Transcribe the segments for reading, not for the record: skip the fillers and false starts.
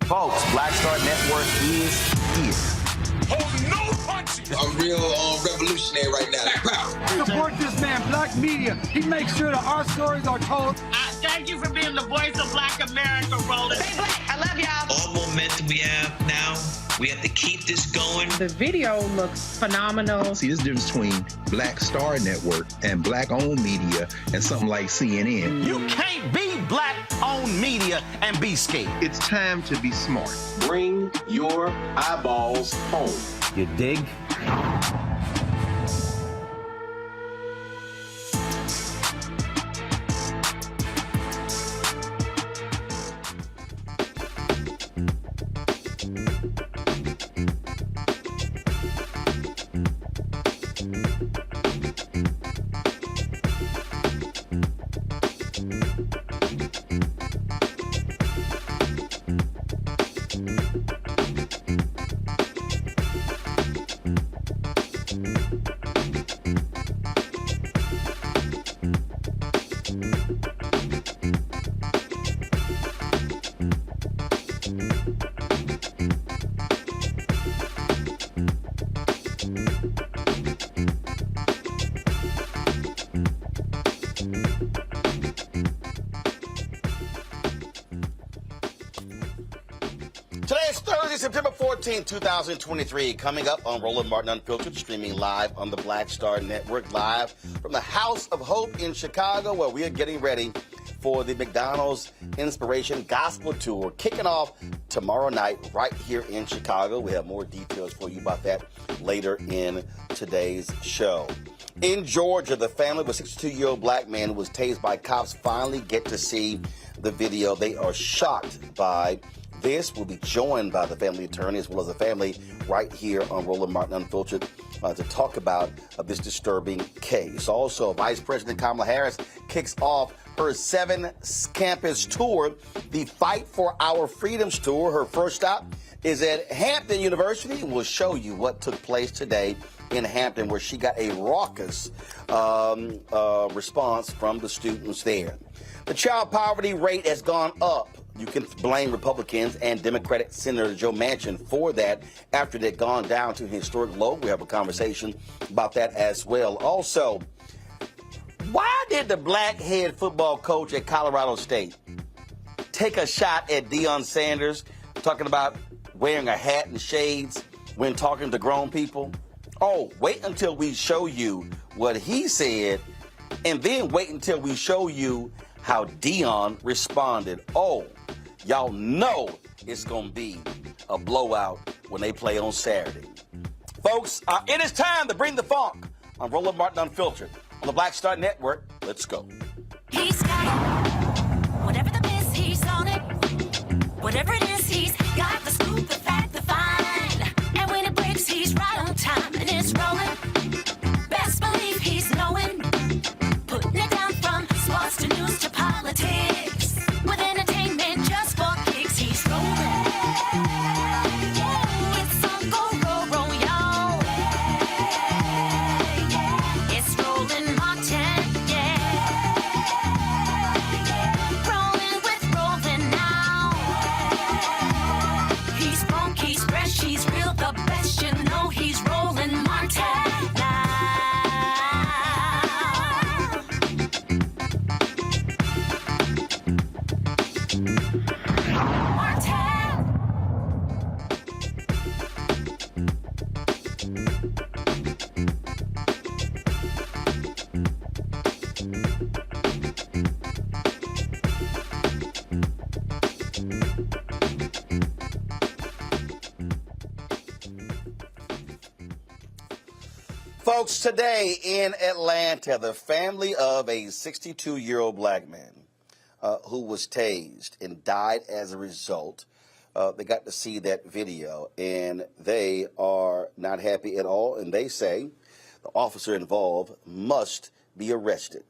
Folks, Black Star Network is here. Oh, no punches! I'm real revolutionary right now. Support this man, Black Media. He makes sure that our stories are told. Thank you for being the voice of Black America, Roland. Stay black. I love y'all. All momentum we have now, we have to keep this going. The video looks phenomenal. See, there's a difference between Black Star Network and Black-owned media and something like CNN. You can't be Black-owned media and be scared. It's time to be smart. Bring your eyeballs home. You dig? Today is Thursday, September 14, 2023. Coming up on Roland Martin Unfiltered, streaming live on the Black Star Network, live from the House of Hope in Chicago, where we are getting ready for the McDonald's Inspiration Gospel Tour, kicking off tomorrow night right here in Chicago. We have more details for you about that later in today's show. In Georgia, the family of a 62-year-old black man who was tased by cops finally get to see the video. They are shocked by this. We'll be joined by the family attorney as well as the family right here on Roland Martin Unfiltered to talk about this disturbing case. Also, Vice President Kamala Harris kicks off her 7-campus tour, the Fight for Our Freedoms tour. Her first stop is at Hampton University. We'll show you what took place today in Hampton, where she got a raucous response from the students there. The child poverty rate has gone up. You can blame Republicans and Democratic Senator Joe Manchin for that after they'd gone down to a historic low. We have a conversation about that as well. Also, why did the black head football coach at Colorado State take a shot at Deion Sanders, talking about wearing a hat and shades when talking to grown people? Oh, wait until we show you what he said, and then wait until we show you how Deion responded. Oh, y'all know it's going to be a blowout when they play on Saturday. Folks, it is time to bring the funk on Roland Martin Unfiltered on the Black Star Network. Let's go. He's got it. Whatever the piss, he's on it. Whatever it is, he's got the scoop, the fact, the fine. And when it breaks, he's right on time and it's rolling. Best believe he's knowing. Putting it down from sports to news to politics. With entertainment just for kicks, he's rolling. It's on go, roll, roll, y'all. It's rolling Martin, yeah. Rolling with rolling now. He's funk, he's fresh, he's real, the best, you know he's rolling Martin now. Folks, today in Atlanta, the family of a 62-year-old black man who was tased and died as a result, they got to see that video, and they are not happy at all, and they say the officer involved must be arrested.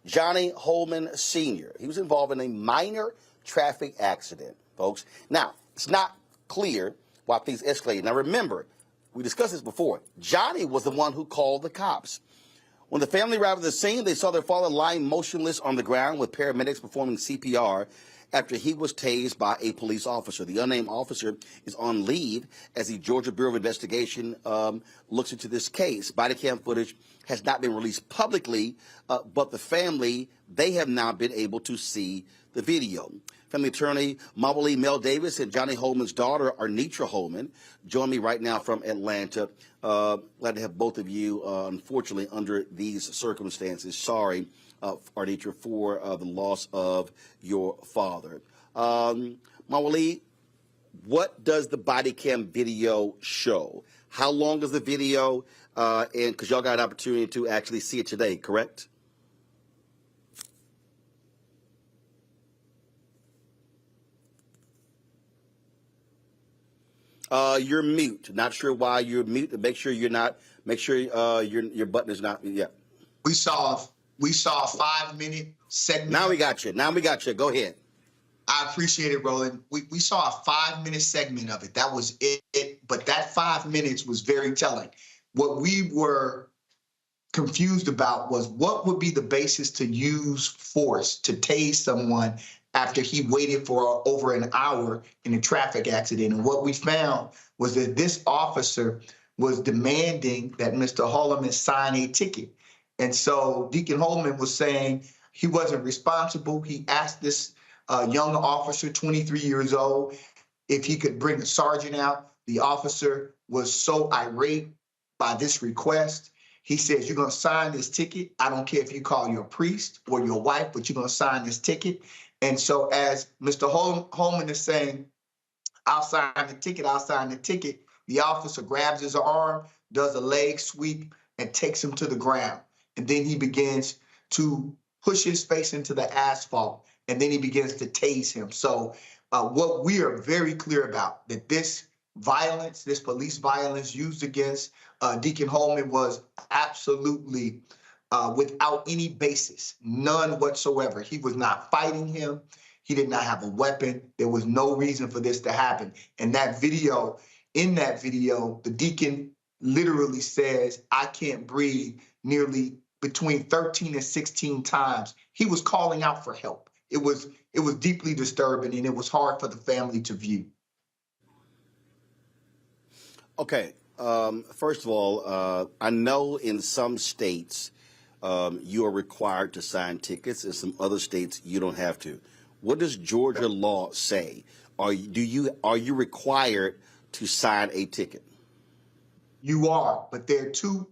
Johnny Hollman Sr., he was involved in a minor traffic accident, folks. Now, it's not clear why things escalated. Now, remember, we discussed this before. Johnny was the one who called the cops. When the family arrived at the scene, they saw their father lying motionless on the ground with paramedics performing CPR after he was tased by a police officer. The unnamed officer is on leave as the Georgia Bureau of Investigation looks into this case. Bodycam footage has not been released publicly, but the family, they have now been able to see the video. Family attorney Mawali Mel Davis and Johnny Hollman's daughter, Arnitra Hollman, join me right now from Atlanta. Glad to have both of you, unfortunately, under these circumstances. Sorry, Arnitra, for the loss of your father. Mawali, what does the body cam video show? How long is the video? And because y'all got an opportunity to actually see it today, correct? You're mute. Not sure why you're mute. Make sure you're not. Make sure your button is not. Yeah. We saw a 5-minute segment. Now we got you. Go ahead. I appreciate it, Roland. We saw a 5-minute segment of it. That was it. But that 5 minutes was very telling. What we were confused about was what would be the basis to use force to tase someone after he waited for over an hour in a traffic accident. And what we found was that this officer was demanding that Mr. Hollman sign a ticket. And so Deacon Hollman was saying he wasn't responsible. He asked this young officer, 23 years old, if he could bring a sergeant out. The officer was so irate by this request. He says, you're going to sign this ticket. I don't care if you call your priest or your wife, but you're going to sign this ticket. And so as Mr. Hollman is saying, I'll sign the ticket, the officer grabs his arm, does a leg sweep, and takes him to the ground. And then he begins to push his face into the asphalt, and then he begins to tase him. So what we are very clear about, that this violence, this police violence used against Deacon Hollman was absolutely without any basis, none whatsoever. He was not fighting him. He did not have a weapon. There was no reason for this to happen. And in that video, the deacon literally says, I can't breathe, nearly between 13 and 16 times. He was calling out for help. It was deeply disturbing, and it was hard for the family to view. Okay. First of all, I know in some states you are required to sign tickets. In some other states, you don't have to. What does Georgia law say? Are you required to sign a ticket? You are, but there are two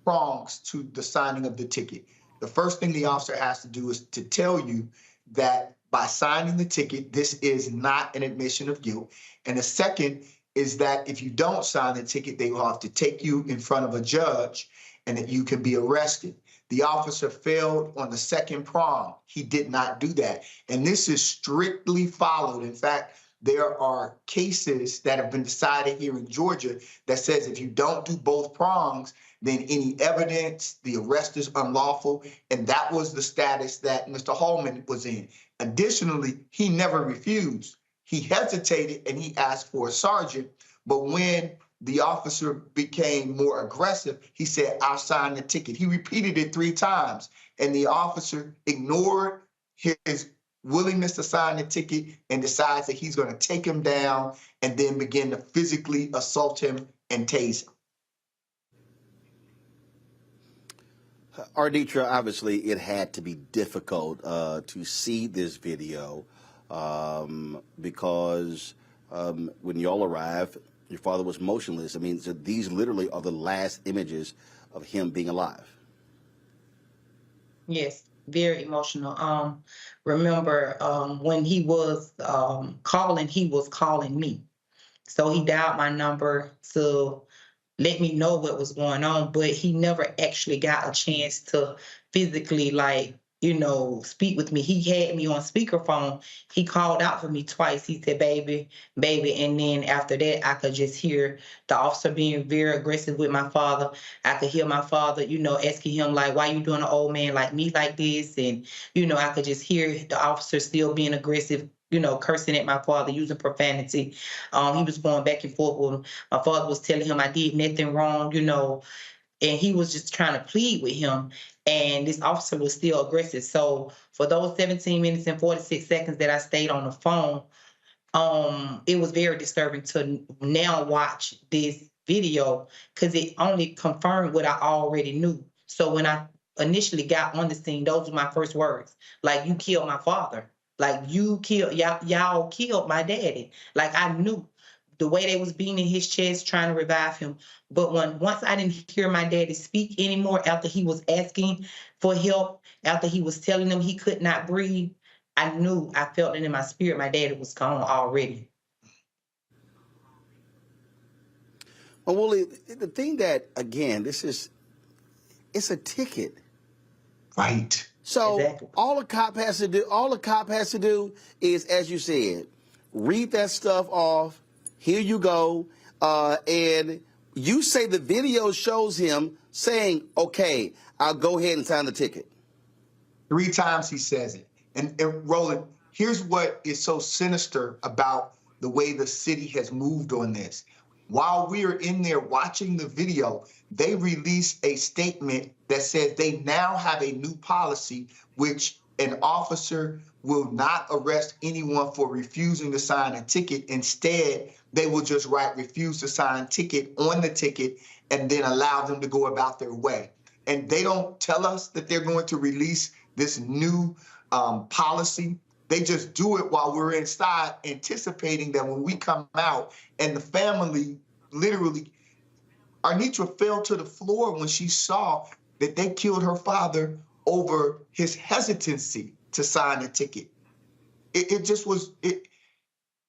prongs to the signing of the ticket. The first thing the officer has to do is to tell you that by signing the ticket, this is not an admission of guilt. And the second is that if you don't sign the ticket, they will have to take you in front of a judge and that you can be arrested. The officer failed on the second prong. He did not do that. And this is strictly followed. In fact, there are cases that have been decided here in Georgia that says if you don't do both prongs, then any evidence, the arrest is unlawful. And that was the status that Mr. Hollman was in. Additionally, he never refused. He hesitated and he asked for a sergeant. But when the officer became more aggressive, he said, "I'll sign the ticket." He repeated it 3 times, and the officer ignored his willingness to sign the ticket and decides that he's going to take him down and then begin to physically assault him and tase him. Arditra, obviously, it had to be difficult to see this video because when y'all arrived, your father was motionless. I mean, so these literally are the last images of him being alive. Yes, very emotional. Remember when he was calling me. So he dialed my number to let me know what was going on, but he never actually got a chance to physically, like, speak with me. He had me on speakerphone. He called out for me twice. He said, baby, baby. And then after that, I could just hear the officer being very aggressive with my father. I could hear my father, asking him, like, why you doing an old man like me like this? And, I could just hear the officer still being aggressive, cursing at my father, using profanity. He was going back and forth with him. My father was telling him I did nothing wrong, and he was just trying to plead with him. And this officer was still aggressive. So for those 17 minutes and 46 seconds that I stayed on the phone, it was very disturbing to now watch this video because it only confirmed what I already knew. So when I initially got on the scene, those were my first words. Like, you killed my father. Like, y'all killed my daddy. Like, I knew the way they was beating his chest, trying to revive him. But once I didn't hear my daddy speak anymore, after he was asking for help, after he was telling them he could not breathe, I felt it in my spirit. My daddy was gone already. Well, Wooly, the thing that, again, it's a ticket. Right. So exactly. all the cop has to do is, as you said, read that stuff off. Here you go. And you say the video shows him saying, okay, I'll go ahead and sign the ticket. 3 times he says it. And Roland, here's what is so sinister about the way the city has moved on this. While we are in there watching the video, they release a statement that says they now have a new policy, which an officer will not arrest anyone for refusing to sign a ticket. Instead, they will just write refuse to sign ticket on the ticket and then allow them to go about their way. And they don't tell us that they're going to release this new policy. They just do it while we're inside, anticipating that when we come out, and the family literally, Arnitra fell to the floor when she saw that they killed her father over his hesitancy to sign a ticket. It just was,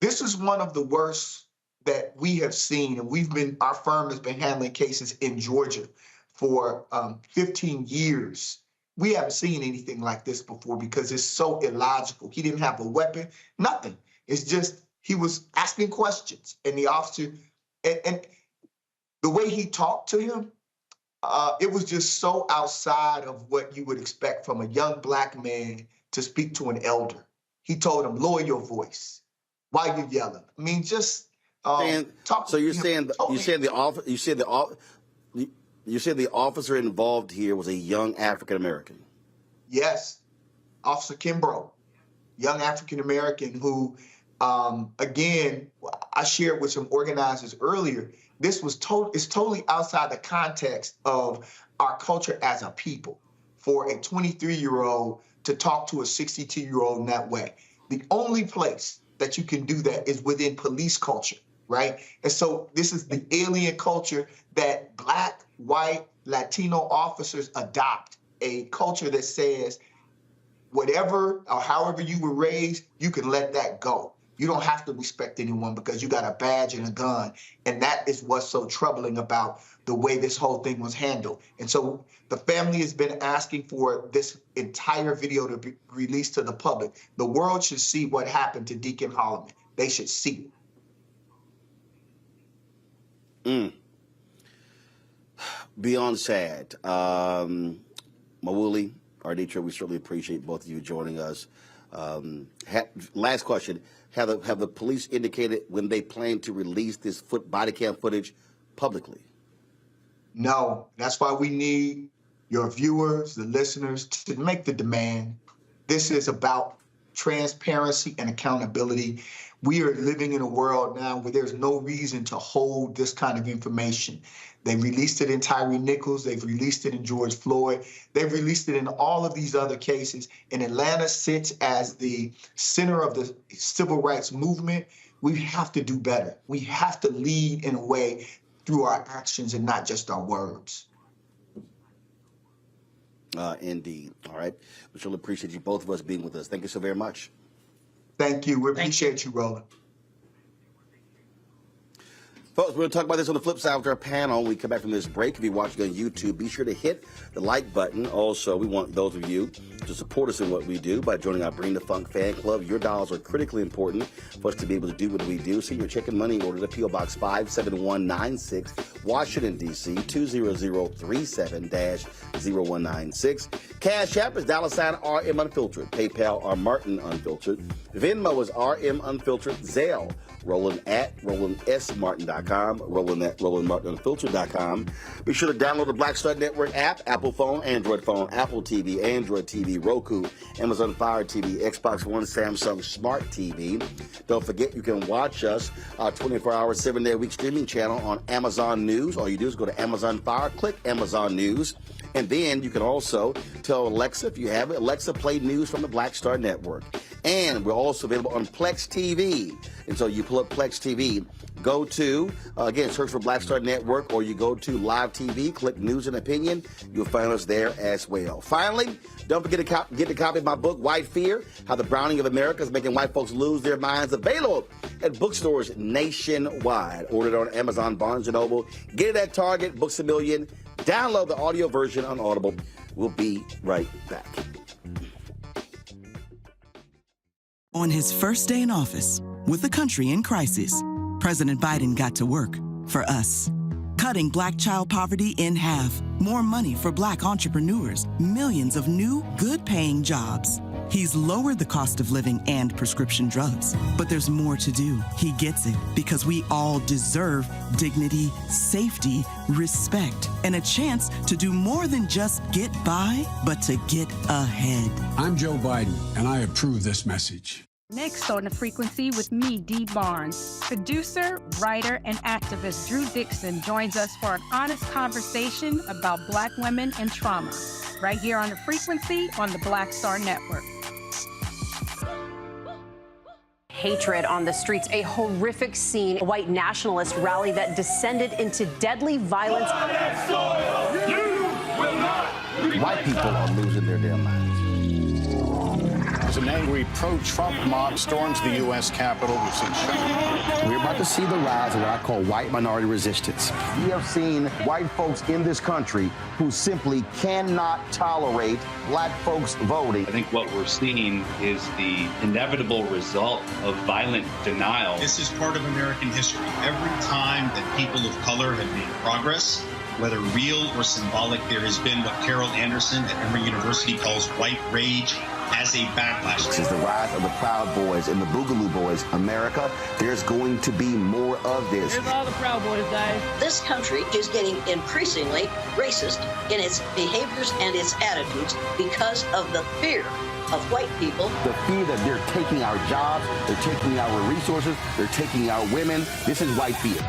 this is one of the worst that we have seen. And our firm has been handling cases in Georgia for 15 years. We haven't seen anything like this before because it's so illogical. He didn't have a weapon, nothing. It's just, he was asking questions, and the officer, and the way he talked to him, it was just so outside of what you would expect from a young Black man to speak to an elder. He told him, lower your voice. Why are you yelling? I mean, just talk. So you're saying the officer involved here was a young African American? Yes, Officer Kimbrough, young African American who, again, I shared with some organizers earlier. This was totally outside the context of our culture as a people for a 23-year-old to talk to a 62-year-old in that way. The only place that you can do that is within police culture, right? And so this is the alien culture that Black, white, Latino officers adopt, a culture that says whatever or however you were raised, you can let that go. You don't have to respect anyone because you got a badge and a gun. And that is what's so troubling about the way this whole thing was handled. And so the family has been asking for this entire video to be released to the public. The world should see what happened to Deacon Hollman. They should see it. Beyond sad. Mawuli, Arditra, we certainly appreciate both of you joining us. Last question. Have the police indicated when they plan to release this body cam footage publicly? No. That's why we need your viewers, the listeners, to make the demand. This is about transparency and accountability. We are living in a world now where there's no reason to hold this kind of information. They released it in Tyree Nichols. They've released it in George Floyd. They've released it in all of these other cases. And Atlanta sits as the center of the civil rights movement. We have to do better. We have to lead in a way through our actions and not just our words. Indeed. All right. We surely appreciate you, both of us, being with us. Thank you so very much. Thank you. We appreciate you, Roland. Folks, we're going to talk about this on the flip side with our panel. When we come back from this break, if you're watching on YouTube, be sure to hit the like button. Also, we want those of you to support us in what we do by joining our Bring the Funk fan club. Your dollars are critically important for us to be able to do what we do. Send your check and money order to P.O. Box 57196, Washington, D.C., 20037-0196. Cash App is $RM Unfiltered. PayPal are Martin Unfiltered. Venmo is RM Unfiltered. Zelle, Roland at RolandSMartin.com, Roland at RolandMartinUnfiltered.com. Be sure to download the Black Star Network app, Apple phone, Android phone, Apple TV, Android TV, Roku, Amazon Fire TV, Xbox One, Samsung Smart TV. Don't forget you can watch us 24-hour, 7-day-a-week streaming channel on Amazon News. All you do is go to Amazon Fire, click Amazon News, and then you can also tell Alexa, if you have it, Alexa, play news from the Black Star Network. And we're also available on Plex TV. And so you pull up Plex TV, go to, again, search for Black Star Network, or you go to Live TV, click News and Opinion. You'll find us there as well. Finally, don't forget to get a copy of my book, White Fear, How the Browning of America is Making White Folks Lose Their Minds, available at bookstores nationwide. Ordered on Amazon, Barnes & Noble. Get it at Target, Books A Million. Download the audio version on Audible. We'll be right back. On his first day in office, with the country in crisis, President Biden got to work for us. Cutting Black child poverty in half, more money for Black entrepreneurs, millions of new, good-paying jobs. He's lowered the cost of living and prescription drugs. But there's more to do. He gets it, because we all deserve dignity, safety, respect, and a chance to do more than just get by, but to get ahead. I'm Joe Biden, and I approve this message. Next on The Frequency with me, Dee Barnes. Producer, writer, and activist Drew Dixon joins us for an honest conversation about Black women and trauma, right here on The Frequency on the Black Star Network. Hatred on the streets, a horrific scene, a white nationalist rally that descended into deadly violence. White people are losing their damn minds. As an angry pro-Trump mob storms the U.S. Capitol, we're about to see the rise of what I call white minority resistance. We have seen white folks in this country who simply cannot tolerate Black folks voting. I think what we're seeing is the inevitable result of violent denial. This is part of American history. Every time that people of color have made progress, whether real or symbolic, there has been what Carol Anderson at Emory University calls white rage as a backlash. This is the rise of the Proud Boys and the Boogaloo Boys. America, there's going to be more of this. Here's all the Proud Boys, guys. This country is getting increasingly racist in its behaviors and its attitudes because of the fear of white people. The fear that they're taking our jobs, they're taking our resources, they're taking our women. This is white fear.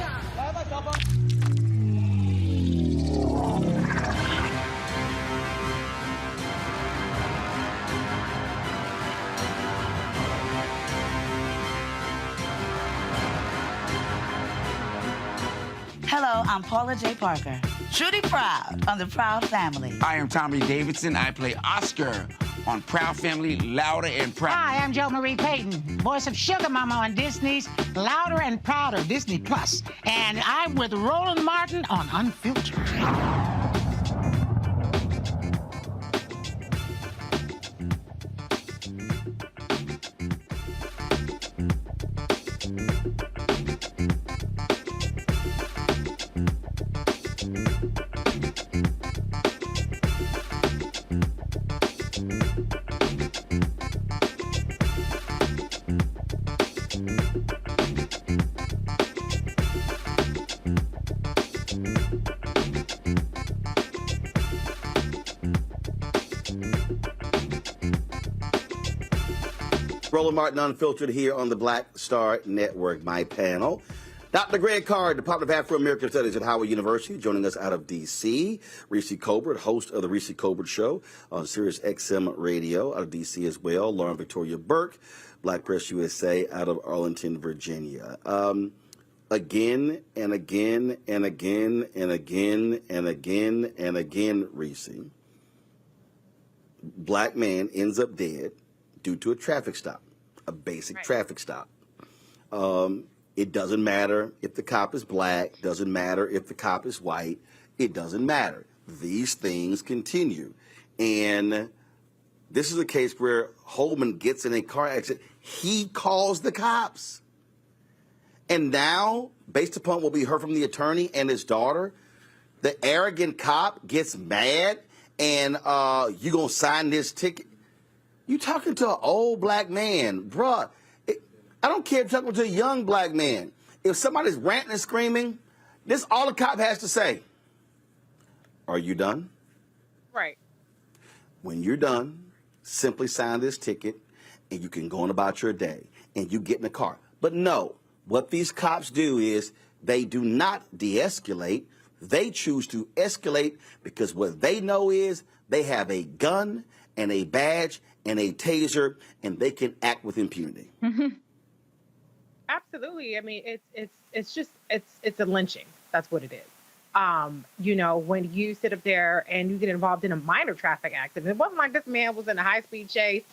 Hello, I'm Paula J. Parker. Truly proud on the Proud Family. I am Tommy Davidson. I play Oscar on Proud Family, Louder and Proud. Hi, I'm Jo Marie Payton, voice of Sugar Mama on Disney's Louder and Prouder, Disney Plus. And I'm with Roland Martin on Unfiltered. Roland Martin Unfiltered here on the Black Star Network. My panel, Dr. Greg Carr, Department of Afro-American Studies at Howard University, joining us out of D.C. Reese Colbert, host of the Reese Colbert Show on Sirius XM Radio out of D.C. as well. Lauren Victoria Burke, Black Press USA out of Arlington, Virginia. Again and again and again and again and again and again, Reese, black man ends up dead due to a traffic stop, a basic traffic stop. It doesn't matter if the cop is black, doesn't matter if the cop is white, it doesn't matter. These things continue. And this is a case where Hollman gets in a car accident. He calls the cops. And now, based upon what we heard from the attorney and his daughter, the arrogant cop gets mad and you gonna sign this ticket? You talking to an old black man, bruh. I don't care if you're talking to a young black man. If somebody's ranting and screaming, this is all the cop has to say. Are you done? Right. When you're done, simply sign this ticket and you can go on about your day and you get in the car. But no, what these cops do is they do not de-escalate. They choose to escalate because what they know is they have a gun and a badge and a taser and they can act with impunity. Mm-hmm. Absolutely. I mean, it's a lynching. That's what it is. You know, when you sit up there and you get involved in a minor traffic accident, it wasn't like this man was in a high-speed chase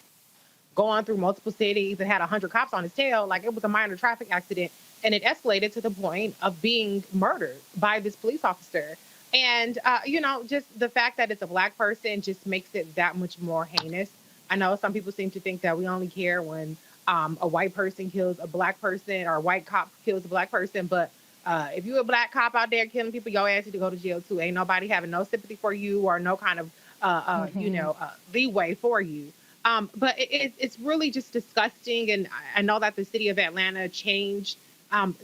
going through multiple cities and had 100 cops on his tail. Like, it was a minor traffic accident, and it escalated to the point of being murdered by this police officer. And, you know, just the fact that it's a black person just makes it that much more heinous. I know some people seem to think that we only care when a white person kills a black person or a white cop kills a black person. But if you're a black cop out there killing people, your ass need to go to jail too. Ain't nobody having no sympathy for you or no kind of, you know, leeway for you. But it's really just disgusting. And I know that the city of Atlanta changed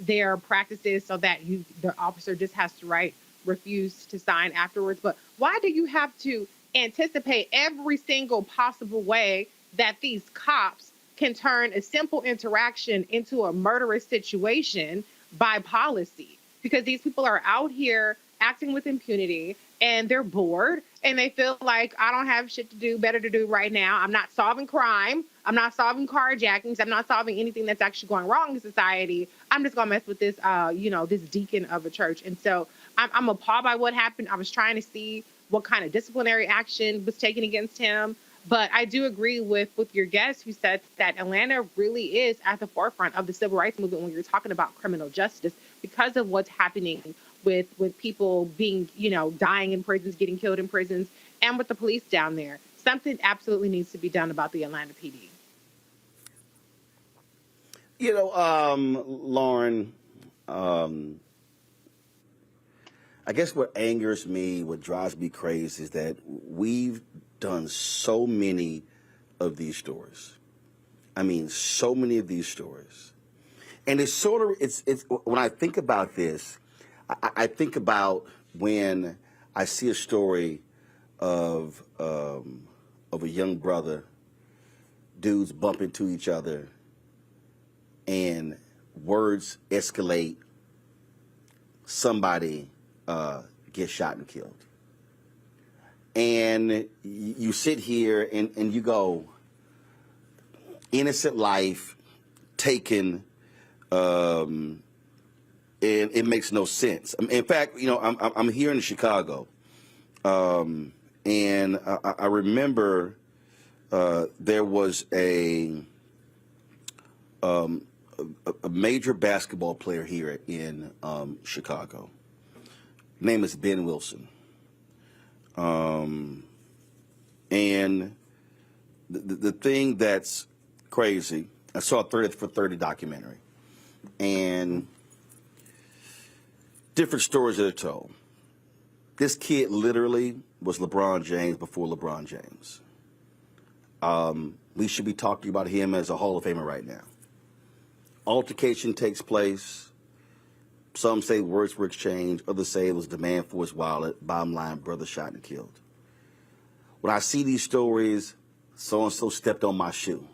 their practices so that the officer just has to refuse to sign afterwards. But why do you have to anticipate every single possible way that these cops can turn a simple interaction into a murderous situation by policy? Because these people are out here acting with impunity and they're bored and they feel like, I don't have shit to do, better to do right now. I'm not solving crime. I'm not solving carjackings. I'm not solving anything that's actually going wrong in society. I'm just gonna mess with this, you know, this deacon of a church. And so I'm appalled by what happened. I was trying to see what kind of disciplinary action was taken against him. But I do agree with your guest who said that Atlanta really is at the forefront of the civil rights movement when you're talking about criminal justice because of what's happening with people being, you know, dying in prisons, getting killed in prisons, and with the police down there. Something absolutely needs to be done about the Atlanta PD. You know, Lauren, I guess what angers me, what drives me crazy is that we've done so many of these stories. I mean, so many of these stories. And it's sort of, it's when I think about this, I think about when I see a story of a young brother, dudes bump into each other and words escalate, somebody gets shot and killed. And you sit here and you go, innocent life taken, and it makes no sense. In fact, you know, I'm here in Chicago, and I remember there was a major basketball player here in Chicago. His name is Ben Wilson. And the thing that's crazy, I saw a 30 for 30 documentary, and different stories that are told. This kid literally was LeBron James before LeBron James. We should be talking about him as a Hall of Famer right now. Altercation takes place. Some say words were exchanged. Others say it was demand for his wallet. Bottom line, brother shot and killed. When I see these stories, so-and-so stepped on my shoe.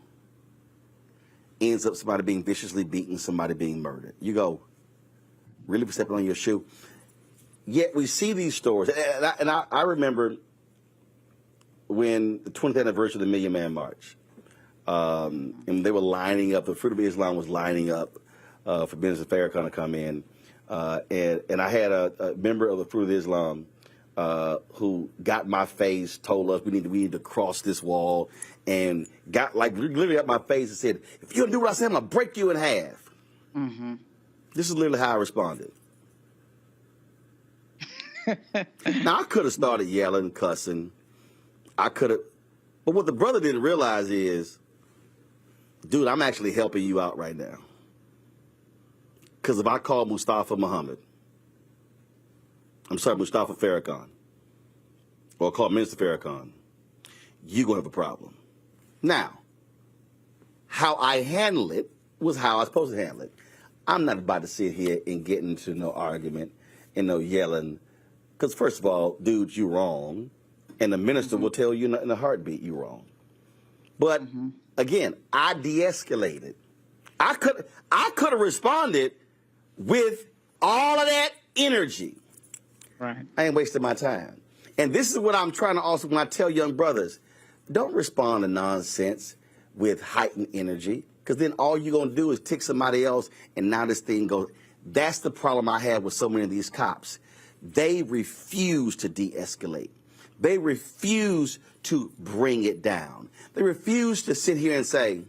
ends up somebody being viciously beaten, somebody being murdered. You go, really for stepping on your shoe? Yet we see these stories. And I remember when the 20th anniversary of the Million Man March, and they were lining up, the Fruit of Islam was lining up for Minister Farrakhan to come in. And I had a member of the Fruit of Islam who got my face, told us we need to cross this wall, and got like literally up my face and said, if you don't do what I say, I'm going to break you in half. Mm-hmm. This is literally how I responded. Now, I could have started yelling, cussing. I could have. But what the brother didn't realize is, dude, I'm actually helping you out right now. Because if I call Mustafa Farrakhan, or call Minister Farrakhan, you're going to have a problem. Now, how I handle it was how I was supposed to handle it. I'm not about to sit here and get into no argument and no yelling. Because first of all, dude, you're wrong. And the minister will tell you in a heartbeat you're wrong. But again, I de-escalated. I could have responded with all of that energy. Right. I ain't wasting my time. And this is what I'm trying to also, when I tell young brothers, don't respond to nonsense with heightened energy, because then all you're going to do is tick somebody else, and now this thing goes. That's the problem I have with so many of these cops. They refuse to de-escalate. They refuse to bring it down. They refuse to sit here and say,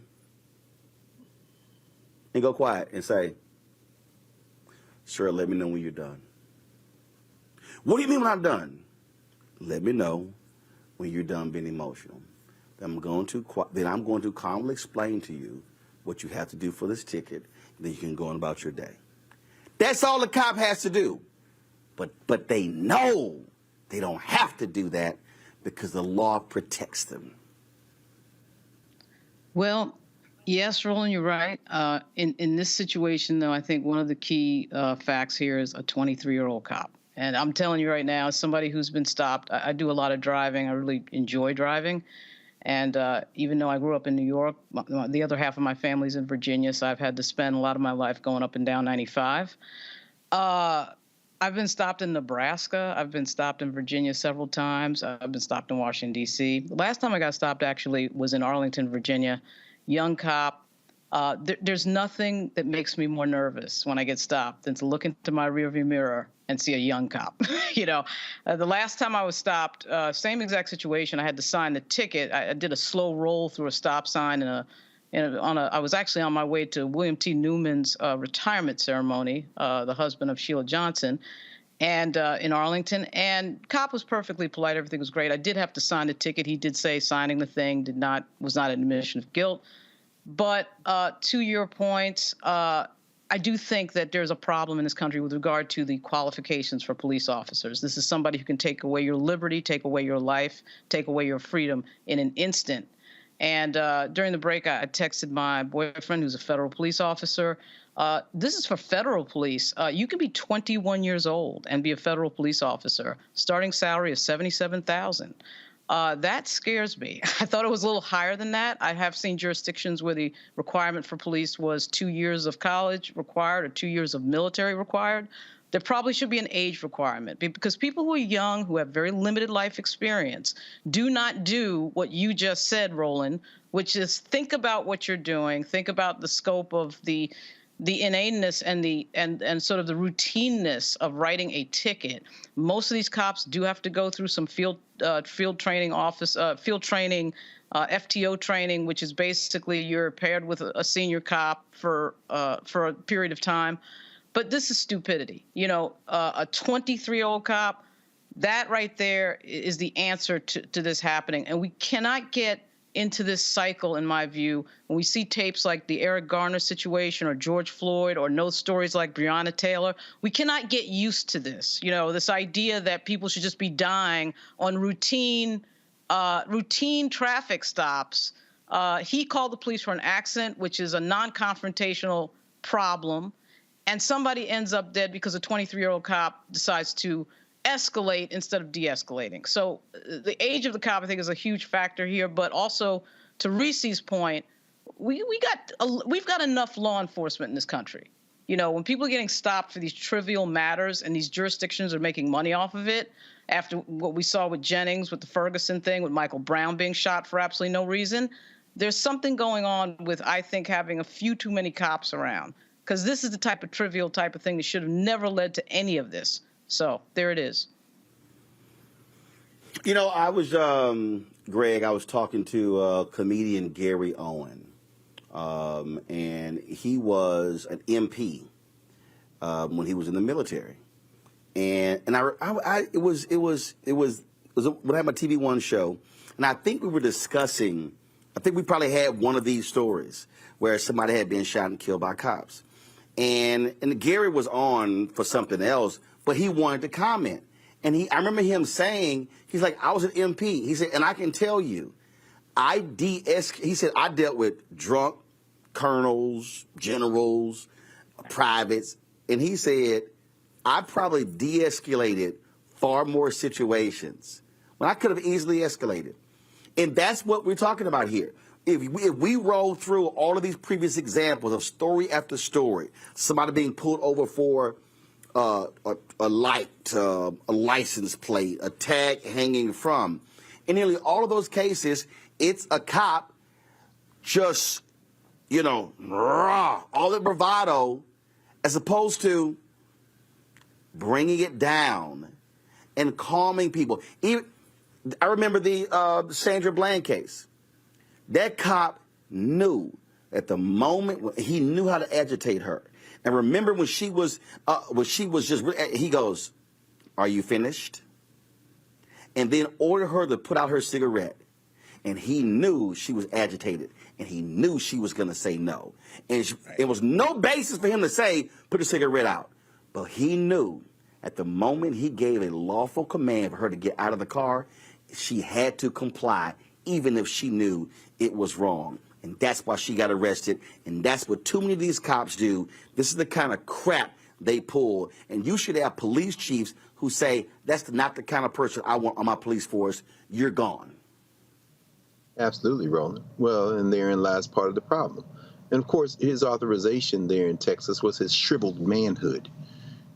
and go quiet and say, sir, let me know when you're done. What do you mean when I'm done? Let me know when you're done being emotional. Then I'm going to calmly explain to you what you have to do for this ticket. Then you can go on about your day. That's all the cop has to do. But they know they don't have to do that because the law protects them. Well, yes, Roland, you're right. In this situation, though, I think one of the key facts here is a 23-year-old cop. And I'm telling you right now, as somebody who's been stopped, I do a lot of driving. I really enjoy driving. And even though I grew up in New York, the other half of my family's in Virginia, so I've had to spend a lot of my life going up and down 95. I've been stopped in Nebraska. I've been stopped in Virginia several times. I've been stopped in Washington, D.C. The last time I got stopped, actually, was in Arlington, Virginia. Young cop. There's nothing that makes me more nervous when I get stopped than to look into my rearview mirror and see a young cop. The last time I was stopped, same exact situation. I had to sign the ticket. I did a slow roll through a stop sign I was actually on my way to William T. Newman's retirement ceremony, the husband of Sheila Johnson, and in Arlington. And cop was perfectly polite. Everything was great. I did have to sign the ticket. He did say signing the thing was not an admission of guilt. But to your point, I do think that there's a problem in this country with regard to the qualifications for police officers. This is somebody who can take away your liberty, take away your life, take away your freedom in an instant. And during the break, I texted my boyfriend, who's a federal police officer. This is for federal police. You can be 21 years old and be a federal police officer. Starting salary is $77,000. That scares me. I thought it was a little higher than that. I have seen jurisdictions where the requirement for police was 2 years of college required or 2 years of military required. There probably should be an age requirement because people who are young, who have very limited life experience, do not do what you just said, Roland, which is think about what you're doing, think about the scope of the inaneness and sort of the routineness of writing a ticket. Most of these cops do have to go through some field training, FTO training, which is basically you're paired with a senior cop for a period of time. But this is stupidity. A 23-year-old cop, that right there is the answer to this happening. And we cannot get into this cycle, in my view, when we see tapes like the Eric Garner situation or George Floyd or know stories like Breonna Taylor. We cannot get used to this. This idea that people should just be dying on routine traffic stops. He called the police for an accident, which is a non-confrontational problem. And somebody ends up dead because a 23-year-old cop decides to escalate instead of de-escalating. So the age of the cop, I think, is a huge factor here. But also, to Reese's point, we've got enough law enforcement in this country. You know, when people are getting stopped for these trivial matters and these jurisdictions are making money off of it, after what we saw with Jennings, with the Ferguson thing, with Michael Brown being shot for absolutely no reason, there's something going on with, I think, having a few too many cops around, because this is the type of trivial type of thing that should have never led to any of this. So there it is. You know, I was, Greg, I was talking to comedian Gary Owen, and he was an MP when he was in the military. And when I had my TV One show, and I think we were discussing, I think we probably had one of these stories where somebody had been shot and killed by cops. And Gary was on for something else, but he wanted to comment. And I remember him saying, he's like, I was an MP. He said, and I can tell you, he said, I dealt with drunk colonels, generals, privates. And he said, I probably de-escalated far more situations when I could have easily escalated. And that's what we're talking about here. If we roll through all of these previous examples of story after story, somebody being pulled over for a light, a license plate, a tag hanging from, in nearly all of those cases, it's a cop just, you know, all the bravado, as opposed to bringing it down and calming people. I remember the Sandra Bland case. That cop knew at the moment, he knew how to agitate her. And remember when she was just, he goes, are you finished? And then ordered her to put out her cigarette. And he knew she was agitated. And he knew she was going to say no. And it was no basis for him to say, put the cigarette out. But he knew at the moment he gave a lawful command for her to get out of the car, she had to comply, even if she knew it was wrong. And that's why she got arrested. And that's what too many of these cops do. This is the kind of crap they pull. And you should have police chiefs who say, that's not the kind of person I want on my police force. You're gone. Absolutely, Roland. Well, and therein lies part of the problem. And of course, his authorization there in Texas was his shriveled manhood.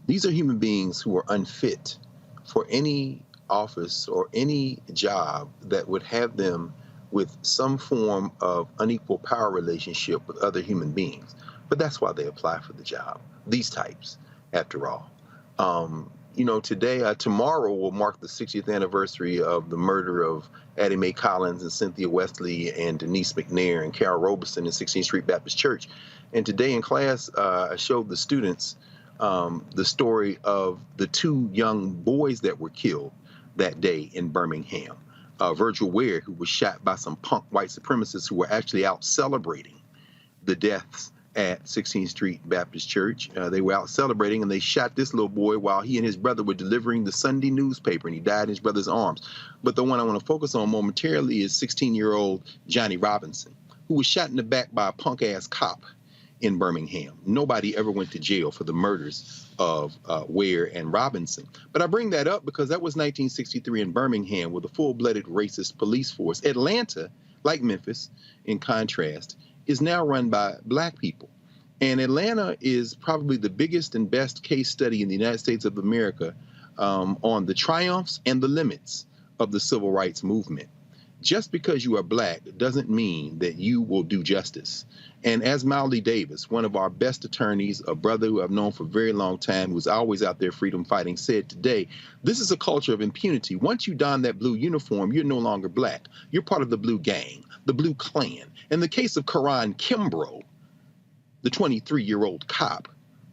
These are human beings who are unfit for any office or any job that would have them with some form of unequal power relationship with other human beings. But that's why they apply for the job, these types, after all. You know, tomorrow will mark the 60th anniversary of the murder of Addie Mae Collins and Cynthia Wesley and Denise McNair and Carol Robeson in 16th Street Baptist Church. And today in class, I showed the students the story of the two young boys that were killed that day in Birmingham. Virgil Ware, who was shot by some punk white supremacists who were actually out celebrating the deaths at 16th Street Baptist Church. They were out celebrating, and they shot this little boy while he and his brother were delivering the Sunday newspaper, and he died in his brother's arms. But the one I want to focus on momentarily is 16-year-old Johnny Robinson, who was shot in the back by a punk-ass cop in Birmingham. Nobody ever went to jail for the murders of Ware and Robinson. But I bring that up because that was 1963 in Birmingham with a full-blooded racist police force. Atlanta, like Memphis, in contrast, is now run by black people. And Atlanta is probably the biggest and best case study in the United States of America on the triumphs and the limits of the civil rights movement. Just because you are black doesn't mean that you will do justice. And as Mildly Davis, one of our best attorneys, a brother who I've known for a very long time, who's always out there freedom fighting, said today, this is a culture of impunity. Once you don that blue uniform, you're no longer black. You're part of the blue gang, the blue clan. In the case of Karan Kimbrough, the 23-year-old cop,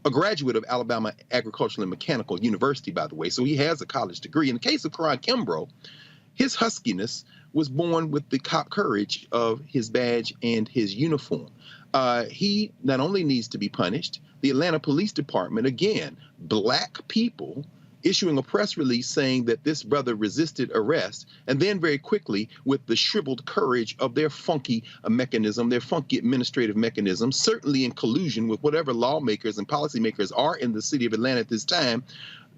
a graduate of Alabama Agricultural and Mechanical University, by the way, so he has a college degree. In the case of Karan Kimbrough, his huskiness was born with the cop courage of his badge and his uniform. He not only needs to be punished, the Atlanta Police Department, again, black people, issuing a press release saying that this brother resisted arrest, and then very quickly, with the shriveled courage of their funky mechanism, their funky administrative mechanism, certainly in collusion with whatever lawmakers and policymakers are in the city of Atlanta at this time,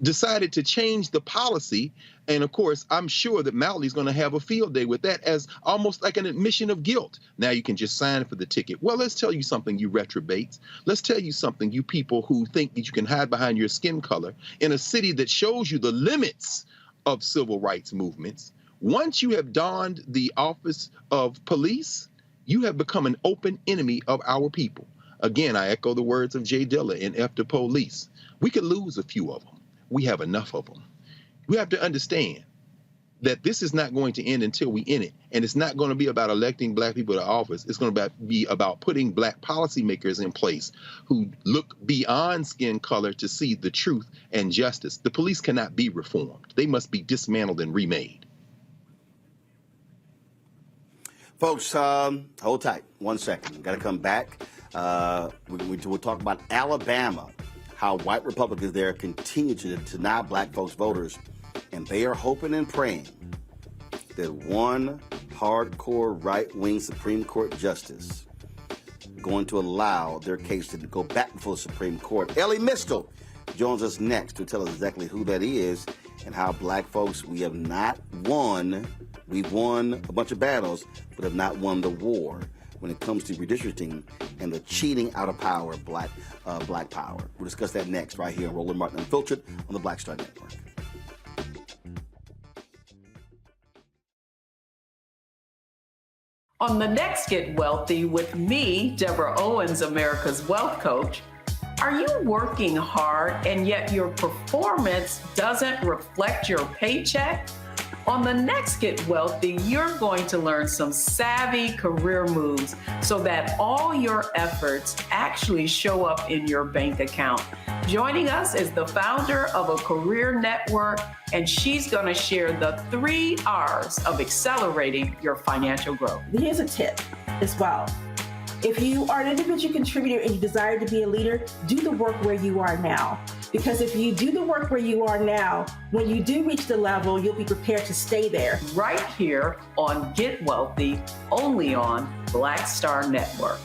decided to change the policy. And of course, I'm sure that Malley's going to have a field day with that as almost like an admission of guilt. Now you can just sign for the ticket. Well, let's tell you something, you retrobates. Let's tell you something, you people who think that you can hide behind your skin color in a city that shows you the limits of civil rights movements. Once you have donned the office of police, you have become an open enemy of our people. Again, I echo the words of Jay Dilla in F the Police. We could lose a few of them. We have enough of them. We have to understand that this is not going to end until we end it. And it's not going to be about electing black people to office. It's going to be about putting black policymakers in place who look beyond skin color to see the truth and justice. The police cannot be reformed. They must be dismantled and remade. Folks, hold tight 1 second. Got to come back. We'll talk about Alabama, how white Republicans there continue to deny black folks voters, and they are hoping and praying that one hardcore right-wing Supreme Court justice going to allow their case to go back before the Supreme Court. Elie Mystal joins us next to tell us exactly who that is and how black folks, we have not won. We've won a bunch of battles, but have not won the war when it comes to redistricting and the cheating out of power of black power. We'll discuss that next right here on Roland Martin Unfiltered on the Black Star Network. On the next Get Wealthy with me, Deborah Owens, America's Wealth Coach, are you working hard and yet your performance doesn't reflect your paycheck? On the next Get Wealthy, you're going to learn some savvy career moves so that all your efforts actually show up in your bank account. Joining us is the founder of a career network, and she's going to share the 3 R's of accelerating your financial growth. Here's a tip as well. If you are an individual contributor and you desire to be a leader, do the work where you are now. Because if you do the work where you are now, when you do reach the level, you'll be prepared to stay there. Right here on Get Wealthy, only on Black Star Network.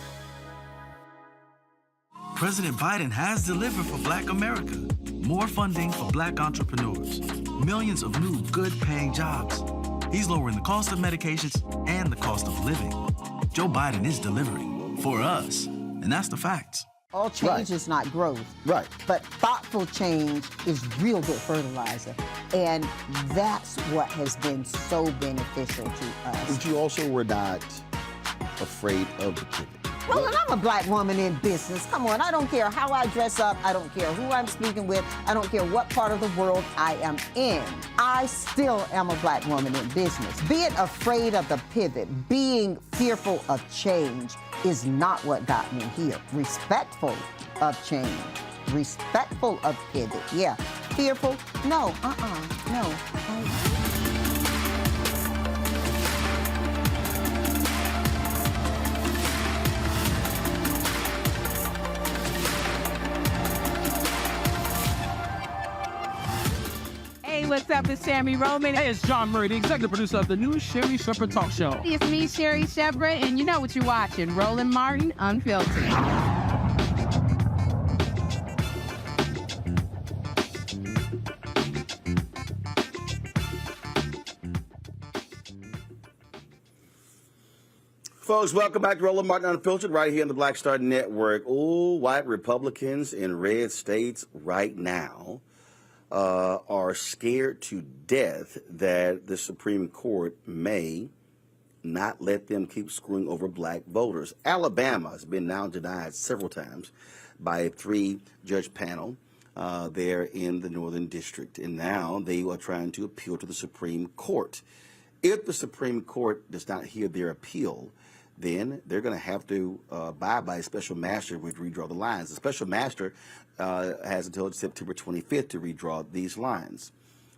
President Biden has delivered for Black America. More funding for Black entrepreneurs. Millions of new good-paying jobs. He's lowering the cost of medications and the cost of living. Joe Biden is delivering for us, and that's the facts. All change is not growth. Right. But thoughtful change is real good fertilizer. And that's what has been so beneficial to us. But you also were not afraid of the pivot. Well, and I'm a black woman in business. Come on, I don't care how I dress up. I don't care who I'm speaking with. I don't care what part of the world I am in. I still am a black woman in business. Being afraid of the pivot, being fearful of change is not what got me here. Respectful of change. Respectful of pivot, yeah. Fearful? No, no. Hey, what's up? It's Sammy Roman. Hey, it's John Murray, the executive producer of the new Sherry Shepherd Talk Show. It's me, Sherry Shepherd, and you know what you're watching, Roland Martin Unfiltered. Folks, welcome back to Roland Martin Unfiltered right here on the Black Star Network. Ooh, white Republicans in red states right now are scared to death that the Supreme Court may not let them keep screwing over black voters. Alabama has been now denied several times by a 3-judge panel there in the Northern District. And now they are trying to appeal to the Supreme Court. If the Supreme Court does not hear their appeal, then they're going to have to abide by a special master with redraw the lines. The special master has until September 25th to redraw these lines.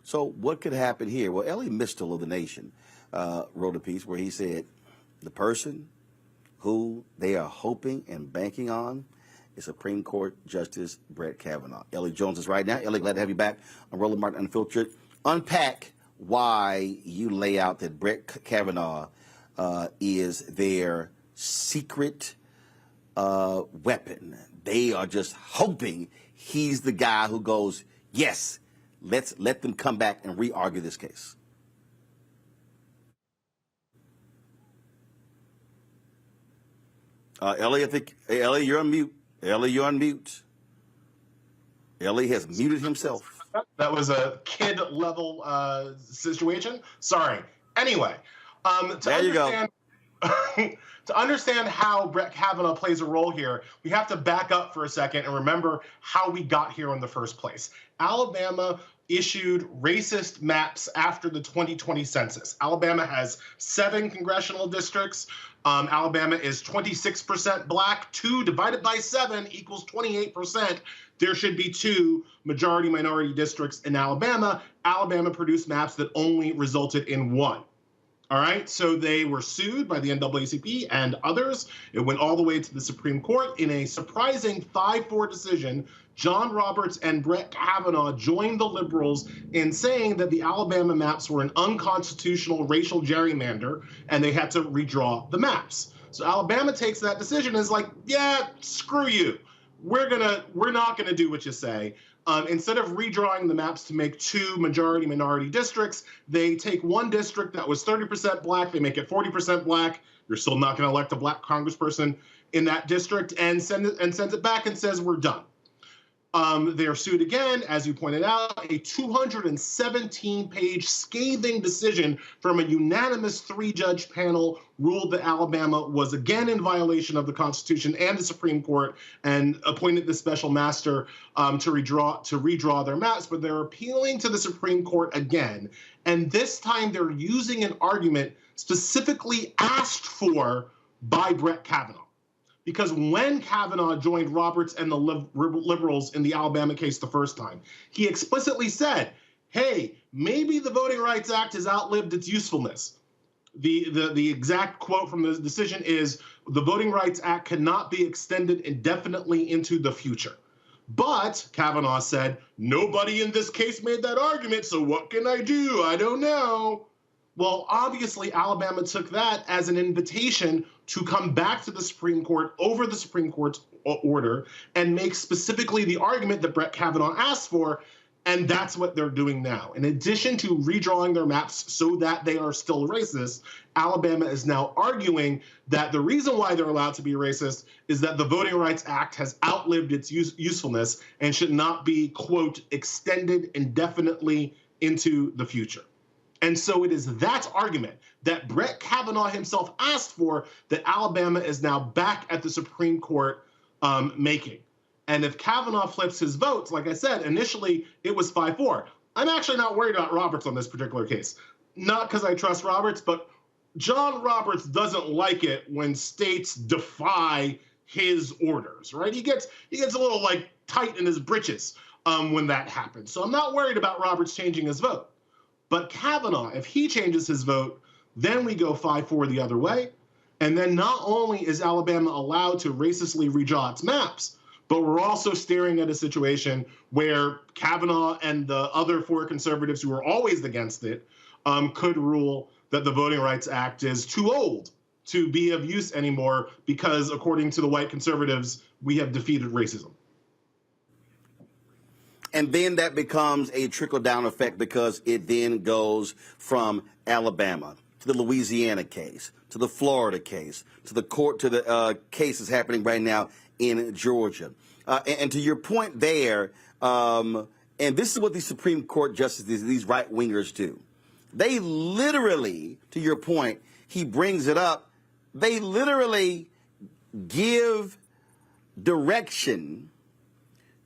So what could happen here? Well, Elie Mystal of The Nation wrote a piece where he said the person who they are hoping and banking on is Supreme Court Justice Brett Kavanaugh. Elie joins us right now. Elie, glad to have you back on Roland Martin Unfiltered. Unpack why you lay out that Brett Kavanaugh is their secret weapon. They are just hoping he's the guy who goes, yes, Let's let them come back and re-argue this case. Elie, I think, Elie, you're on mute. Elie, you're on mute. Elie has muted himself. That was a kid-level situation. Sorry. Anyway, there you go. To understand how Brett Kavanaugh plays a role here, we have to back up for a second and remember how we got here in the first place. Alabama issued racist maps after the 2020 census. Alabama has 7 congressional districts. Alabama is 26% black. 2 divided by 7 equals 28%. There should be 2 majority-minority districts in Alabama. Alabama produced maps that only resulted in 1. All right, so they were sued by the NAACP and others. It went all the way to the Supreme Court. In a surprising 5-4 decision, John Roberts and Brett Kavanaugh joined the liberals in saying that the Alabama maps were an unconstitutional racial gerrymander and they had to redraw the maps. So Alabama takes that decision and is like, yeah, screw you. We're not gonna do what you say. Instead of redrawing the maps to make 2 majority-minority districts, they take 1 district that was 30% black, they make it 40% black. You're still not going to elect a black congressperson in that district, and sends it back and says, we're done. They are sued again, as you pointed out, a 217-page scathing decision from a unanimous 3-judge panel ruled that Alabama was again in violation of the Constitution and the Supreme Court and appointed the special master to redraw their maps, but they're appealing to the Supreme Court again. And this time they're using an argument specifically asked for by Brett Kavanaugh. Because when Kavanaugh joined Roberts and the liberals in the Alabama case the first time, he explicitly said, hey, maybe the Voting Rights Act has outlived its usefulness. The exact quote from the decision is, the Voting Rights Act cannot be extended indefinitely into the future. But, Kavanaugh said, nobody in this case made that argument, so what can I do? I don't know. Well, obviously, Alabama took that as an invitation to come back to the Supreme Court over the Supreme Court's order and make specifically the argument that Brett Kavanaugh asked for, and that's what they're doing now. In addition to redrawing their maps so that they are still racist, Alabama is now arguing that the reason why they're allowed to be racist is that the Voting Rights Act has outlived its usefulness and should not be, quote, extended indefinitely into the future. And so it is that argument that Brett Kavanaugh himself asked for that Alabama is now back at the Supreme Court making. And if Kavanaugh flips his votes, like I said, initially it was 5-4. I'm actually not worried about Roberts on this particular case. Not because I trust Roberts, but John Roberts doesn't like it when states defy his orders, right? He gets a little like tight in his britches when that happens. So I'm not worried about Roberts changing his vote. But Kavanaugh, if he changes his vote, then we go 5-4 the other way. And then not only is Alabama allowed to racistly redraw its maps, but we're also staring at a situation where Kavanaugh and the other 4 conservatives who are always against it could rule that the Voting Rights Act is too old to be of use anymore because, according to the white conservatives, we have defeated racism. And then that becomes a trickle-down effect because it then goes from Alabama to the Louisiana case, to the Florida case, to the cases happening right now in Georgia. And to your point there, and this is what the Supreme Court justices, these right-wingers do. They literally, to your point, he brings it up, they literally give direction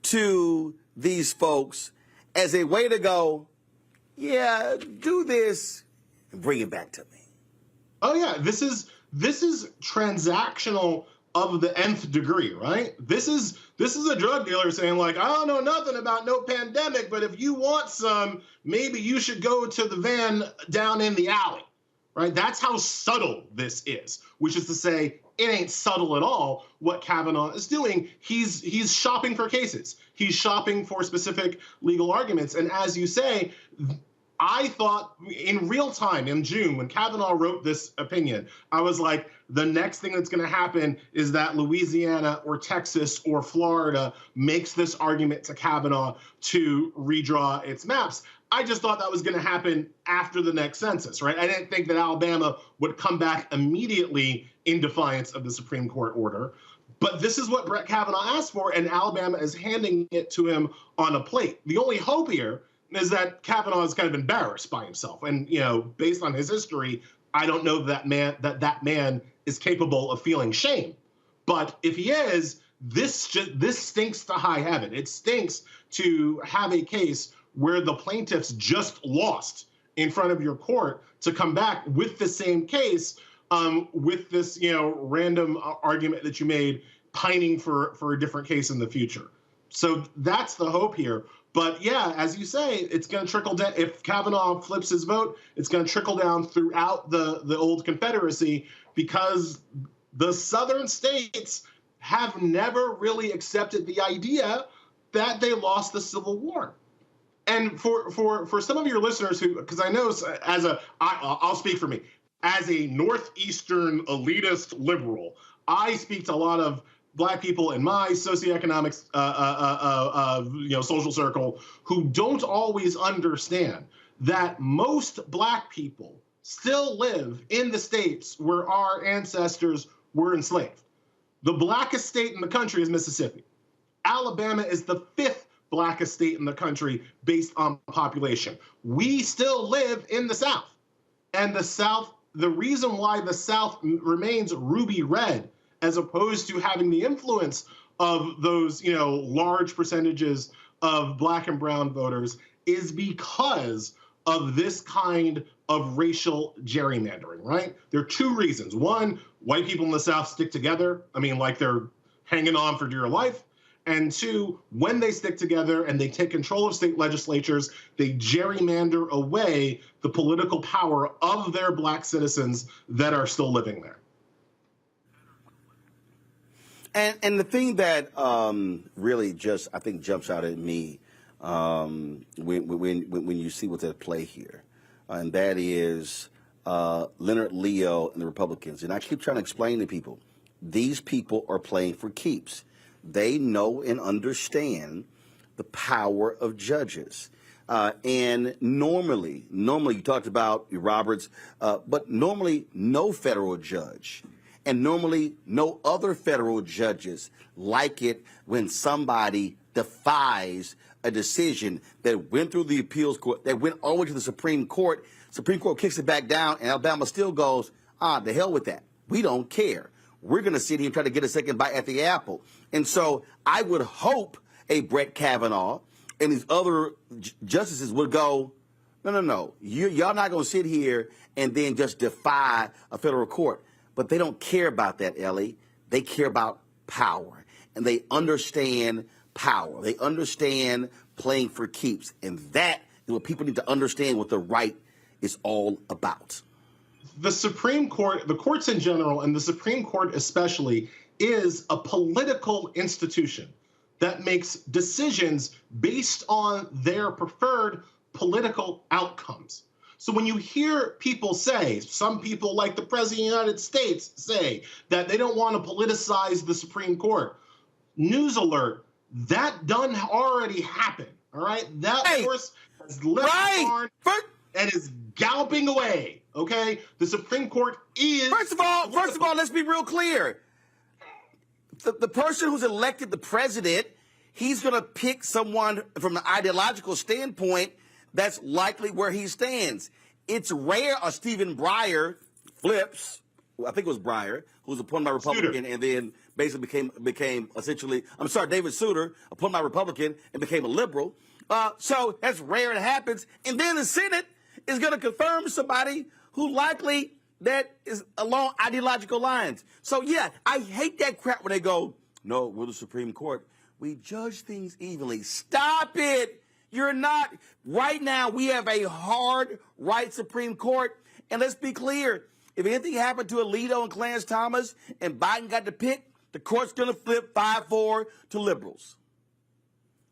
to these folks as a way to go, yeah, do this and bring it back to me. Oh yeah, this is transactional of the nth degree, right? This is a drug dealer saying like, I don't know nothing about no pandemic, but if you want some, maybe you should go to the van down in the alley, right? That's how subtle this is, which is to say, it ain't subtle at all what Kavanaugh is doing. He's shopping for cases. He's shopping for specific legal arguments. And as you say, I thought in real time in June when Kavanaugh wrote this opinion, I was like, the next thing that's going to happen is that Louisiana or Texas or Florida makes this argument to Kavanaugh to redraw its maps. I just thought that was going to happen after the next census, right? I didn't think that Alabama would come back immediately in defiance of the Supreme Court order. But this is what Brett Kavanaugh asked for, and Alabama is handing it to him on a plate. The only hope here is that Kavanaugh is kind of embarrassed by himself. And, you know, based on his history, I don't know that that man is capable of feeling shame. But if he is, this stinks to high heaven. It stinks to have a case where the plaintiffs just lost in front of your court to come back with the same case with this, you know, random argument that you made, pining for a different case in the future. So that's the hope here. But yeah, as you say, it's going to trickle down. If Kavanaugh flips his vote, it's going to trickle down throughout the old Confederacy, because the southern states have never really accepted the idea that they lost the Civil War. And for some of your listeners who, because I know I'll speak for me, as a Northeastern elitist liberal, I speak to a lot of Black people in my socioeconomic, social circle who don't always understand that most Black people still live in the states where our ancestors were enslaved. The blackest state in the country is Mississippi. Alabama is the 5th blackest state in the country based on population. We still live in the South. And the South, the reason why the South remains ruby red, as opposed to having the influence of those, you know, large percentages of Black and brown voters, is because of this kind of racial gerrymandering, right? There are 2 reasons. One, white people in the South stick together. I mean, like they're hanging on for dear life. And 2, when they stick together and they take control of state legislatures, they gerrymander away the political power of their Black citizens that are still living there. And the thing that really just, I think, jumps out at me when you see what's at play here, and that is Leonard Leo and the Republicans. And I keep trying to explain to people, these people are playing for keeps. They know and understand the power of judges. And normally you talked about Roberts, but normally no federal judge and normally no other federal judges like it when somebody defies a decision that went through the appeals court, that went all the way to the Supreme Court. Supreme Court kicks it back down, and Alabama still goes, the hell with that. We don't care. We're going to sit here and try to get a second bite at the apple. And so I would hope a Brett Kavanaugh and these other justices would go, no. Y'all not going to sit here and then just defy a federal court. But they don't care about that, Elie. They care about power. And they understand power. They understand playing for keeps. And that is what people need to understand, what the right is all about. The Supreme Court, the courts in general, and the Supreme Court especially, is a political institution that makes decisions based on their preferred political outcomes. So when you hear people say, some people like the President of the United States say that they don't want to politicize the Supreme Court, news alert, that done already happened, all right? That horse has left the barn and is galloping away, okay? The Supreme Court is... First of all, let's be real clear. The person who's elected the president, he's going to pick someone from an ideological standpoint that's likely where he stands. It's rare a Stephen Breyer flips, I think it was Breyer, who was appointed by Republican and then basically became essentially, David Souter, appointed by Republican and became a liberal. So that's rare, it happens. And then the Senate is going to confirm somebody who likely that is along ideological lines. So yeah, I hate that crap when they go, no, we're the Supreme Court. We judge things evenly. Stop it. You're not. Right now, we have a hard right Supreme Court. And let's be clear. If anything happened to Alito and Clarence Thomas and Biden got to pick, the court's going to flip 5-4 to liberals.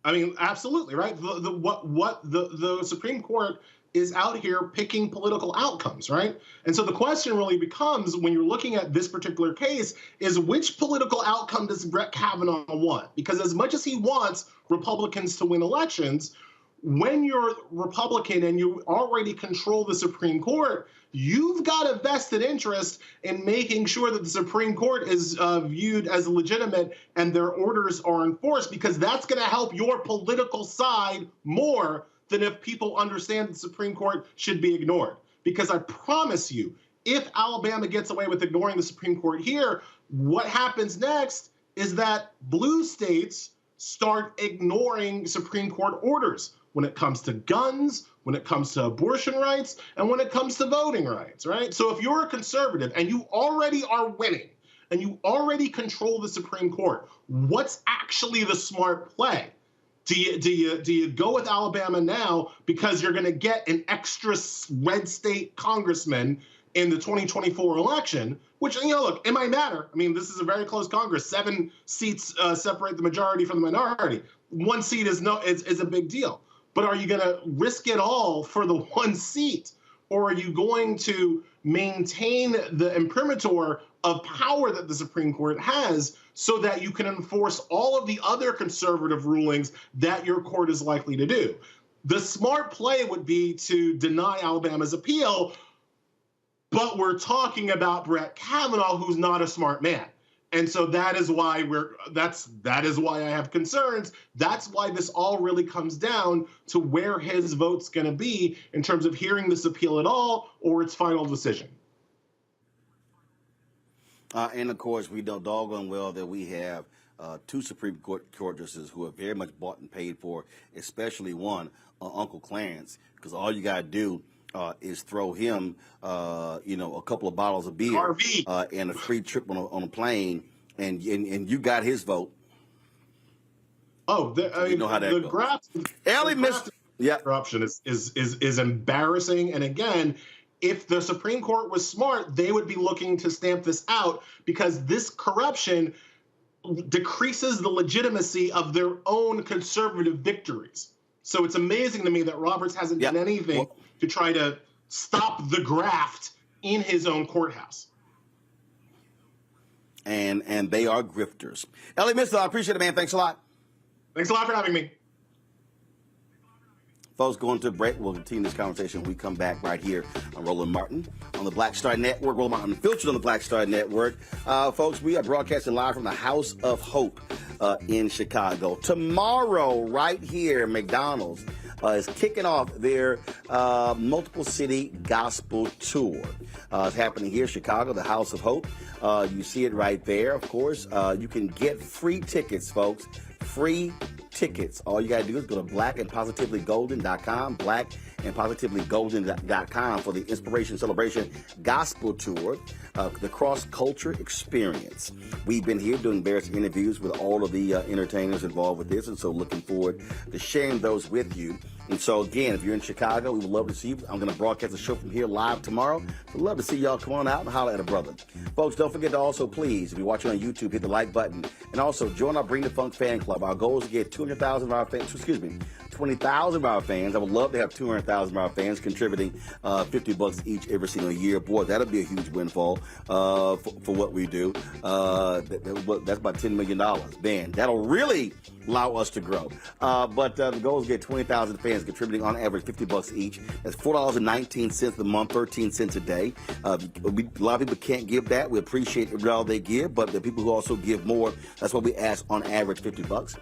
I mean, absolutely, right? The Supreme Court is out here picking political outcomes, right? And so the question really becomes, when you're looking at this particular case, is which political outcome does Brett Kavanaugh want? Because as much as he wants Republicans to win elections, when you're Republican and you already control the Supreme Court, you've got a vested interest in making sure that the Supreme Court is viewed as legitimate and their orders are enforced, because that's going to help your political side more than if people understand the Supreme Court should be ignored. Because I promise you, if Alabama gets away with ignoring the Supreme Court here, what happens next is that blue states start ignoring Supreme Court orders when it comes to guns, when it comes to abortion rights, and when it comes to voting rights, right? So if you're a conservative and you already are winning and you already control the Supreme Court, what's actually the smart play? Do you go with Alabama now because you're going to get an extra red state congressman in the 2024 election, which, look, it might matter. I mean, this is a very close Congress. 7 seats separate the majority from the minority. 1 seat is a big deal. But are you going to risk it all for the 1 seat? Or are you going to maintain the imprimatur of power that the Supreme Court has so that you can enforce all of the other conservative rulings that your court is likely to do? The smart play would be to deny Alabama's appeal, but we're talking about Brett Kavanaugh, who's not a smart man. And so that is why that is why I have concerns. That's why this all really comes down to where his vote's going to be in terms of hearing this appeal at all or its final decision. And of course, we know doggone well that we have 2 Supreme Court justices who are very much bought and paid for, especially one, Uncle Clarence, because all you got to do is throw him, a couple of bottles of beer and a free trip on a plane, and you got his vote. Oh, you know how that goes. Elie Mystal, corruption is embarrassing. And again, if the Supreme Court was smart, they would be looking to stamp this out, because this corruption decreases the legitimacy of their own conservative victories. So it's amazing to me that Roberts hasn't done anything to try to stop the graft in his own courthouse. And they are grifters. Elie Mystal, I appreciate it, man. Thanks a lot. Thanks a lot for having me. Folks, going to a break. We'll continue this conversation when we come back right here on Roland Martin on the Black Star Network. Roland Martin Unfiltered on the Black Star Network. Folks, we are broadcasting live from the House of Hope in Chicago. Tomorrow, right here, McDonald's is kicking off their multiple city gospel tour. It's happening here in Chicago, the House of Hope. You see it right there, of course. You can get free tickets, folks. Free tickets. All you got to do is go to blackandpositivelygolden.com, blackandpositivelygolden.com for the Inspiration Celebration Gospel Tour, the cross-culture experience. We've been here doing various interviews with all of the entertainers involved with this, and so looking forward to sharing those with you. And so, again, if you're in Chicago, we would love to see you. I'm going to broadcast the show from here live tomorrow. We'd love to see y'all come on out and holler at a brother. Folks, don't forget to also, please, if you're watching on YouTube, hit the like button. And also, join our Bring the Funk fan club. Our goal is to get 20,000 of our fans, 20,000 of our fans. I would love to have 200,000 of our fans contributing $50 each every single year. Boy, that'll be a huge windfall for what we do. That's about $10 million. Man, that'll really allow us to grow. But the goal is to get 20,000 fans contributing on average $50 each. That's $4.19 a month, 13 cents a day. A lot of people can't give that. We appreciate all they give, but the people who also give more, that's what we ask on average, $50.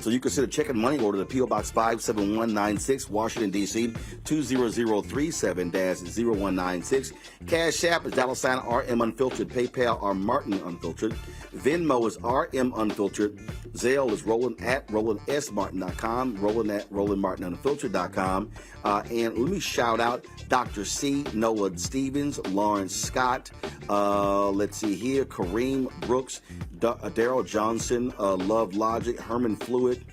So you consider checking money order to P.O. Box 57196, Washington, D.C., 20037-0196. Cash App is $RM Unfiltered. PayPal are Martin Unfiltered. Venmo is RM Unfiltered. Zelle is RolandSMartin.com, RolandMartinUnfiltered.com. And let me shout out Dr. C, Noah Stevens, Lawrence Scott, let's see here, Kareem Brooks, Daryl Johnson, Love Logic, Herman Fluid,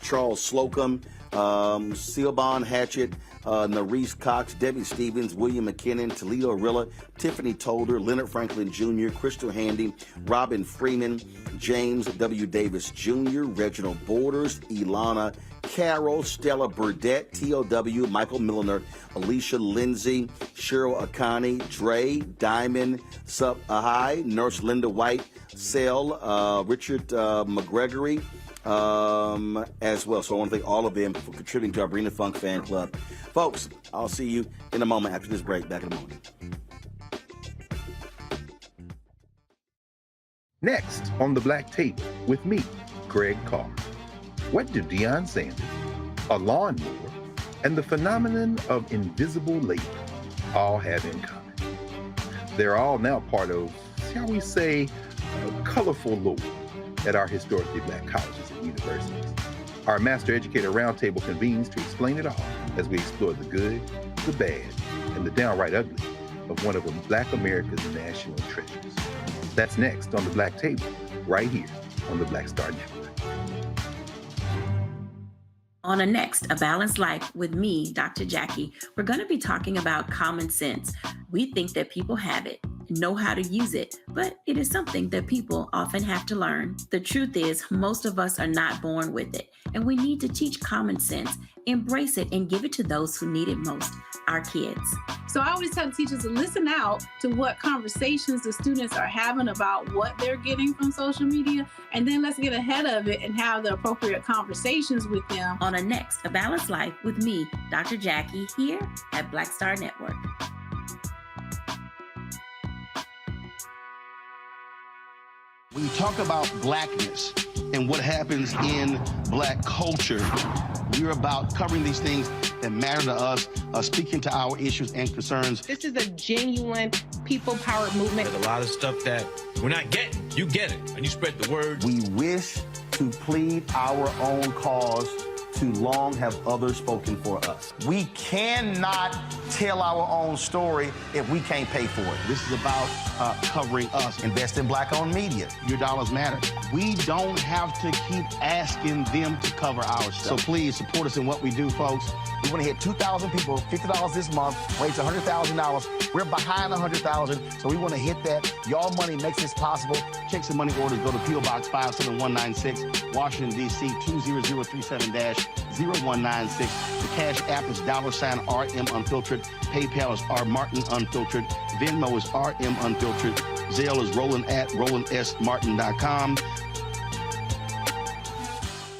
Charles Slocum, Sealbon Hatchett, Narice Cox, Debbie Stevens, William McKinnon, Toledo Arilla, Tiffany Tolder, Leonard Franklin Jr., Crystal Handy, Robin Freeman, James W. Davis Jr., Reginald Borders, Ilana Carroll, Stella Burdett, T.O.W., Michael Milliner, Alicia Lindsay, Cheryl Akani, Dre, Diamond, Sup Ahai, Nurse Linda White, Sel, Richard McGregory, as well. So I want to thank all of them for contributing to our Bring the Funk fan club. Folks, I'll see you in a moment after this break. Back in a moment. Next on The Black Tape with me, Greg Carr. What do Deion Sanders, a lawnmower, and the phenomenon of invisible labor all have in common? They're all now part of, shall we say, a colorful lore at our historically black colleges and universities. Our Master Educator Roundtable convenes to explain it all as we explore the good, the bad, and the downright ugly of one of Black America's national treasures. That's next on The Black Table, right here on the Black Star Network. On a next, A Balanced Life with me, Dr. Jackie, we're going to be talking about common sense. We think that people have it, know how to use it, but it is something that people often have to learn. The truth is, most of us are not born with it, and we need to teach common sense, embrace it, and give it to those who need it most, our kids. So I always tell teachers to listen out to what conversations the students are having about what they're getting from social media, and then let's get ahead of it and have the appropriate conversations with them. On a next, A Balanced Life with me, Dr. Jackie, here at Black Star Network. When you talk about blackness and what happens in black culture, we're about covering these things that matter to us, speaking to our issues and concerns. This is a genuine people-powered movement. There's a lot of stuff that we're not getting. You get it, and you spread the word. We wish to plead our own cause. Too long have others spoken for us. We cannot tell our own story if we can't pay for it. This is about covering us. Invest in black-owned media. Your dollars matter. We don't have to keep asking them to cover our stuff. So please support us in what we do, folks. We want to hit 2,000 people, $50 this month, raise $100,000. We're behind 100,000, so we want to hit that. Y'all money makes this possible. Checks and money orders go to P.O. Box 57196, Washington, D.C. 20037-0196. The Cash App is $RM Unfiltered. PayPal is R Martin Unfiltered. Venmo is RM Unfiltered. Zelle is Roland@RolandSMartin.com.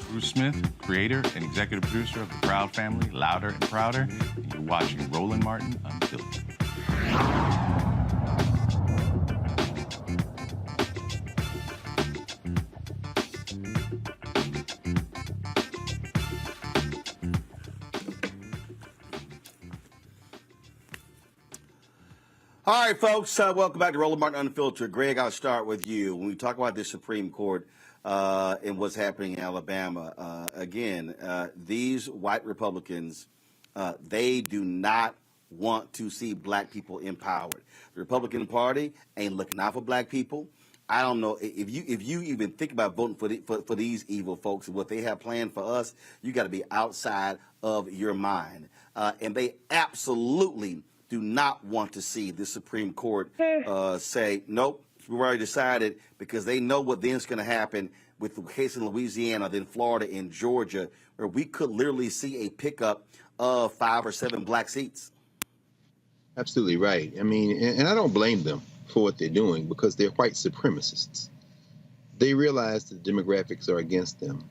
Bruce Smith, creator and executive producer of The Proud Family, Louder and Prouder, and you're watching Roland Martin Unfiltered. All right, folks, welcome back to Roland Martin Unfiltered. Greg, I'll start with you. When we talk about this Supreme Court and what's happening in Alabama, again, these white Republicans, they do not want to see black people empowered. The Republican Party ain't looking out for black people. I don't know if you even think about voting for these evil folks and what they have planned for us. You got to be outside of your mind, and they absolutely do not want to see the Supreme Court say, nope, we've already decided, because they know what then is going to happen with the case in Louisiana, then Florida and Georgia, where we could literally see a pickup of 5 or 7 black seats. Absolutely right. I mean, and I don't blame them for what they're doing, because they're white supremacists. They realize that demographics are against them.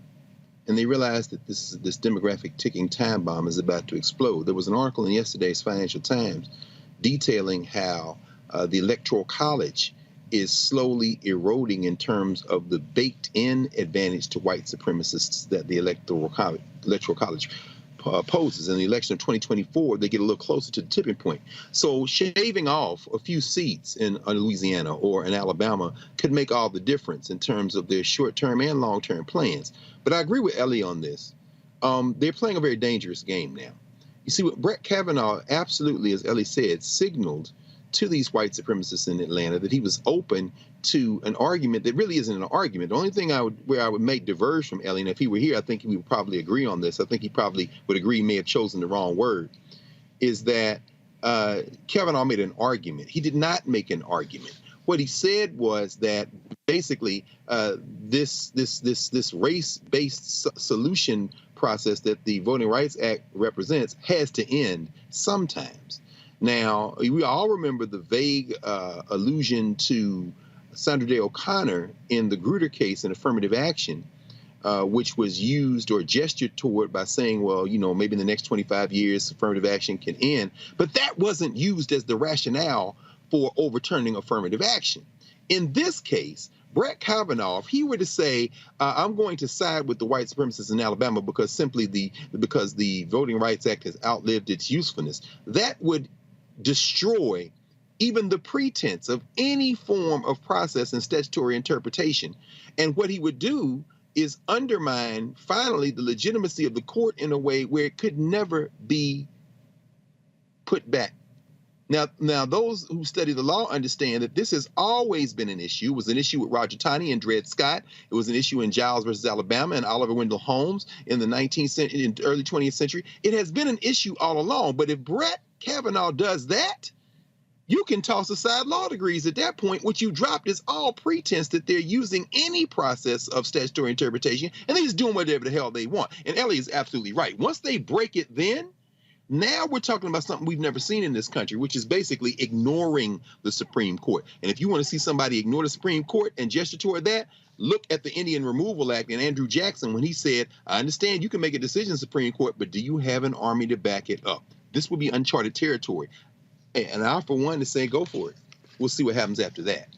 And they realize that this demographic ticking time bomb is about to explode. There was an article in yesterday's Financial Times detailing how the Electoral College is slowly eroding in terms of the baked-in advantage to white supremacists that the Electoral College poses. In the election of 2024, they get a little closer to the tipping point. So shaving off a few seats in Louisiana or in Alabama could make all the difference in terms of their short-term and long-term plans. But I agree with Elie on this. They're playing a very dangerous game now. You see, what Brett Kavanaugh absolutely, as Elie said, signaled to these white supremacists in Atlanta that he was open to an argument that really isn't an argument. The only thing where I would make diverge from Elie, and if he were here, I think we would probably agree on this. I think he probably would agree he may have chosen the wrong word, is that Kavanaugh made an argument. He did not make an argument. What he said was that basically this race-based solution process that the Voting Rights Act represents has to end sometimes. Now, we all remember the vague allusion to Sandra Day O'Connor in the Grutter case in affirmative action, which was used or gestured toward by saying, well, you know, maybe in the next 25 years, affirmative action can end. But that wasn't used as the rationale for overturning affirmative action. In this case, Brett Kavanaugh, if he were to say, I'm going to side with the white supremacists in Alabama because because the Voting Rights Act has outlived its usefulness, that would destroy even the pretense of any form of process and statutory interpretation. And what he would do is undermine, finally, the legitimacy of the court in a way where it could never be put back. Now, those who study the law understand that this has always been an issue. It was an issue with Roger Taney and Dred Scott. It was an issue in Giles versus Alabama and Oliver Wendell Holmes in the 19th century, in early 20th century. It has been an issue all along. But if Brett Kavanaugh does that, you can toss aside law degrees at that point. What you dropped is all pretense that they're using any process of statutory interpretation, and they're just doing whatever the hell they want. And Elie is absolutely right. Once they break it, then now we're talking about something we've never seen in this country, which is basically ignoring the Supreme Court. And if you want to see somebody ignore the Supreme Court and gesture toward that, look at the Indian Removal Act and Andrew Jackson when he said, I understand you can make a decision, Supreme Court, but do you have an army to back it up? This will be uncharted territory. And I, for one, to say go for it. We'll see what happens after that.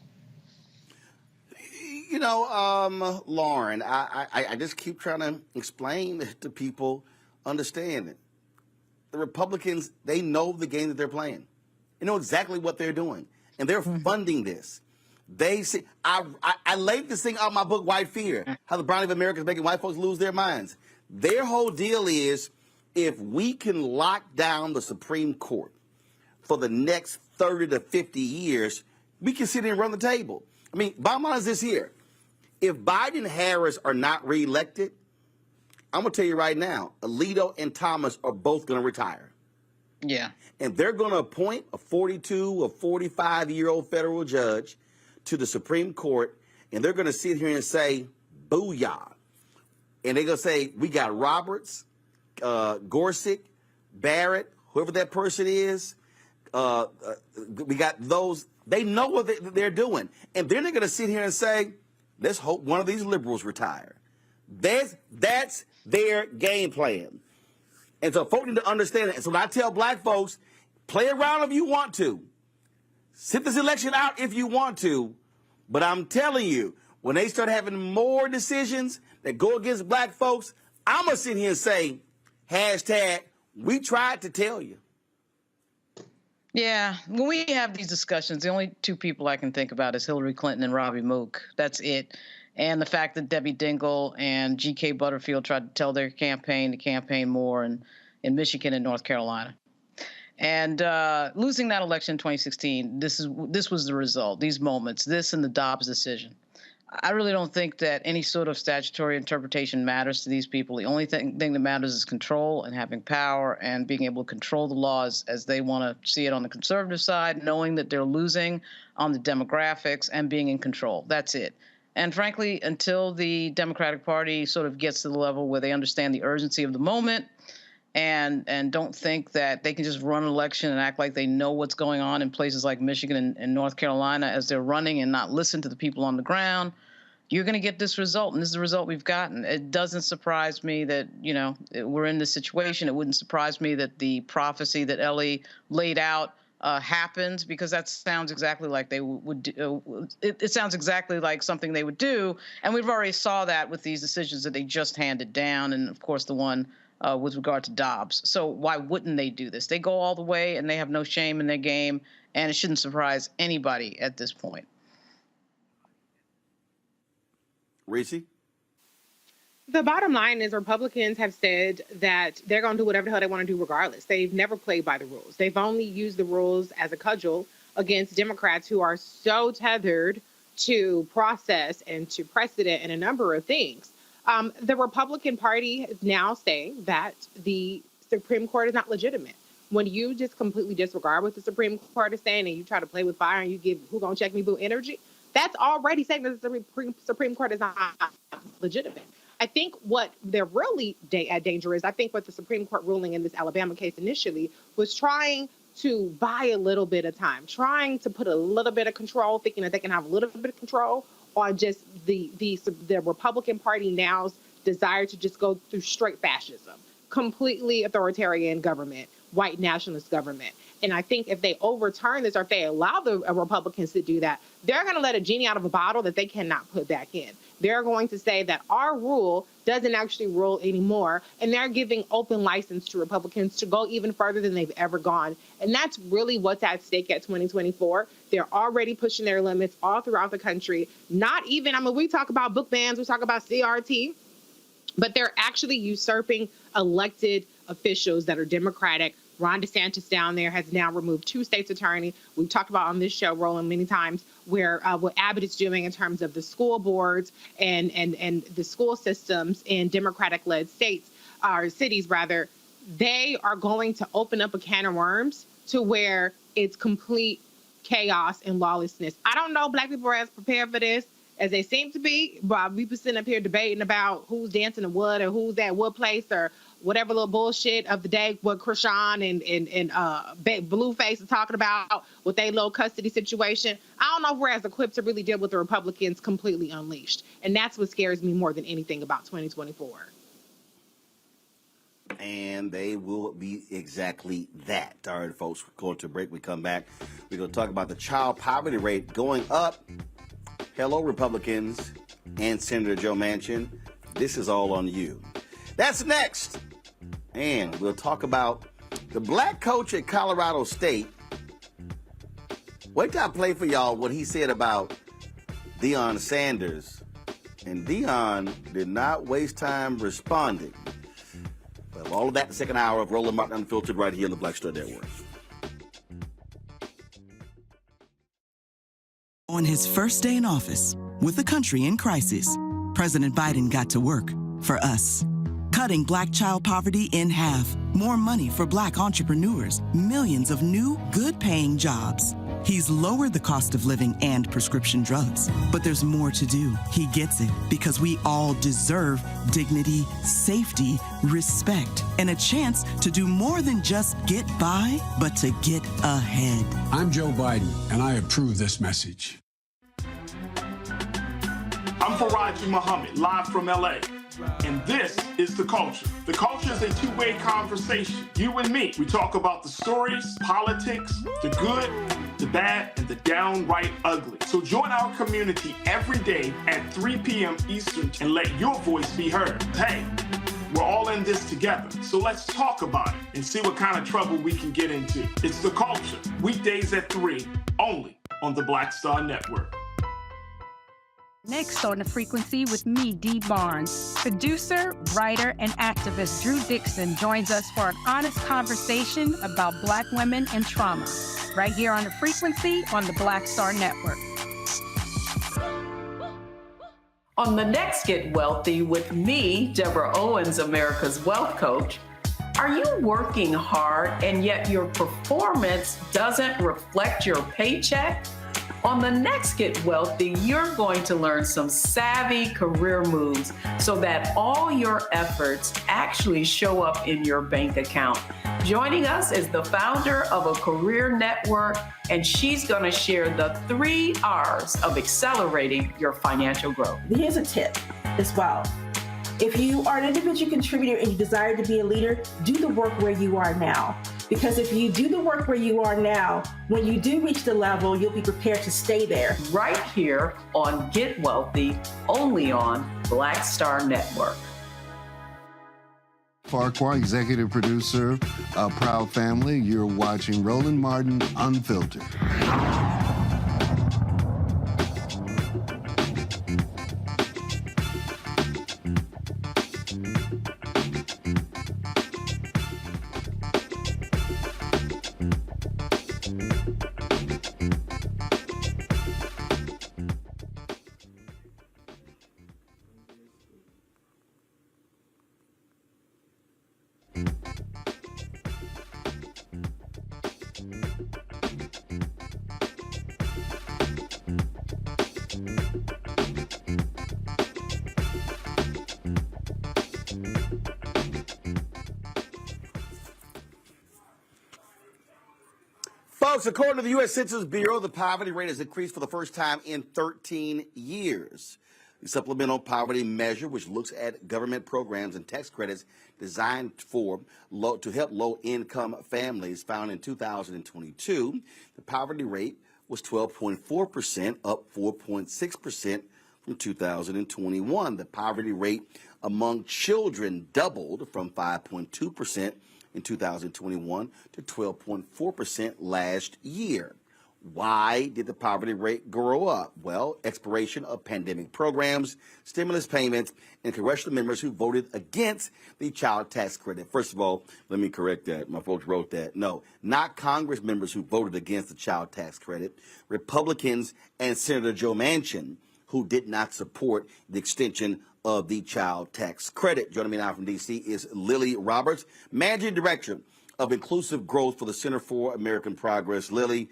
You know, Lauren, I just keep trying to explain to people, understand it. The Republicans, they know the game that they're playing. They know exactly what they're doing. And they're funding this. They see, I laid this thing out in my book, White Fear, how the brownie of America is making white folks lose their minds. Their whole deal is, if we can lock down the Supreme Court for the next 30 to 50 years, we can sit here and run the table. I mean, bottom line is this here. If Biden and Harris are not reelected, I'm going to tell you right now, Alito and Thomas are both going to retire. Yeah. And they're going to appoint a 42 or 45-year-old federal judge to the Supreme Court, and they're going to sit here and say, booyah. And they're going to say, we got Roberts, Gorsuch, Barrett, whoever that person is. We got those. They know what they're doing. And then they're going to sit here and say, let's hope one of these liberals retire. That's their game plan. And so folks need to understand it. And so when I tell black folks, play around if you want to. Sit this election out if you want to. But I'm telling you, when they start having more decisions that go against black folks, I'm going to sit here and say, hashtag, we tried to tell you. Yeah, when we have these discussions, the only two people I can think about is Hillary Clinton and Robbie Mook. That's it. And the fact that Debbie Dingell and G.K. Butterfield tried to tell their campaign to campaign more in Michigan and North Carolina. And losing that election in 2016, this was the result, these moments, this and the Dobbs decision. I really don't think that any sort of statutory interpretation matters to these people. The only thing that matters is control and having power and being able to control the laws as they want to see it on the conservative side, knowing that they're losing on the demographics and being in control. That's it. And frankly, until the Democratic Party sort of gets to the level where they understand the urgency of the moment and don't think that they can just run an election and act like they know what's going on in places like Michigan and North Carolina as they're running and not listen to the people on the ground, you're going to get this result. And this is the result we've gotten. It doesn't surprise me that, we're in this situation. It wouldn't surprise me that the prophecy that Elie laid out happens, because that sounds exactly like they would do. It sounds exactly like something they would do. And we've already saw that with these decisions that they just handed down. And of course, the one with regard to Dobbs. So why wouldn't they do this? They go all the way and they have no shame in their game. And it shouldn't surprise anybody at this point. Reese? The bottom line is Republicans have said that they're going to do whatever the hell they want to do regardless. They've never played by the rules. They've only used the rules as a cudgel against Democrats who are so tethered to process and to precedent and a number of things. The Republican Party is now saying that the Supreme Court is not legitimate. When you just completely disregard what the Supreme Court is saying and you try to play with fire and you give who gonna check me boo energy, that's already saying that the Supreme Court is not legitimate. I think what they're really at danger is, I think what the Supreme Court ruling in this Alabama case initially was trying to buy a little bit of time, trying to put a little bit of control, thinking that they can have a little bit of control on just the Republican Party now's desire to just go through straight fascism, completely authoritarian government, white nationalist government. And I think if they overturn this or if they allow the Republicans to do that, they're going to let a genie out of a bottle that they cannot put back in. They're going to say that our rule doesn't actually rule anymore. And they're giving open license to Republicans to go even further than they've ever gone. And that's really what's at stake at 2024. They're already pushing their limits all throughout the country. Not even, we talk about book bans, we talk about CRT, but they're actually usurping elected officials that are Democratic. Ron DeSantis down there has now removed 2 states' attorney. We've talked about on this show, Roland, many times, where what Abbott is doing in terms of the school boards and the school systems in Democratic-led states, or cities rather, they are going to open up a can of worms to where it's complete chaos and lawlessness. I don't know Black people are as prepared for this as they seem to be, but we've been sitting up here debating about who's dancing in wood or who's at what place or whatever little bullshit of the day, what Krishan and Blueface are talking about with their little custody situation. I don't know if we're as equipped to really deal with the Republicans completely unleashed. And that's what scares me more than anything about 2024. And they will be exactly that. All right, folks, we're going to a break. We come back. We're going to talk about the child poverty rate going up. Hello, Republicans and Senator Joe Manchin. This is all on you. That's next. And we'll talk about the black coach at Colorado State. Wait till I play for y'all what he said about Deion Sanders. And Deion did not waste time responding. Well, all of that in the second hour of Roland Martin Unfiltered right here on the Black Star Network. On his first day in office, with the country in crisis, President Biden got to work for us. Cutting black child poverty in half, more money for black entrepreneurs, millions of new, good-paying jobs. He's lowered the cost of living and prescription drugs. But there's more to do. He gets it, because we all deserve dignity, safety, respect, and a chance to do more than just get by, but to get ahead. I'm Joe Biden, and I approve this message. I'm Faraji Muhammad, live from LA. And this is The Culture. The Culture is a two-way conversation. You and me. We talk about the stories, politics, the good, the bad, and the downright ugly. So join our community every day at 3 p.m. Eastern and let your voice be heard. Hey, we're all in this together. So let's talk about it and see what kind of trouble we can get into. It's The Culture. Weekdays at 3, only on the Black Star Network. Next on The Frequency with me, Dee Barnes. Producer, writer, and activist Drew Dixon joins us for an honest conversation about Black women and trauma, right here on The Frequency on the Black Star Network. On the next Get Wealthy with me, Deborah Owens, America's Wealth Coach, are you working hard and yet your performance doesn't reflect your paycheck? On the next Get Wealthy, you're going to learn some savvy career moves so that all your efforts actually show up in your bank account. Joining us is the founder of a career network, and she's going to share the 3 R's of accelerating your financial growth. Here's a tip as well. If you are an individual contributor and you desire to be a leader, do the work where you are now. Because if you do the work where you are now, when you do reach the level, you'll be prepared to stay there. Right here on Get Wealthy, only on Black Star Network. Farquhar, executive producer of Proud Family. You're watching Roland Martin Unfiltered. Folks, according to the U.S. Census Bureau, the poverty rate has increased for the first time in 13 years. The supplemental poverty measure, which looks at government programs and tax credits designed to help low-income families, found in 2022, the poverty rate was 12.4%, up 4.6% from 2021. The poverty rate among children doubled from 5.2% in 2021 to 12.4% last year. Why did the poverty rate grow up? Well, expiration of pandemic programs, stimulus payments, and congressional members who voted against the child tax credit. First of all, let me correct that. My folks wrote that. No, not Congress members who voted against the child tax credit. Republicans and Senator Joe Manchin, who did not support the extension of the child tax credit. Joining me now from D.C. is Lily Roberts, Managing Director of Inclusive Growth for the Center for American Progress. Lily,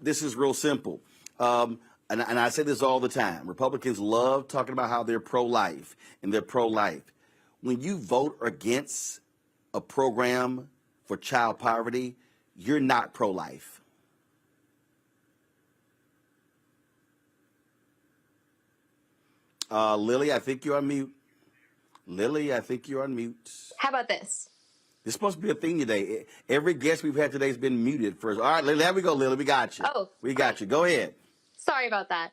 this is real simple. And I say this all the time. Republicans love talking about how they're pro-life, and they're pro-life. When you vote against a program for child poverty, you're not pro-life. Lily, I think you're on mute. Lily, I think you're on mute. How about this? This is supposed to be a thing today. Every guest we've had today has been muted first. All right, Lily, there we go, Lily. We got you. Oh, we got you. Go ahead. Sorry about that.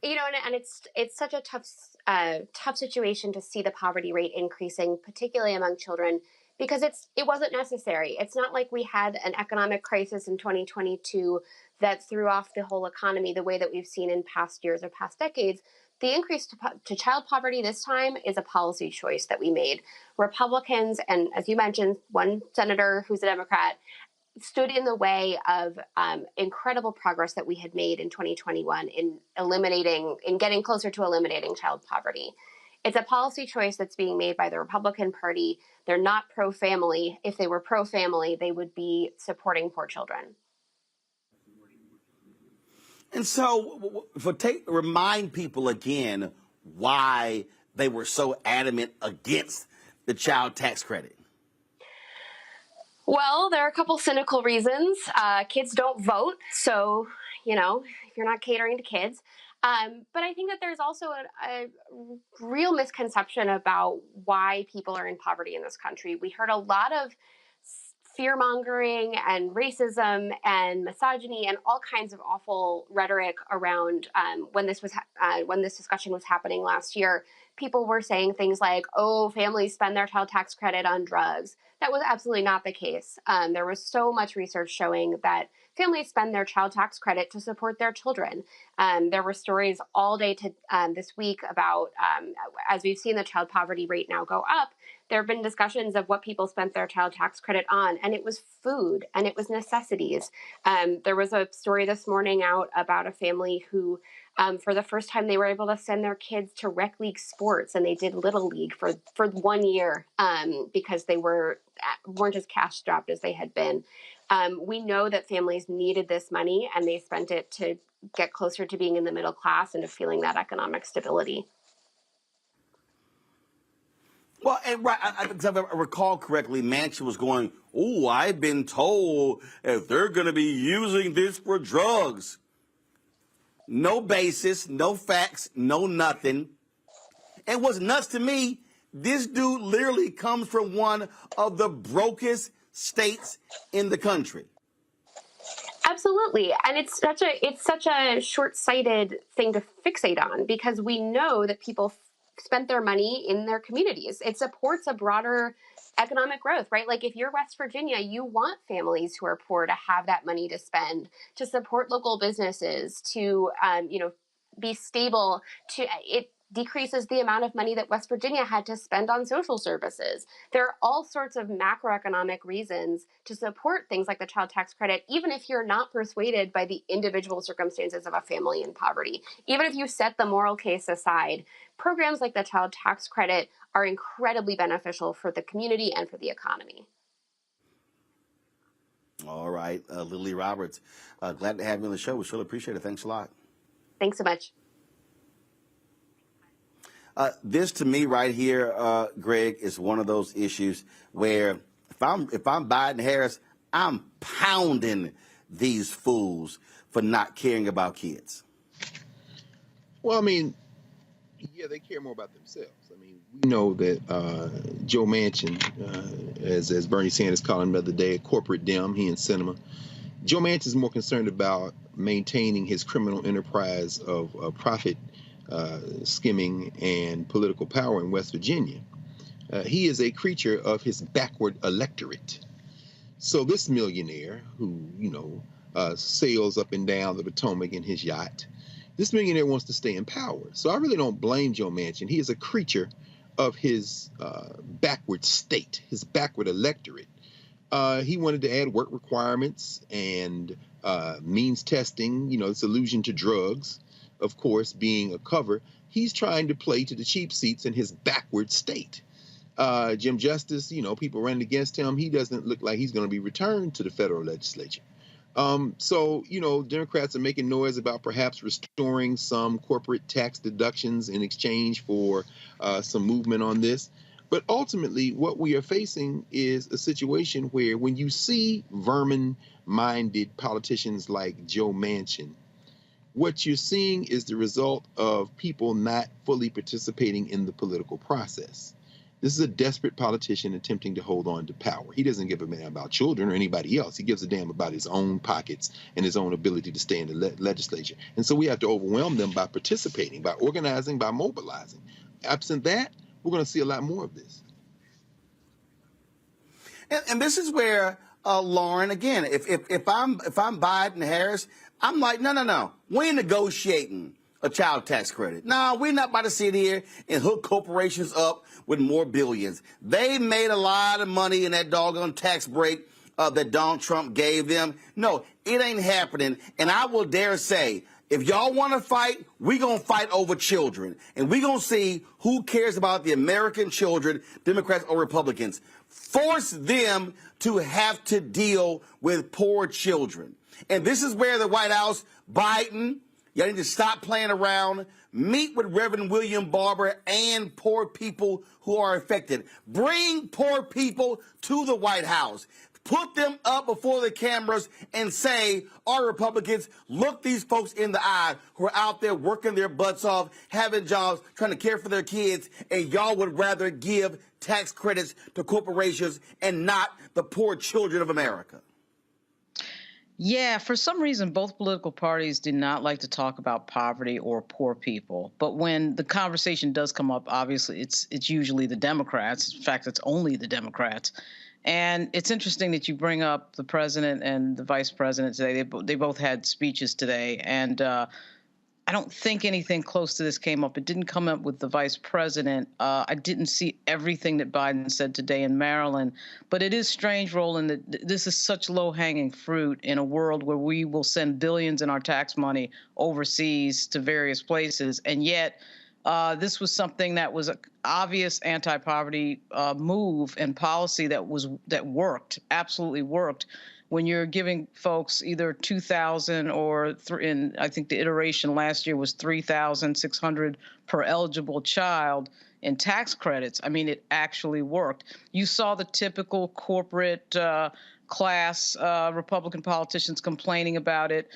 You know, and it's such a tough situation to see the poverty rate increasing, particularly among children, because it wasn't necessary. It's not like we had an economic crisis in 2022 that threw off the whole economy the way that we've seen in past years or past decades. The increase to child poverty this time is a policy choice that we made. Republicans, and as you mentioned, one senator who's a Democrat, stood in the way of incredible progress that we had made in 2021 in getting closer to eliminating child poverty. It's a policy choice that's being made by the Republican Party. They're not pro-family. If they were pro-family, they would be supporting poor children. And so, remind people again why they were so adamant against the child tax credit. Well, there are a couple cynical reasons. Kids don't vote, so, you know, if you're not catering to kids. But I think that there's also a real misconception about why people are in poverty in this country. We heard a lot of fear-mongering and racism and misogyny and all kinds of awful rhetoric around when this discussion was happening last year. People were saying things like, oh, families spend their child tax credit on drugs. That was absolutely not the case. There was so much research showing that families spend their child tax credit to support their children. There were stories all day this week about, as we've seen the child poverty rate now go up, there have been discussions of what people spent their child tax credit on, and it was food and it was necessities. There was a story this morning out about a family who, for the first time, they were able to send their kids to rec league sports, and they did Little League for 1 year because they weren't as cash strapped as they had been. We know that families needed this money, and they spent it to get closer to being in the middle class and to feeling that economic stability. Well, and right, if I recall correctly, Manchin was going, oh, I've been told that they're going to be using this for drugs. No basis, no facts, no nothing. And what's nuts to me, this dude literally comes from one of the brokest states in the country. Absolutely. And it's such a short-sighted thing to fixate on, because we know that people spent their money in their communities. It supports a broader economic growth, right? Like if you're West Virginia, you want families who are poor to have that money to spend, to support local businesses, to, be stable. It decreases the amount of money that West Virginia had to spend on social services. There are all sorts of macroeconomic reasons to support things like the child tax credit, even if you're not persuaded by the individual circumstances of a family in poverty. Even if you set the moral case aside, programs like the child tax credit are incredibly beneficial for the community and for the economy. All right, Lily Roberts, glad to have you on the show. We sure appreciate it. Thanks a lot. Thanks so much. This to me right here, Greg, is one of those issues where if I'm Biden Harris, I'm pounding these fools for not caring about kids? Well, I mean, yeah, they care more about themselves. I mean, we know that Joe Manchin, as Bernie Sanders called him the other day, a corporate dem, he and Sinema. Joe Manchin is more concerned about maintaining his criminal enterprise of profit skimming and political power in West Virginia. He is a creature of his backward electorate. So this millionaire who, sails up and down the Potomac in his yacht, this millionaire wants to stay in power. So I really don't blame Joe Manchin. He is a creature of his backward state, his backward electorate. He wanted to add work requirements and means testing, this allusion to drugs, of course, being a cover. He's trying to play to the cheap seats in his backward state. Jim Justice, people running against him, he doesn't look like he's going to be returned to the federal legislature. So, Democrats are making noise about perhaps restoring some corporate tax deductions in exchange for some movement on this. But ultimately, what we are facing is a situation where when you see vermin-minded politicians like Joe Manchin, what you're seeing is the result of people not fully participating in the political process. This is a desperate politician attempting to hold on to power. He doesn't give a damn about children or anybody else. He gives a damn about his own pockets and his own ability to stay in the legislature. And so we have to overwhelm them by participating, by organizing, by mobilizing. Absent that, we're going to see a lot more of this. And this is where, Lauren, again, if I'm Biden Harris, I'm like, no. We ain't negotiating a child tax credit. No, we're not about to sit here and hook corporations up with more billions. They made a lot of money in that doggone tax break that Donald Trump gave them. No, it ain't happening. And I will dare say, if y'all want to fight, we're going to fight over children. And we're going to see who cares about the American children, Democrats or Republicans. Force them to have to deal with poor children. And this is where the White House, Biden, y'all need to stop playing around. Meet with Reverend William Barber and poor people who are affected. Bring poor people to the White House. Put them up before the cameras and say, our Republicans, look these folks in the eye who are out there working their butts off, having jobs, trying to care for their kids, and y'all would rather give tax credits to corporations and not the poor children of America. Yeah, for some reason, both political parties do not like to talk about poverty or poor people. But when the conversation does come up, obviously, it's usually the Democrats. In fact, it's only the Democrats. And it's interesting that you bring up the president and the vice president today. They both had speeches today. And I don't think anything close to this came up. It didn't come up with the vice president. I didn't see everything that Biden said today in Maryland. But it is strange, Roland, that this is such low-hanging fruit in a world where we will send billions in our tax money overseas to various places. And yet this was something that was an obvious anti-poverty move and policy that worked, absolutely worked. When you're giving folks either $2,000 or I think the iteration last year was $3,600 per eligible child in tax credits. I mean, it actually worked. You saw the typical corporate class Republican politicians complaining about it.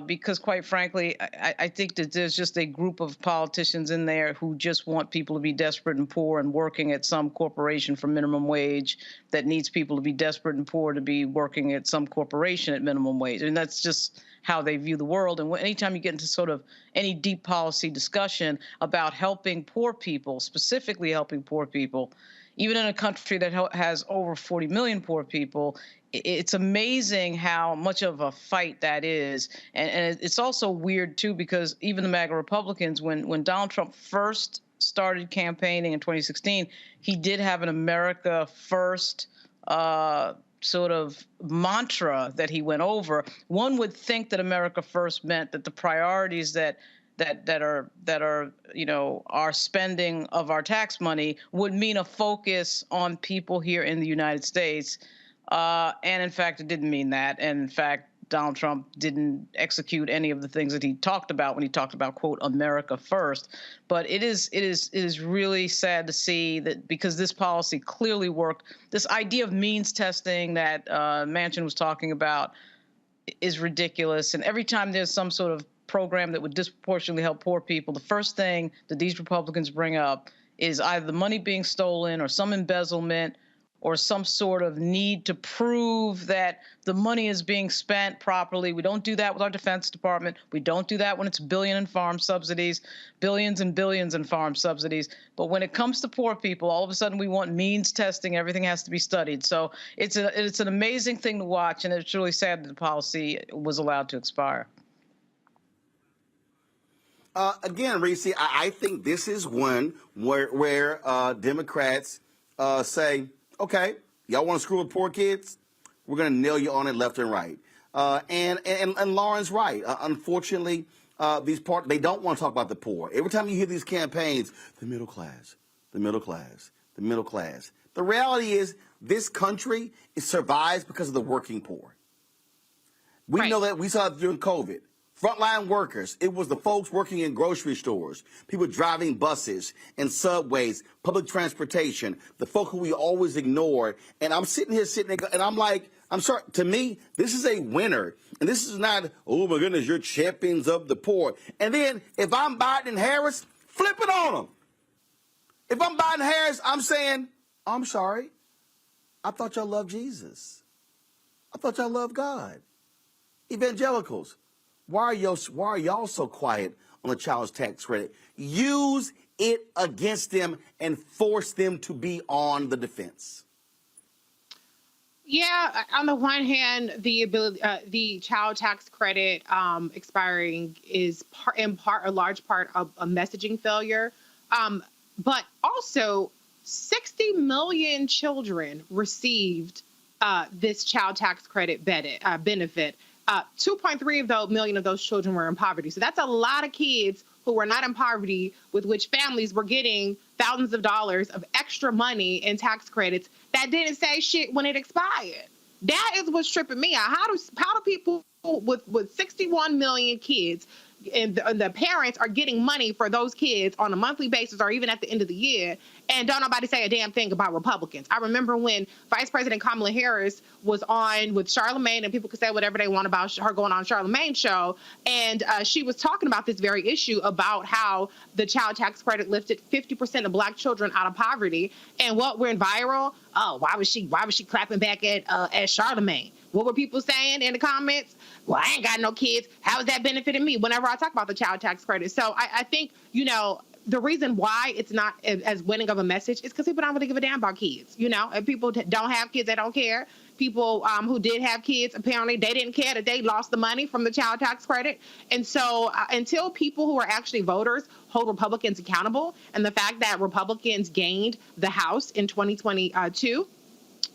Because quite frankly, I think that there's just a group of politicians in there who just want people to be desperate and poor and working at some corporation for minimum wage that needs people to be desperate and poor to be working at some corporation at minimum wage. And that's just how they view the world. And anytime you get into sort of any deep policy discussion about helping poor people, specifically helping poor people, even in a country that has over 40 million poor people, it's amazing how much of a fight that is. And it's also weird, too, because even the MAGA Republicans, when Donald Trump first started campaigning in 2016, he did have an America First sort of mantra that he went over. One would think that America First meant that the priorities that are our spending of our tax money would mean a focus on people here in the United States. And in fact, it didn't mean that. And in fact, Donald Trump didn't execute any of the things that he talked about when he talked about, quote, America First. But it is really sad to see that, because this policy clearly worked. This idea of means testing that Manchin was talking about, is ridiculous. And every time there's some sort of program that would disproportionately help poor people, the first thing that these Republicans bring up is either the money being stolen or some embezzlement or some sort of need to prove that the money is being spent properly. We don't do that with our Defense Department. We don't do that when it's billions and billions in farm subsidies. But when it comes to poor people, all of a sudden we want means testing. Everything has to be studied. So it's an amazing thing to watch, and it's really sad that the policy was allowed to expire. Again, Reese, I think this is one where Democrats say, okay, y'all want to screw with poor kids? We're going to nail you on it left and right. And Lauren's right. Unfortunately, they don't want to talk about the poor. Every time you hear these campaigns, the middle class, the middle class, the middle class. The reality is this country survives because of the working poor. We know that. We saw it during COVID. Frontline workers, it was the folks working in grocery stores, people driving buses and subways, public transportation, the folk who we always ignored. And I'm sitting here and I'm like, I'm sorry, to me, this is a winner. And this is not, oh my goodness, you're champions of the poor. And then if I'm Biden and Harris, flip it on them. If I'm Biden and Harris, I'm saying, I'm sorry, I thought y'all loved Jesus. I thought y'all loved God. Evangelicals. Why are y'all so quiet on the child tax credit? Use it against them and force them to be on the defense. Yeah, on the one hand, the child tax credit expiring is a large part of a messaging failure, but also 60 million children received this child tax credit benefit. 2.3 million of those children were in poverty. So that's a lot of kids who were not in poverty, with which families were getting thousands of dollars of extra money in tax credits that didn't say shit when it expired. That is what's tripping me out. How do people with 61 million kids and the parents are getting money for those kids on a monthly basis or even at the end of the year, and don't nobody say a damn thing about Republicans? I remember when Vice President Kamala Harris was on with Charlemagne, and people could say whatever they want about her going on Charlemagne's show, and she was talking about this very issue about how the child tax credit lifted 50% of Black children out of poverty. And what went viral? Oh, why was she clapping back at Charlemagne? What were people saying in the comments? Well, I ain't got no kids. How is that benefiting me? Whenever I talk about the child tax credit. So I think, the reason why it's not as winning of a message is because people don't really give a damn about kids. If people don't have kids, they don't care. People who did have kids, apparently they didn't care that they lost the money from the child tax credit. And so until people who are actually voters hold Republicans accountable, and the fact that Republicans gained the House in 2022,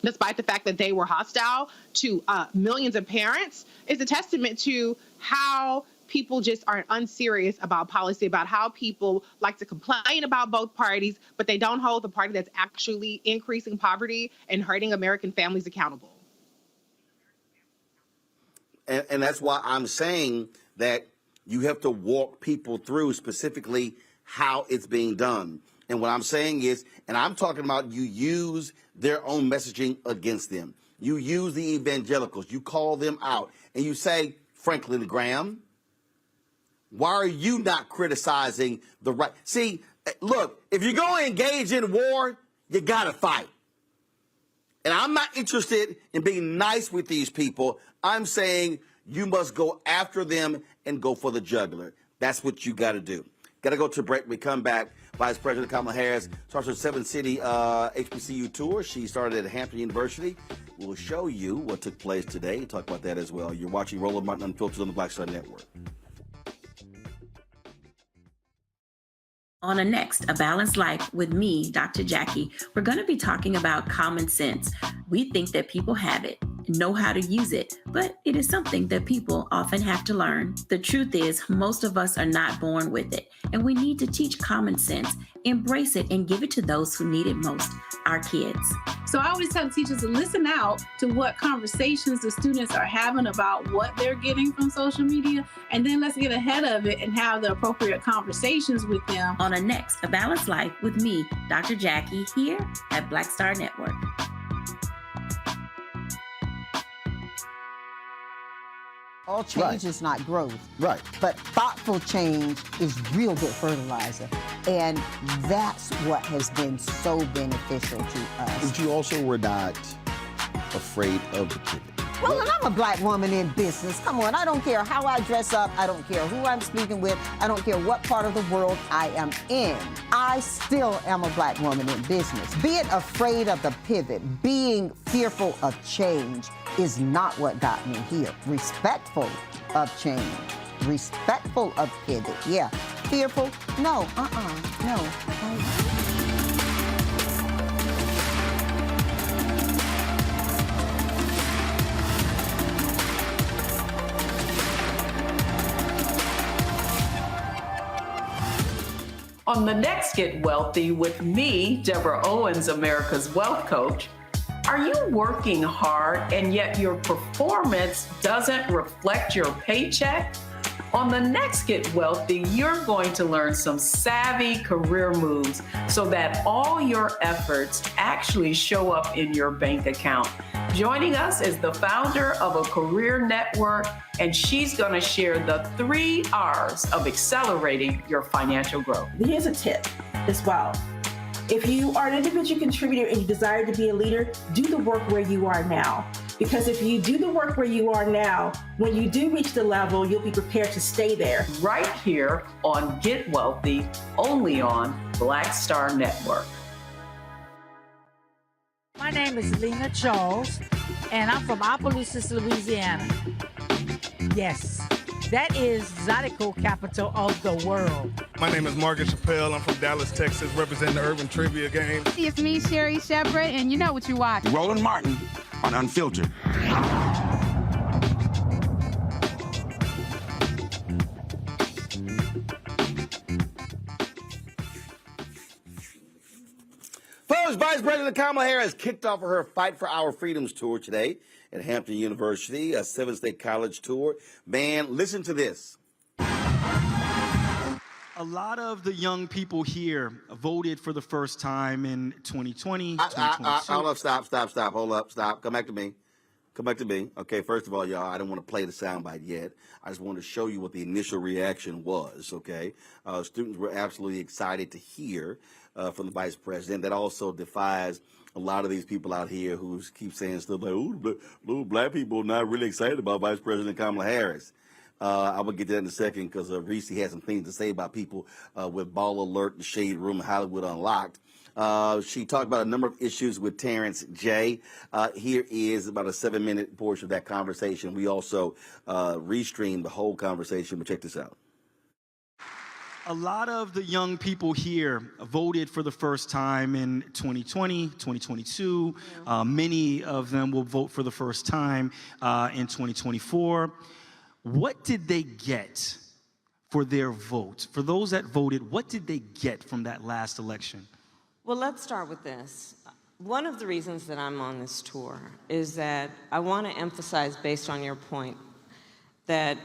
despite the fact that they were hostile to millions of parents, is a testament to how people just are unserious about policy, about how people like to complain about both parties, but they don't hold the party that's actually increasing poverty and hurting American families accountable. And that's why I'm saying that you have to walk people through specifically how it's being done. And what I'm saying is, and I'm talking about, you use their own messaging against them. You use the evangelicals. You call them out. And you say, Franklin Graham, why are you not criticizing the right? See, look, if you're going to engage in war, you got to fight. And I'm not interested in being nice with these people. I'm saying you must go after them and go for the jugular. That's what you got to do. Got to go to break. We come back. Vice President Kamala Harris starts her 7-city HBCU tour. She started at Hampton University. We'll show you what took place today and talk about that as well. You're watching Roland Martin Unfiltered on the Black Star Network. On a next, A Balanced Life with me, Dr. Jackie, we're going to be talking about common sense. We think that people have it, know how to use it, but it is something that people often have to learn. The truth is, most of us are not born with it, and we need to teach common sense, embrace it, and give it to those who need it most, our kids. So I always tell teachers to listen out to what conversations the students are having about what they're getting from social media, and then let's get ahead of it and have the appropriate conversations with them. On a next, A Balanced Life with me, Dr. Jackie, here at Black Star Network. All change is not growth. Right. But thoughtful change is real good fertilizer. And that's what has been so beneficial to us. But you also were not afraid of the pivot. Well, and I'm a black woman in business. Come on, I don't care how I dress up. I don't care who I'm speaking with. I don't care what part of the world I am in. I still am a black woman in business. Being afraid of the pivot, being fearful of change is not what got me here. Respectful of change, respectful of pivot, yeah. Fearful, no, no. On the next Get Wealthy with me, Deborah Owens, America's Wealth Coach, are you working hard and yet your performance doesn't reflect your paycheck? On the next Get Wealthy, you're going to learn some savvy career moves so that all your efforts actually show up in your bank account. Joining us is the founder of a career network, and she's going to share the 3 R's of accelerating your financial growth. Here's a tip as well. If you are an individual contributor and you desire to be a leader, do the work where you are now. Because if you do the work where you are now, when you do reach the level, you'll be prepared to stay there. Right here on Get Wealthy, only on Black Star Network. My name is Lena Charles, and I'm from Opelousas, Louisiana. Yes, that is Zydeco capital of the world. My name is Margaret Chappelle. I'm from Dallas, Texas, representing the Urban Trivia Game. It's me, Sherry Shepard, and you know what you watch. Roland Martin on Unfiltered. Folks, Vice President Kamala Harris kicked off her Fight for Our Freedoms tour today at Hampton University, a 7-state college tour. Man, listen to this. A lot of the young people here voted for the first time in 2020, 2022. Hold up, stop, hold up, stop. Come back to me. Okay, first of all, y'all, I don't want to play the soundbite yet. I just want to show you what the initial reaction was, okay? Students were absolutely excited to hear from the vice president. That also defies a lot of these people out here who keep saying stuff like, ooh, black people are not really excited about Vice President Kamala Harris. I will get to that in a second because Reese has some things to say about people with Ball Alert, The Shade Room, and Hollywood Unlocked. She talked about a number of issues with Terrence J. Here is about a 7-minute portion of that conversation. We also restreamed the whole conversation, but check this out. A lot of the young people here voted for the first time in 2020, 2022. Many of them will vote for the first time in 2024. What did they get for their vote? For those that voted, what did they get from that last election? Well, let's start with this. One of the reasons that I'm on this tour is that I want to emphasize, based on your point, that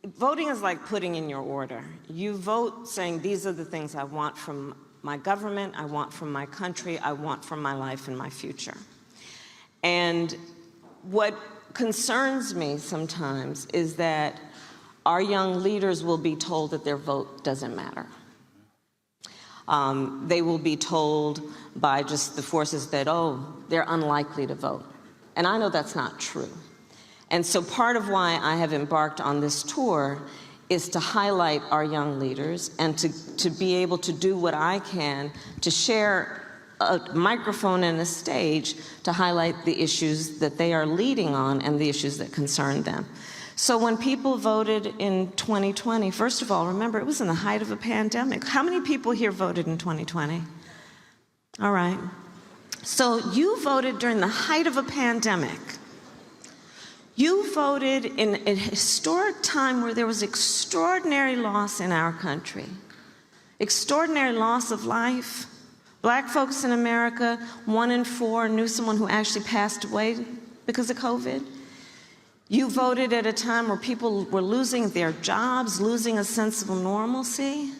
voting is like putting in your order. You vote saying, these are the things I want from my government, I want from my country, I want from my life and my future. And what concerns me sometimes is that our young leaders will be told that their vote doesn't matter. They will be told by just the forces that, oh, they're unlikely to vote. And I know that's not true. And so part of why I have embarked on this tour is to highlight our young leaders and to be able to do what I can to share a microphone and a stage to highlight the issues that they are leading on and the issues that concern them. So when people voted in 2020, first of all, remember, it was in the height of a pandemic. How many people here voted in 2020? All right. So you voted during the height of a pandemic. You voted in a historic time where there was extraordinary loss in our country, extraordinary loss of life. Black folks in America, 1 in 4 knew someone who actually passed away because of COVID. You voted at a time where people were losing their jobs, losing a sense of normalcy.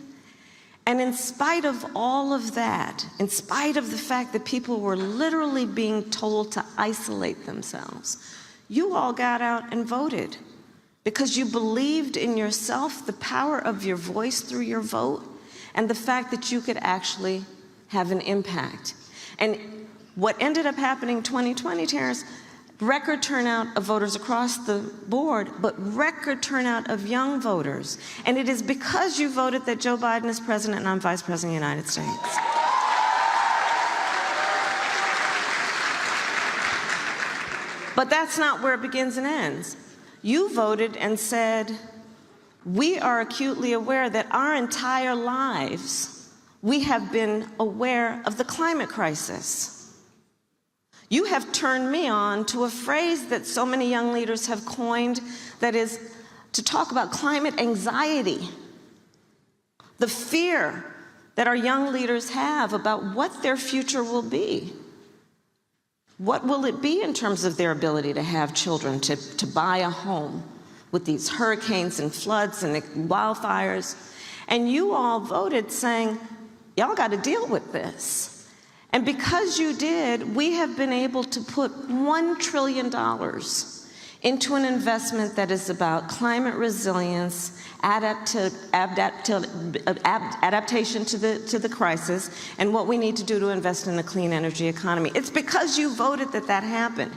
And in spite of all of that, in spite of the fact that people were literally being told to isolate themselves, You all got out and voted because you believed in yourself, the power of your voice through your vote, and the fact that you could actually have an impact. And what ended up happening in 2020, Terrence, record turnout of voters across the board, but record turnout of young voters. And it is because you voted that Joe Biden is president and I'm vice president of the United States. But that's not where it begins and ends. You voted and said, we are acutely aware that our entire lives, we have been aware of the climate crisis. You have turned me on to a phrase that so many young leaders have coined, that is to talk about climate anxiety. The fear that our young leaders have about what their future will be. What will it be in terms of their ability to have children, to buy a home with these hurricanes and floods and wildfires? And you all voted saying, y'all got to deal with this. And because you did, we have been able to put $1 trillion into an investment that is about climate resilience, adaptation to the crisis, and what we need to do to invest in the clean energy economy. It's because you voted that that happened.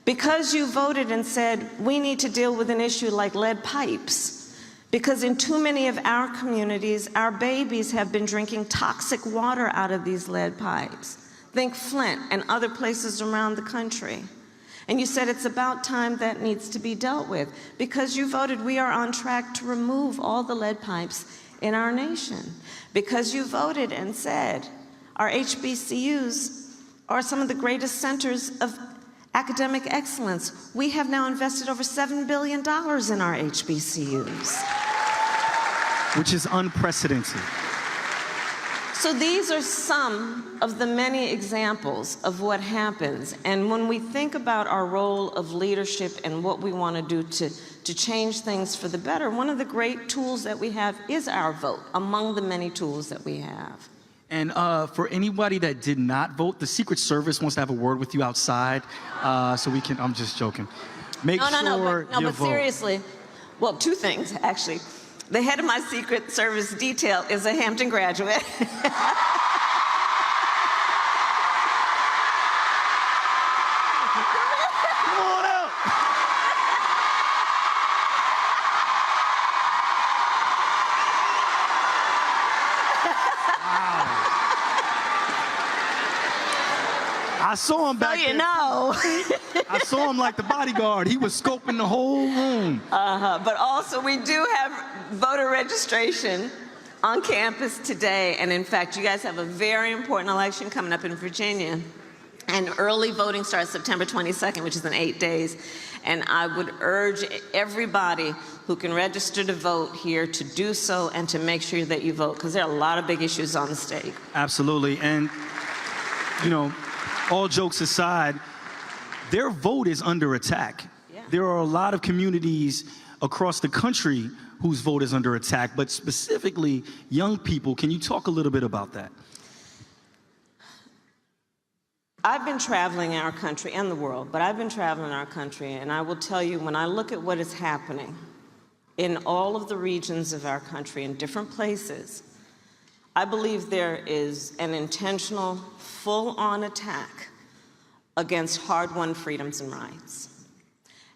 Because you voted and said, we need to deal with an issue like lead pipes. Because in too many of our communities, our babies have been drinking toxic water out of these lead pipes. Think Flint and other places around the country. And you said it's about time that needs to be dealt with. Because you voted we are on track to remove all the lead pipes in our nation. Because you voted and said our HBCUs are some of the greatest centers of academic excellence. We have now invested over $7 billion in our HBCUs. Which is unprecedented. So these are some of the many examples of what happens. And when we think about our role of leadership and what we want to do to change things for the better, one of the great tools that we have is our vote, among the many tools that we have. And for anybody that did not vote, the Secret Service wants to have a word with you outside, so we can, I'm just joking. Make sure you but vote. Seriously, well, two things, actually. The head of my Secret Service detail is a Hampton graduate. I saw him back there. So you know. I saw him like the bodyguard. He was scoping the whole room. But also, we do have voter registration on campus today. And in fact, you guys have a very important election coming up in Virginia. And early voting starts September 22nd, which is in 8 days. And I would urge everybody who can register to vote here to do so and to make sure that you vote, because there are a lot of big issues on the stake. Absolutely. And, you know, all jokes aside, their vote is under attack. Yeah. There are a lot of communities across the country whose vote is under attack, but specifically young people. Can you talk a little bit about that? I've been traveling our country and the world, but I've been traveling our country, and I will tell you, when I look at what is happening in all of the regions of our country, in different places, I believe there is an intentional, full-on attack against hard-won freedoms and rights.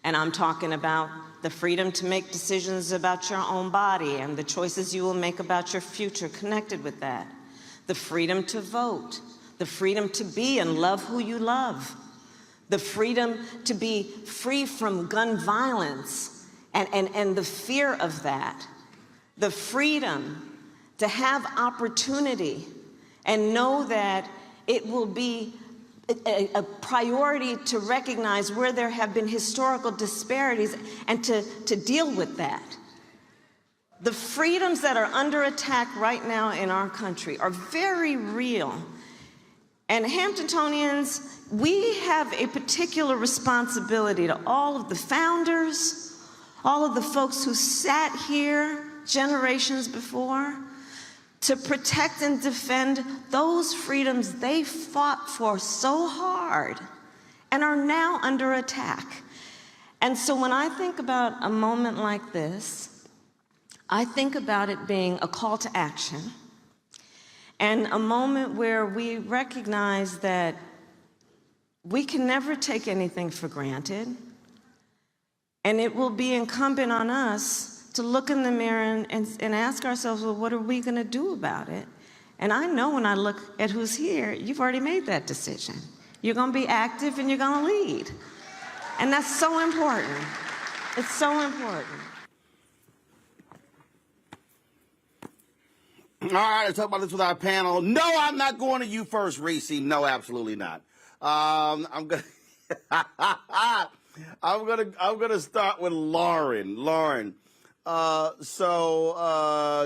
And I'm talking about the freedom to make decisions about your own body and the choices you will make about your future connected with that. The freedom to vote, the freedom to be and love who you love, the freedom to be free from gun violence and the fear of that, the freedom to have opportunity and know that it will be a priority to recognize where there have been historical disparities and to deal with that. The freedoms that are under attack right now in our country are very real. And Hamptonians, we have a particular responsibility to all of the founders, all of the folks who sat here generations before, to protect and defend those freedoms they fought for so hard and are now under attack. And so when I think about a moment like this, I think about it being a call to action and a moment where we recognize that we can never take anything for granted. And it will be incumbent on us to look in the mirror and ask ourselves, well, what are we going to do about it? And I know when I look at who's here, you've already made that decision. You're going to be active and you're going to lead. And that's so important. It's so important. All right, let's talk about this with our panel. No, I'm not going to you first, Reese. No, absolutely not. I'm gonna start with Lauren. Lauren,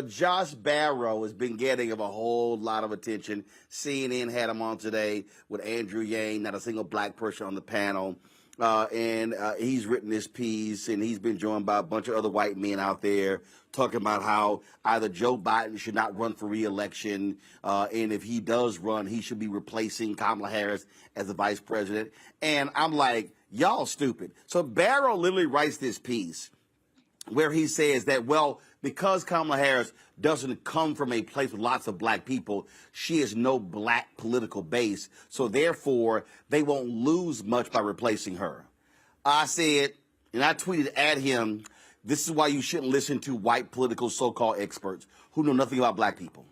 Josh Barrow has been getting a whole lot of attention. CNN had him on today with Andrew Yang, not a single black person on the panel. And he's written this piece, and he's been joined by a bunch of other white men out there talking about how either Joe Biden should not run for re-election, and if he does run, he should be replacing Kamala Harris as the vice president. And I'm like, y'all stupid. So Barrow literally writes this piece where he says that, well, because Kamala Harris doesn't come from a place with lots of black people, she has no black political base, so therefore they won't lose much by replacing her. I said, and I tweeted at him, this is why you shouldn't listen to white political so-called experts who know nothing about black people.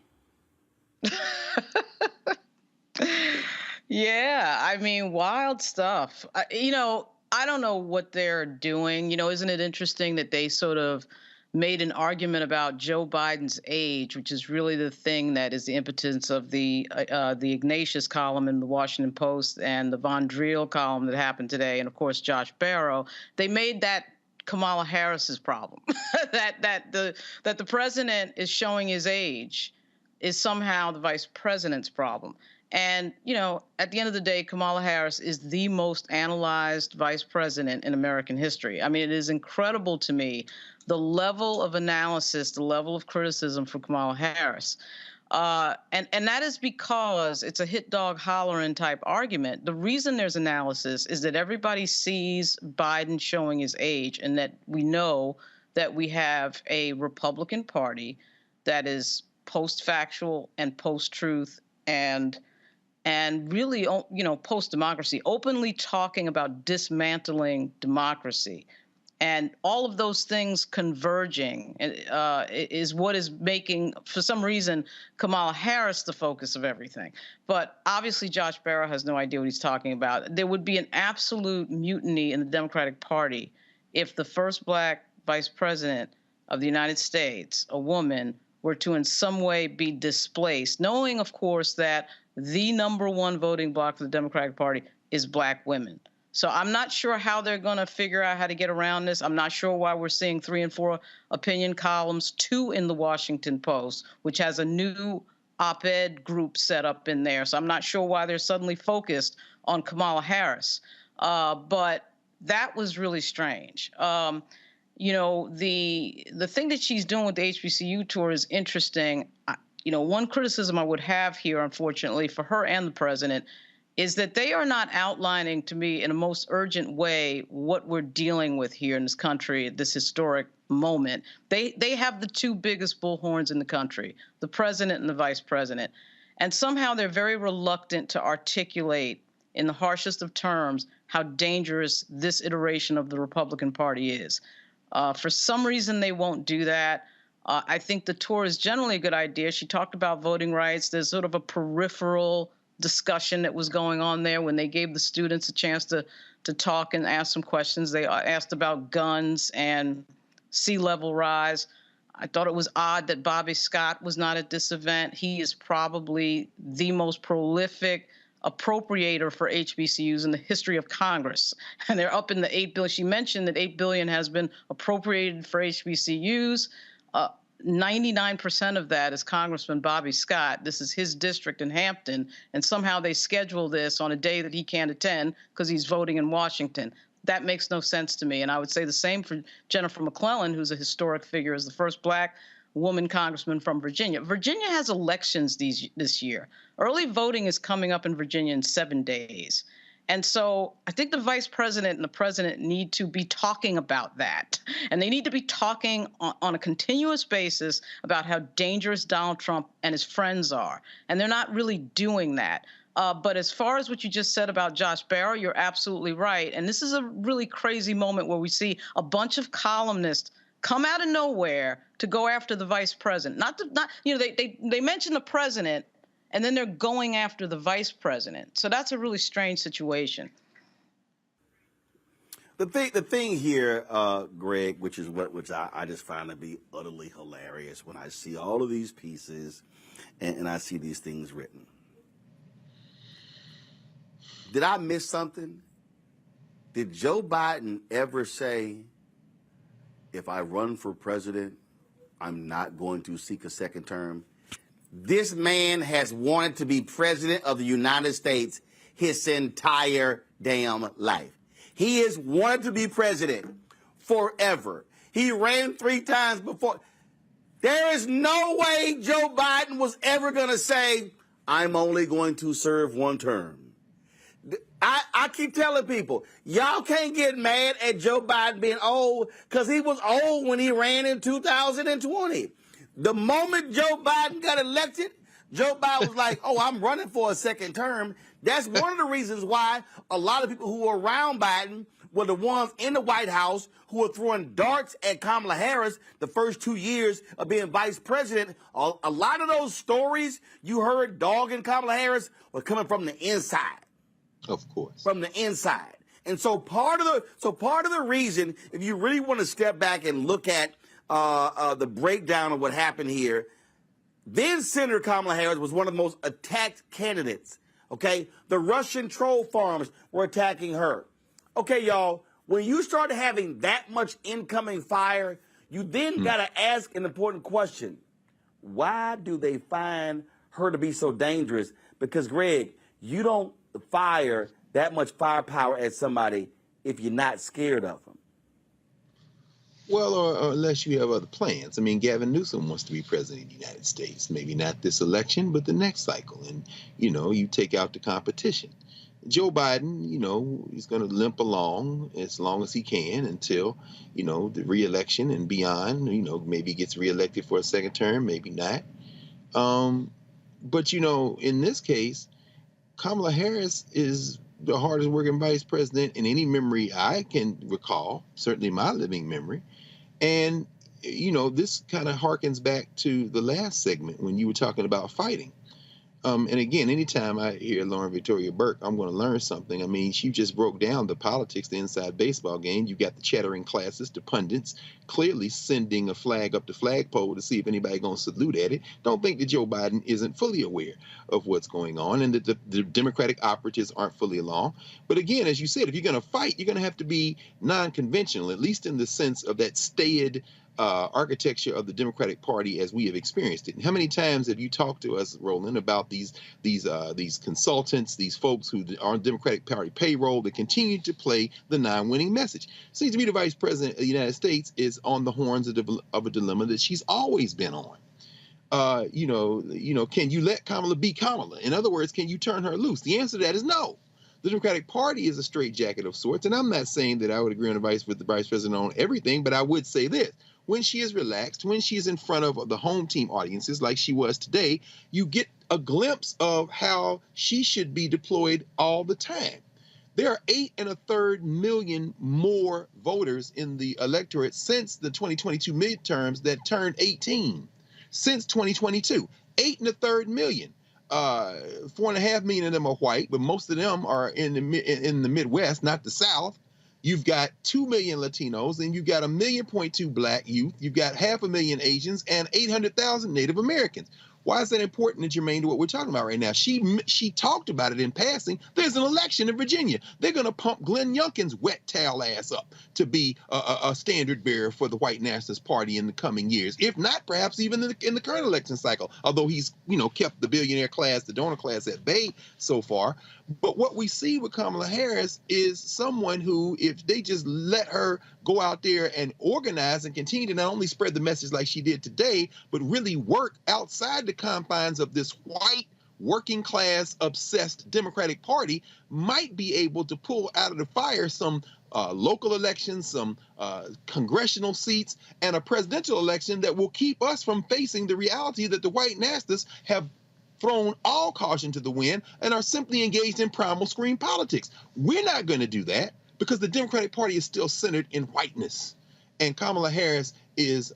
Yeah, I mean, wild stuff. I don't know what they're doing. Isn't it interesting that they sort of made an argument about Joe Biden's age, which is really the thing that is the impotence of the Ignatius column in the Washington Post and the Von Driel column that happened today, and of course Josh Barrow. They made that Kamala Harris's problem. that the president is showing his age is somehow the vice president's problem. And, at the end of the day, Kamala Harris is the most analyzed vice president in American history. I mean, it is incredible to me, the level of analysis, the level of criticism for Kamala Harris. And that is because it's a hit dog hollering type argument. The reason there's analysis is that everybody sees Biden showing his age, and that we know that we have a Republican Party that is post-factual and post-truth and really, post-democracy, openly talking about dismantling democracy. And all of those things converging is what is making, for some reason, Kamala Harris the focus of everything. But obviously, Josh Barrow has no idea what he's talking about. There would be an absolute mutiny in the Democratic Party if the first black vice president of the United States, a woman, were to in some way be displaced, knowing, of course, that the number one voting bloc for the Democratic Party is black women. So I'm not sure how they're going to figure out how to get around this. I'm not sure why we're seeing 3 and 4 opinion columns, 2 in the Washington Post, which has a new op-ed group set up in there. So I'm not sure why they're suddenly focused on Kamala Harris. But that was really strange. The thing that she's doing with the HBCU tour is interesting. One criticism I would have here, unfortunately, for her and the president, is that they are not outlining to me in a most urgent way what we're dealing with here in this country at this historic moment. They have the 2 biggest bullhorns in the country, the president and the vice president. And somehow they're very reluctant to articulate in the harshest of terms how dangerous this iteration of the Republican Party is. For some reason, they won't do that. I think the tour is generally a good idea. She talked about voting rights. There's sort of a peripheral discussion that was going on there when they gave the students a chance to talk and ask some questions. They asked about guns and sea level rise. I thought it was odd that Bobby Scott was not at this event. He is probably the most prolific appropriator for HBCUs in the history of Congress. And they're up in the $8 billion. She mentioned that $8 billion has been appropriated for HBCUs. 99% of that is Congressman Bobby Scott. This is his district in Hampton, and somehow they schedule this on a day that he can't attend because he's voting in Washington. That makes no sense to me. And I would say the same for Jennifer McClellan, who's a historic figure as the first black woman congressman from Virginia. Virginia has elections this year. Early voting is coming up in Virginia in 7 days. And so I think the vice president and the president need to be talking about that. And they need to be talking on a continuous basis about how dangerous Donald Trump and his friends are. And they're not really doing that. But as far as what you just said about Josh Barrow, you're absolutely right. And this is a really crazy moment where we see a bunch of columnists come out of nowhere to go after the vice president. They mention the president, and then they're going after the vice president. So that's a really strange situation. The thing here, Greg, which I just find to be utterly hilarious when I see all of these pieces and I see these things written. Did I miss something? Did Joe Biden ever say, if I run for president, I'm not going to seek a second term? This man has wanted to be president of the United States his entire damn life. He has wanted to be president forever. He ran 3 times before. There is no way Joe Biden was ever going to say, I'm only going to serve 1 term. I keep telling people, y'all can't get mad at Joe Biden being old, because he was old when he ran in 2020. The moment Joe Biden got elected, Joe Biden was like, oh, I'm running for a second term. That's one of the reasons why a lot of people who were around Biden were the ones in the White House who were throwing darts at Kamala Harris the first 2 years of being vice president. A lot of those stories you heard dogging Kamala Harris were coming from the inside. Of course. From the inside. And so part of the reason, if you really want to step back and look at the breakdown of what happened here, then Senator Kamala Harris was one of the most attacked candidates. Okay? The Russian troll farms were attacking her. Okay, y'all, when you start having that much incoming fire, you then got to ask an important question. Why do they find her to be so dangerous? Because, Greg, you don't fire that much firepower at somebody if you're not scared of them. Well, or unless you have other plans. I mean, Gavin Newsom wants to be president of the United States. Maybe not this election, but the next cycle. And, you take out the competition. Joe Biden, he's going to limp along as long as he can until, the reelection and beyond. Maybe he gets reelected for a second term, maybe not. But, in this case, Kamala Harris is the hardest working vice president in any memory I can recall, certainly my living memory. And, this kind of harkens back to the last segment when you were talking about fighting. And again, anytime I hear Lauren Victoria Burke, I'm going to learn something. I mean, she just broke down the politics, the inside baseball game. You got the chattering classes, the pundits, clearly sending a flag up the flagpole to see if anybody going to salute at it. Don't think that Joe Biden isn't fully aware of what's going on and that the Democratic operatives aren't fully along. But again, as you said, if you're going to fight, you're going to have to be non-conventional, at least in the sense of that staid architecture of the Democratic Party as we have experienced it. And how many times have you talked to us, Roland, about these consultants, these folks who are on Democratic Party payroll that continue to play the non-winning message? Seems to me the Vice President of the United States is on the horns of a dilemma that she's always been on. Can you let Kamala be Kamala? In other words, can you turn her loose? The answer to that is no. The Democratic Party is a straitjacket of sorts, and I'm not saying that I would agree with the vice president on everything, but I would say this. When she is relaxed, when she is in front of the home team audiences like she was today, you get a glimpse of how she should be deployed all the time. There are 8 1/3 million more voters in the electorate since the 2022 midterms that turned 18. Since 2022, 8 1/3 million. 4.5 million of them are white, but most of them are in the Midwest, not the South. You've got 2 million Latinos, and you've got 1.2 million black youth. You've got 500,000 Asians and 800,000 Native Americans. Why is that important and germane to what we're talking about right now? She talked about it in passing. There's an election in Virginia. They're going to pump Glenn Youngkin's wet towel ass up to be a standard bearer for the white nationalist party in the coming years. If not, perhaps even in the current election cycle, although he's kept the billionaire class, the donor class at bay so far. But what we see with Kamala Harris is someone who, if they just let her go out there and organize and continue to not only spread the message like she did today, but really work outside the confines of this white working class obsessed Democratic Party might be able to pull out of the fire some local elections, some congressional seats, and a presidential election that will keep us from facing the reality that the white nastas have thrown all caution to the wind and are simply engaged in primal screen politics. We're not going to do that because the Democratic Party is still centered in whiteness. And Kamala Harris is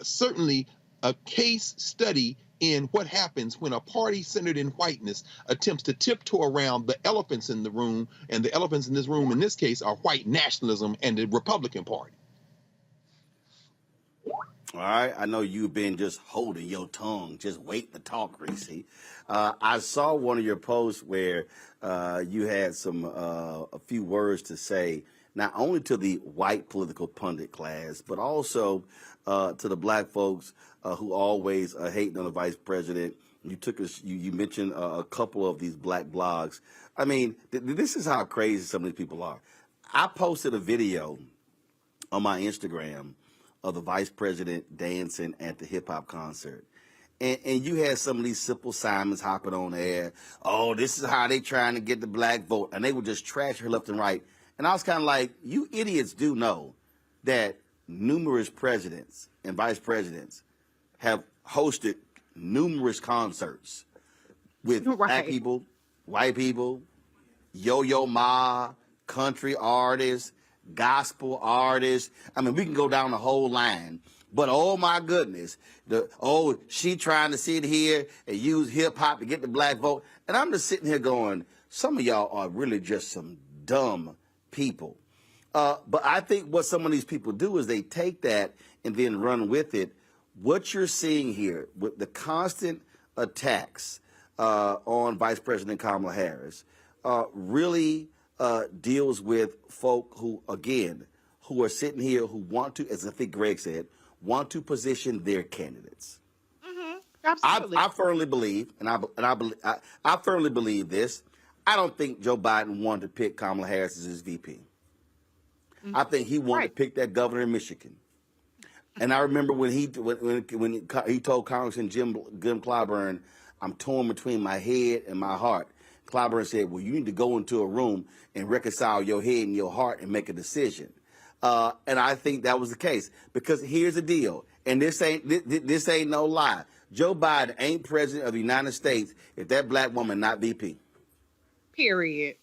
certainly a case study in what happens when a party centered in whiteness attempts to tiptoe around the elephants in the room, and the elephants in this room in this case are white nationalism and the Republican Party. All right, I know you've been just holding your tongue, just waiting to talk, Reese. I saw one of your posts where you had a few words to say, not only to the white political pundit class, but also to the black folks who always hating on the vice president. You mentioned a couple of these black blogs. I mean, this is how crazy some of these people are. I posted a video on my Instagram of the vice president dancing at the hip hop concert. And you had some of these Simple Simons hopping on there. Oh, this is how they trying to get the black vote. And they would just trash her left and right. And I was kind of like, you idiots do know that numerous presidents and vice presidents have hosted numerous concerts with black people, white people, Yo-Yo Ma, country artists, gospel artists. I mean, we can go down the whole line. But oh my goodness, she trying to sit here and use hip hop to get the black vote. And I'm just sitting here going, some of y'all are really just some dumb people. But I think what some of these people do is they take that and then run with it. What you're seeing here with the constant attacks on Vice President Kamala Harris really deals with folk who, again, who are sitting here who want to, as I think Greg said, want to position their candidates. Mm-hmm. Absolutely. I firmly believe, I firmly believe this. I don't think Joe Biden wanted to pick Kamala Harris as his VP. Mm-hmm. I think he wanted to pick that governor in Michigan. And I remember when he told Congressman Jim Clyburn, "I'm torn between my head and my heart." Clyburn said, "Well, you need to go into a room and reconcile your head and your heart and make a decision." And I think that was the case, because here's the deal, and this ain't no lie. Joe Biden ain't president of the United States if that black woman not VP. Period.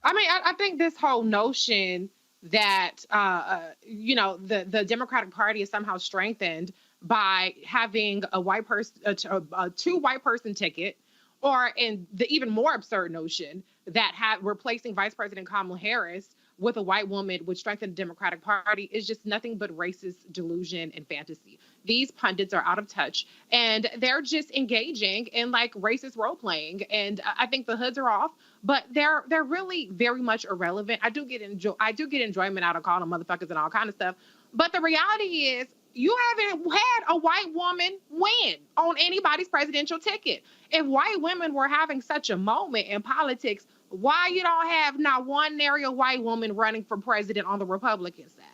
I mean, I think this whole notion that the Democratic Party is somehow strengthened by having a white person, a two white person ticket, or in the even more absurd notion that replacing Vice President Kamala Harris with a white woman would strengthen the Democratic Party is just nothing but racist delusion and fantasy. These pundits are out of touch, and they're just engaging in like racist role playing. And I think the hoods are off, but they're really very much irrelevant. I do get enjoyment out of calling them motherfuckers and all kind of stuff. But the reality is, you haven't had a white woman win on anybody's presidential ticket. If white women were having such a moment in politics, why you don't have not one nary a white woman running for president on the Republican side?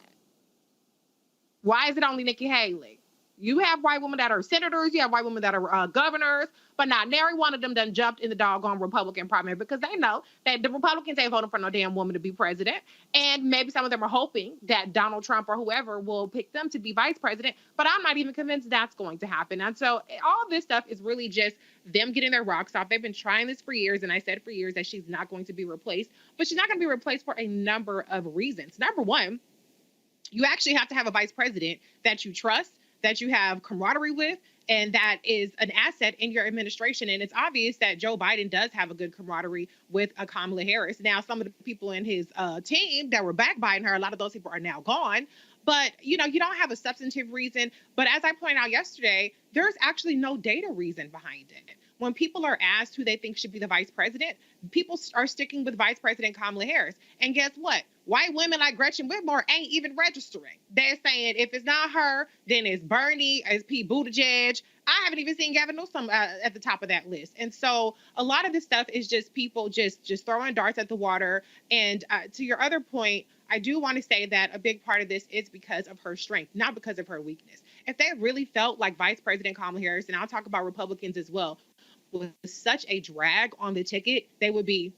Why is it only Nikki Haley? You have white women that are senators, you have white women that are governors, but not nary one of them done jumped in the doggone Republican primary, because they know that the Republicans ain't voting for no damn woman to be president. And maybe some of them are hoping that Donald Trump or whoever will pick them to be vice president, but I'm not even convinced that's going to happen. And so all this stuff is really just them getting their rocks off. They've been trying this for years, and I said for years that she's not going to be replaced, but she's not going to be replaced for a number of reasons. Number one, you actually have to have a vice president that you trust, that you have camaraderie with, and that is an asset in your administration. And it's obvious that Joe Biden does have a good camaraderie with Kamala Harris. Now, some of the people in his team that were backbiting her, a lot of those people are now gone. But, you don't have a substantive reason. But as I pointed out yesterday, there's actually no data reason behind it. when people are asked who they think should be the vice president, people are sticking with Vice President Kamala Harris. And guess what? White women like Gretchen Whitmer ain't even registering. They're saying if it's not her, then it's Bernie, it's Pete Buttigieg. I haven't even seen Gavin Newsom at the top of that list. And so a lot of this stuff is just people just throwing darts at the water. And to your other point, I do want to say that a big part of this is because of her strength, not because of her weakness. If they really felt like Vice President Kamala Harris, and I'll talk about Republicans as well, was such a drag on the ticket, they would be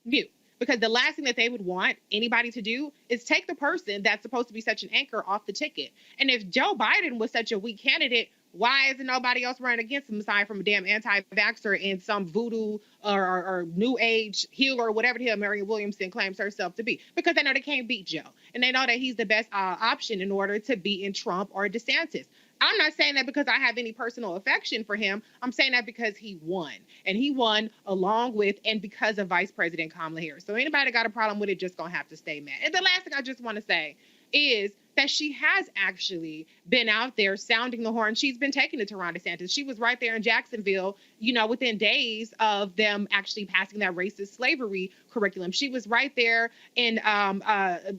mute. Because the last thing that they would want anybody to do is take the person that's supposed to be such an anchor off the ticket. And if Joe Biden was such a weak candidate, why isn't nobody else running against him aside from a damn anti-vaxxer and some voodoo or new age healer or whatever the hell Marianne Williamson claims herself to be? Because they know they can't beat Joe. And they know that he's the best option in order to beat in Trump or DeSantis. I'm not saying that because I have any personal affection for him. I'm saying that because he won. And he won along with and because of Vice President Kamala Harris. So anybody got a problem with it, just going to have to stay mad. And the last thing I just want to say is that she has actually been out there sounding the horn. She's been taking it to Ron DeSantis. She was right there in Jacksonville, you know, within days of them actually passing that racist slavery curriculum. She was right there in,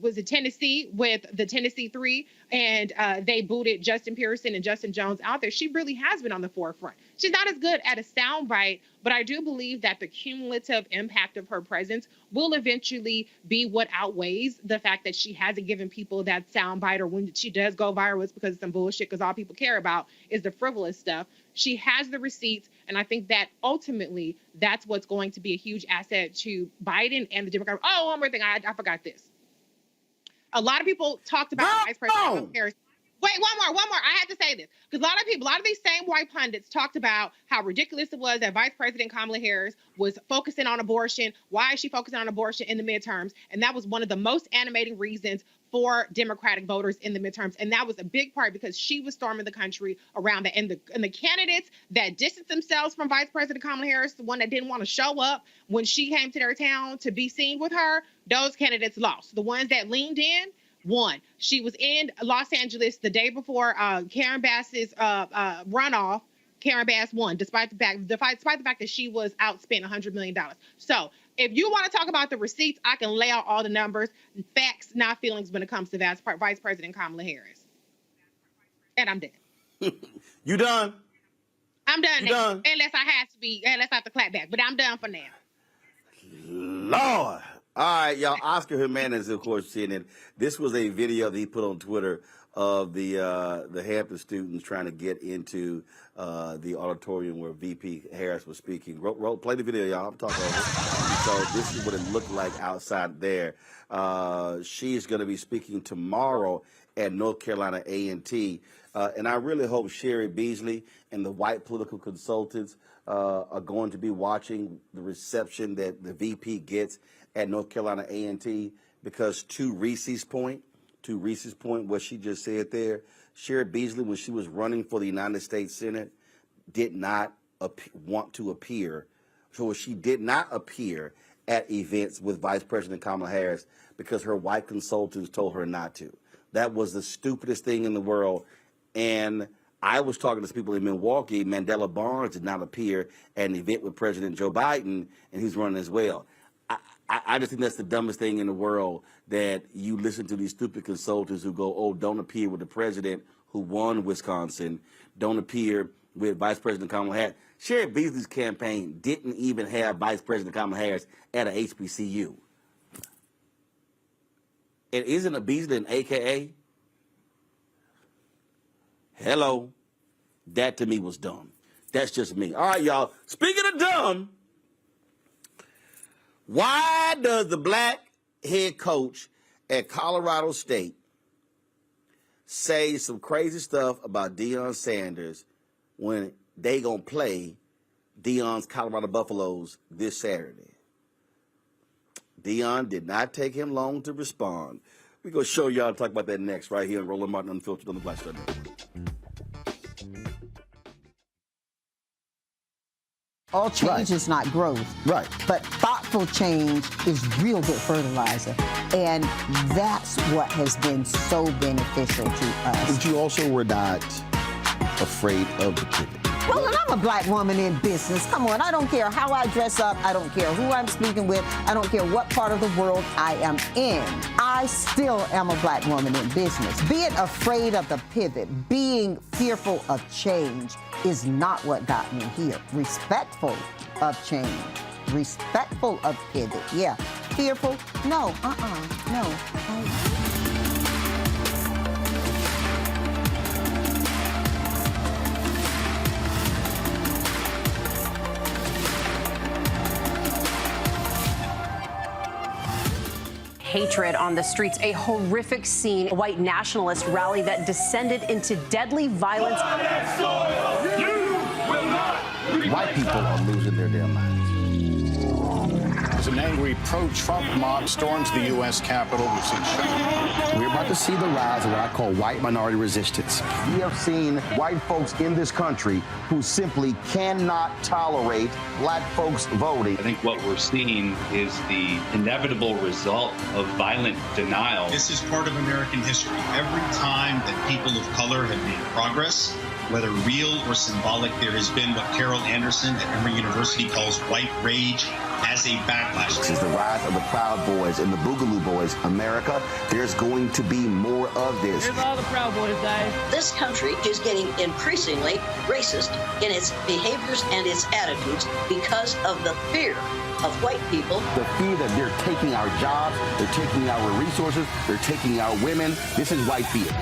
was it Tennessee with the Tennessee 3, and they booted Justin Pearson and Justin Jones out there. She really has been on the forefront. She's not as good at a soundbite, but I do believe that the cumulative impact of her presence will eventually be what outweighs the fact that she hasn't given people that soundbite, or when she does go viral, it's because of some bullshit, because all people care about is the frivolous stuff. She has the receipts, and I think that ultimately that's what's going to be a huge asset to Biden and the Democrats. Oh, one more thing, I forgot this. A lot of people talked about Vice President Harris. Wait, one more. I had to say this because a lot of these same white pundits talked about how ridiculous it was that Vice President Kamala Harris was focusing on abortion. Why is she focusing on abortion in the midterms? And that was one of the most animating reasons for Democratic voters in the midterms. And that was a big part because she was storming the country around that. And the candidates that distanced themselves from Vice President Kamala Harris, the one that didn't want to show up when she came to their town to be seen with her, those candidates lost. The ones that leaned in won. She was in Los Angeles the day before Karen Bass's runoff. Karen Bass won, despite the fact that she was outspent $100 million. So if you want to talk about the receipts, I can lay out all the numbers, facts, not feelings when it comes to Vice President Kamala Harris. And I'm done. You done? I'm done. You done? Unless I have to clap back, but I'm done for now. Lord. All right, y'all. Oscar Jimenez, of course, seeing it. This was a video that he put on Twitter of the Hampton students trying to get into the auditorium where VP Harris was speaking. Play the video, y'all. I'm talking over it. So this is what it looked like outside there. She's going to be speaking tomorrow at North Carolina A&T. And I really hope Sherry Beasley and the white political consultants are going to be watching the reception that the VP gets at North Carolina A&T, because to Reese's point, what she just said there, Sherry Beasley, when she was running for the United States Senate, did not want to appear. So she did not appear at events with Vice President Kamala Harris because her white consultants told her not to. That was the stupidest thing in the world. And I was talking to some people in Milwaukee. Mandela Barnes did not appear at an event with President Joe Biden, and he's running as well. I just think that's the dumbest thing in the world, that you listen to these stupid consultants who go, oh, don't appear with the president who won Wisconsin. Don't appear with Vice President Kamala Harris. Sherry Beasley's campaign didn't even have Vice President Kamala Harris at a HBCU. And isn't a Beasley an AKA? Hello. That to me was dumb. That's just me. All right, y'all. Speaking of dumb, why does the black head coach at Colorado State say some crazy stuff about Deion Sanders when they gonna play Deion's Colorado Buffaloes this Saturday? Deion did not take him long to respond. We're gonna show y'all and talk about that next right here on Roland Martin Unfiltered on the Black Star Network. All change is not growth. Right. But thoughtful change is real good fertilizer. And that's what has been so beneficial to us. But you also were not afraid of the pivot. Well, I'm a black woman in business. Come on, I don't care how I dress up. I don't care who I'm speaking with. I don't care what part of the world I am in. I still am a black woman in business. Being afraid of the pivot, being fearful of change is not what got me here. Respectful of change. Respectful of pivot, yeah. Fearful? No, no. Hatred on the streets, a horrific scene, a white nationalist rally that descended into deadly violence. White people are losing their damn minds. As an angry pro-Trump mob storms the U.S. Capitol, We're about to see the rise of what I call white minority resistance. We have seen white folks in this country who simply cannot tolerate black folks voting. I think what we're seeing is the inevitable result of violent denial. This is part of American history. Every time that people of color have made progress, whether real or symbolic, there has been what Carol Anderson at Emory University calls white rage as a backlash. This is the rise of the Proud Boys and the Boogaloo Boys. America, there's going to be more of this. Here's all the Proud Boys, guys. This country is getting increasingly racist in its behaviors and its attitudes because of the fear of white people. The fear that they're taking our jobs, they're taking our resources, they're taking our women. This is white fear.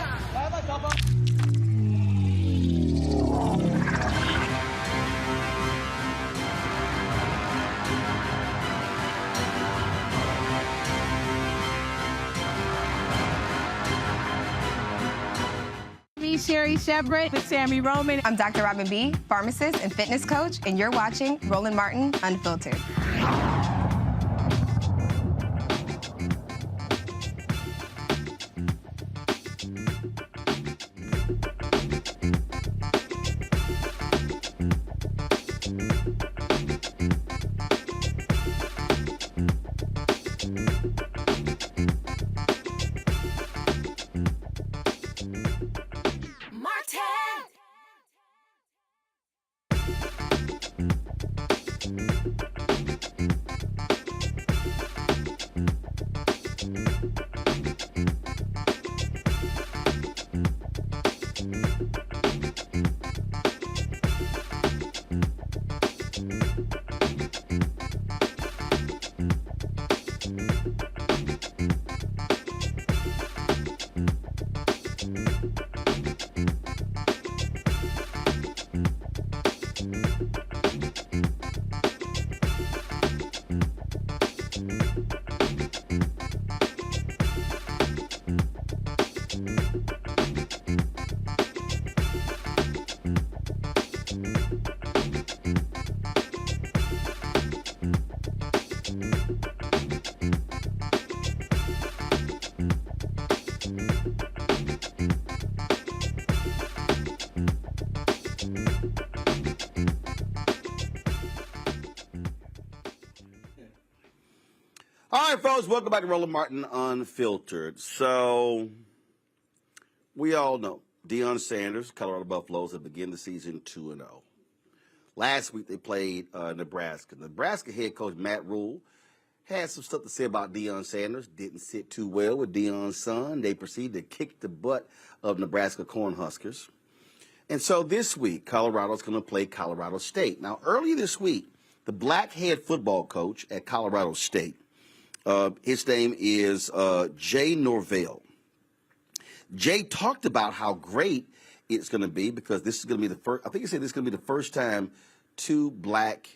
Sherry Shepard with Sammy Roman. I'm Dr. Robin B., pharmacist and fitness coach, and you're watching Roland Martin Unfiltered. All right, folks, welcome back to Roland Martin Unfiltered. So, we all know Deion Sanders, Colorado Buffaloes, have begun the season 2-0. Last week, they played Nebraska. Nebraska head coach Matt Rule had some stuff to say about Deion Sanders. Didn't sit too well with Deion's son. They proceeded to kick the butt of Nebraska Cornhuskers. And so this week, Colorado's going to play Colorado State. Now, earlier this week, the black head football coach at Colorado State, his name is Jay Norvell. Jay talked about how great it's going to be because this is going to be the first, I think he said this is going to be the first time two black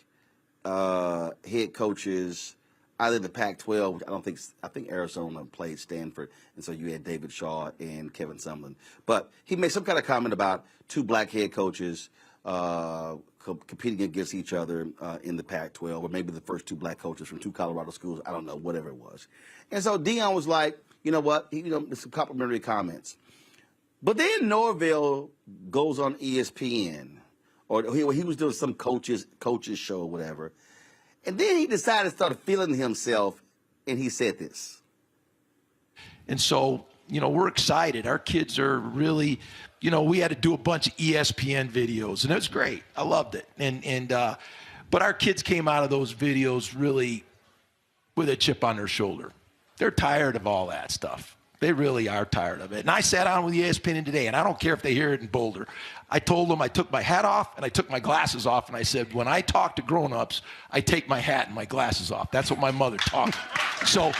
head coaches, either the Pac-12, which I think Arizona played Stanford, and so you had David Shaw and Kevin Sumlin. But he made some kind of comment about two black head coaches competing against each other in the Pac-12, or maybe the first two black coaches from two Colorado schools. I don't know, whatever it was. And so Deion was like, you know what? Some complimentary comments. But then Norvell goes on ESPN, or he was doing some coaches show or whatever. And then he decided to start feeling himself, and he said this. And so, we're excited. Our kids are really you know, we had to do a bunch of ESPN videos, and it was great. I loved it. But our kids came out of those videos really with a chip on their shoulder. They're tired of all that stuff. They really are tired of it. And I sat down with ESPN today, and I don't care if they hear it in Boulder. I told them I took my hat off and I took my glasses off, and I said, when I talk to grown-ups, I take my hat and my glasses off. That's what my mother taught me. So,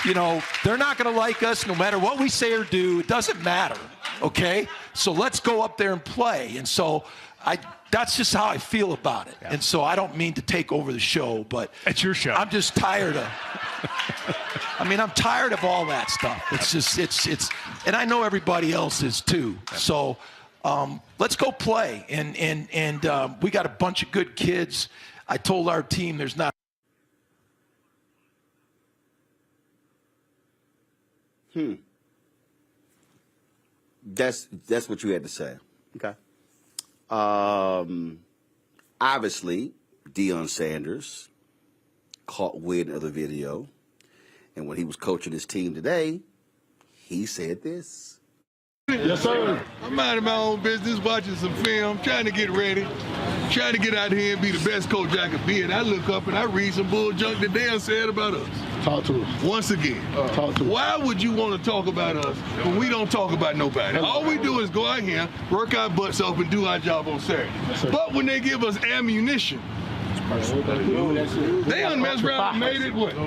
you know, they're not going to like us no matter what we say or do. It doesn't matter, okay? So let's go up there and play. And so that's just how I feel about it. Yeah. And so I don't mean to take over the show, but it's your show. I'm just tired of I'm tired of all that stuff. It's just, and I know everybody else is too. So let's go play. And we got a bunch of good kids. I told our team there's not. That's what you had to say. Okay. Obviously, Deion Sanders caught wind of the video, and when he was coaching his team today, he said this. Yes, sir. I'm minding my own business, watching some film, trying to get ready, trying to get out here and be the best coach I could be. And I look up and I read some bull junk that Deion said about us. Talk to us. Once again, talk to us. Why would you want to talk about us when we don't talk about nobody? All we do is go out here, work our butts off, and do our job on Saturday. Yes, but when they give us ammunition, they unmessed around and made it what? It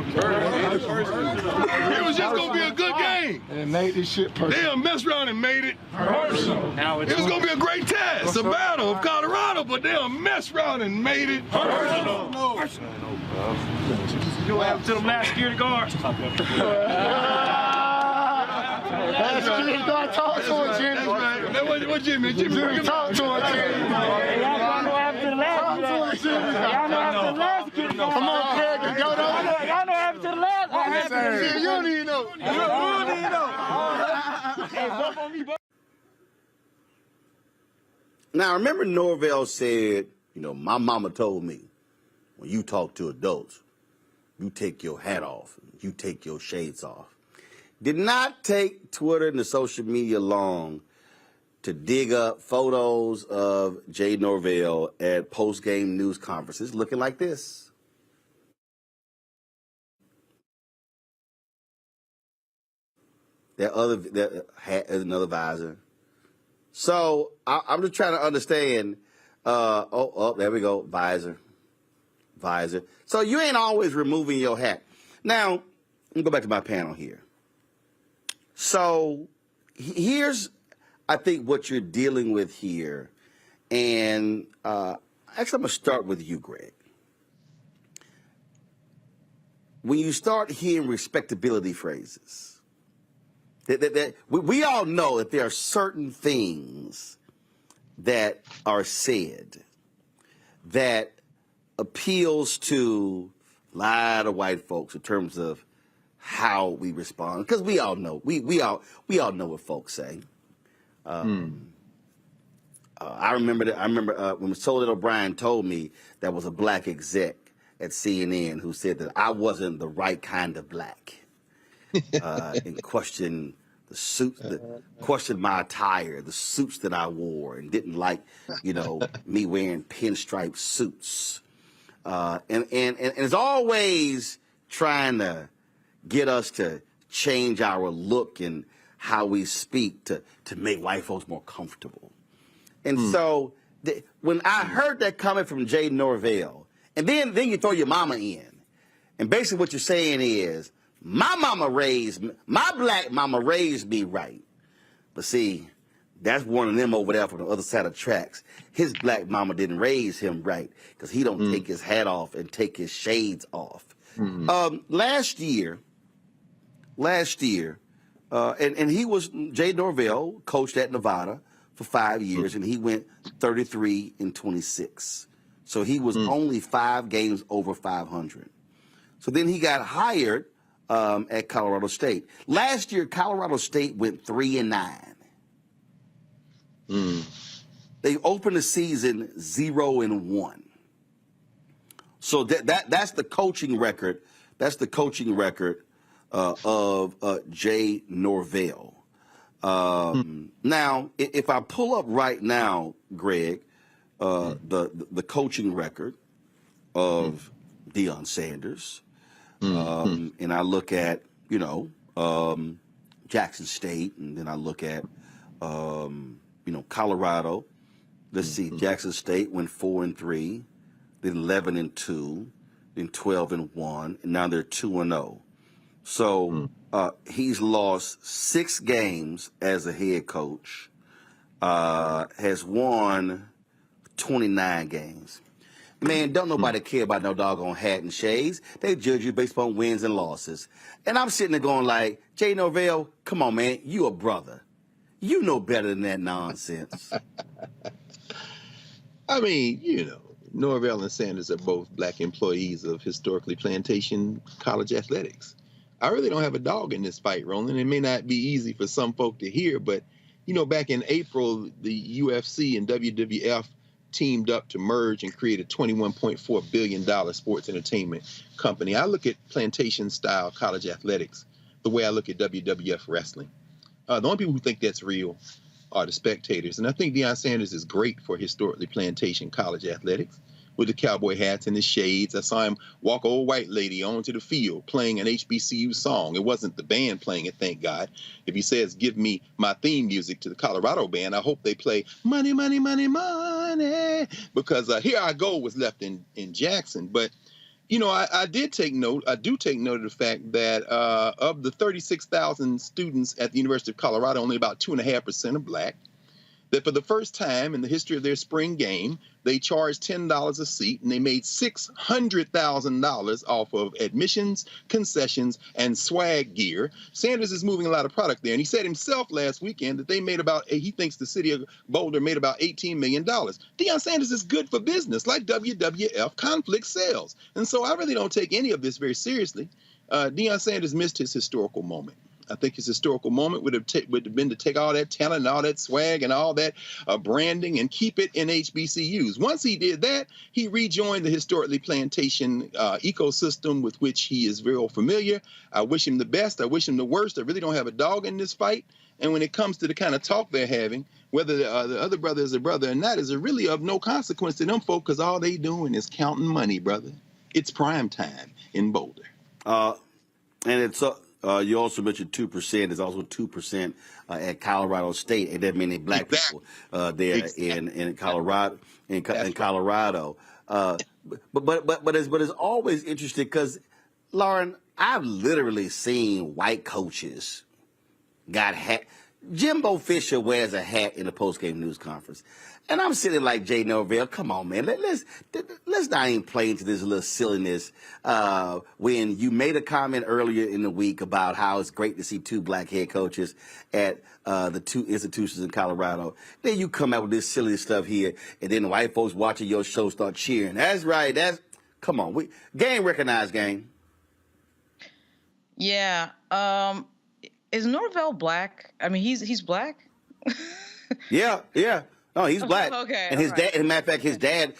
was just going to be a good game. And made this shit personal. They unmessed around and made it personal. Now it was going to be a great test, a battle of Colorado, but they unmessed around and made it personal. You know what happened to them last security guards? Last security guard, talk to him, Jimmy. That's right. What Jimmy? Jimmy, talk to him, Jimmy. Y'all know what happened to the last. Y'all know what happened to the last security guard. Come on, Craig, go down. Y'all know what happened to the last. You don't even know. You don't even know. Hey, bump on me, bump. Now, remember Norvell said, you know, my mama told me, when you talk to adults, you take your hat off, you take your shades off. Did not take Twitter and the social media long to dig up photos of Jay Norvell at post-game news conferences looking like this. That hat is another visor. So I'm just trying to understand. There we go, visor. So you ain't always removing your hat. Now, let me go back to my panel here. So here's, I think, what you're dealing with here. And actually, I'm going to start with you, Greg. When you start hearing respectability phrases, we all know that there are certain things that are said that appeals to a lot of white folks in terms of how we respond, because we all know we all know what folks say. I remember when Solid O'Brien told me there was a black exec at CNN who said that I wasn't the right kind of black, and questioned the suit, questioned my attire, the suits that I wore, and didn't like, me wearing pinstripe suits. And it's always trying to get us to change our look and how we speak to make white folks more comfortable. And so when I heard that coming from Jay Norvell, and then you throw your mama in, and basically what you're saying is, my black mama raised me right. But see, that's one of them over there from the other side of the tracks. His black mama didn't raise him right because he don't take his hat off and take his shades off. Last year, and he was, Jay Norvell coached at Nevada for 5 years, and he went 33-26. So he was only 5 games over 500. So then he got hired at Colorado State. Last year, Colorado State went 3-9. They opened the season 0-1. So that's the coaching record. That's the coaching record of Jay Norvell. Now, if I pull up right now, Greg, the coaching record of Deion Sanders, and I look at, Jackson State, and then I look at, Colorado. Let's see, Jackson State went 4-3, then 11-2, then 12-1, and now they're 2-0. So he's lost 6 games as a head coach, has won 29 games. Man, don't nobody care about no doggone hat and shades. They judge you based upon wins and losses. And I'm sitting there going like, Jay Norvell, come on, man, you a brother. You know better than that nonsense. I mean, Norvell and Sanders are both black employees of historically plantation college athletics. I really don't have a dog in this fight, Roland. It may not be easy for some folk to hear, but, back in April, the UFC and WWF teamed up to merge and create a $21.4 billion sports entertainment company. I look at plantation-style college athletics the way I look at WWF wrestling. The only people who think that's real are the spectators. And I think Deion Sanders is great for historically plantation college athletics with the cowboy hats and the shades. I saw him walk an old white lady onto the field playing an HBCU song. It wasn't the band playing it, thank God. If he says, give me my theme music to the Colorado band, I hope they play Money, Money, Money, Money, because Here I Go was left in Jackson. But, I do take note of the fact that of the 36,000 students at the University of Colorado, only about 2.5% are black. That for the first time in the history of their spring game, they charged $10 a seat, and they made $600,000 off of admissions, concessions, and swag gear. Sanders is moving a lot of product there, and he said himself last weekend that he thinks the city of Boulder made about $18 million. Deion Sanders is good for business, like WWF conflict sales. And so I really don't take any of this very seriously. Deion Sanders missed his historical moment. I think his historical moment would have been to take all that talent and all that swag and all that branding and keep it in HBCUs. Once he did that, he rejoined the historically plantation ecosystem with which he is very familiar. I wish him the best. I wish him the worst. I really don't have a dog in this fight. And when it comes to the kind of talk they're having, whether the other brother is a brother or not, is really of no consequence to them folk, because all they doing is counting money, brother. It's prime time in Boulder. And it's you also mentioned 2%. There's also 2% at Colorado State. It doesn't mean any black people there in Colorado. In Colorado, but it's always interesting because, Lauren, I've literally seen white coaches got hat. Jimbo Fisher wears a hat in the postgame news conference. And I'm sitting like Jay Norvell, come on, man. Let's not even play into this little silliness. When you made a comment earlier in the week about how it's great to see 2 black head coaches at the 2 institutions in Colorado, then you come out with this silly stuff here, and then the white folks watching your show start cheering. That's right. Come on. Game recognized, game. Yeah. Is Norvell black? I mean, he's black? Yeah. No, he's black. Okay. And his dad, as a matter of fact, his dad,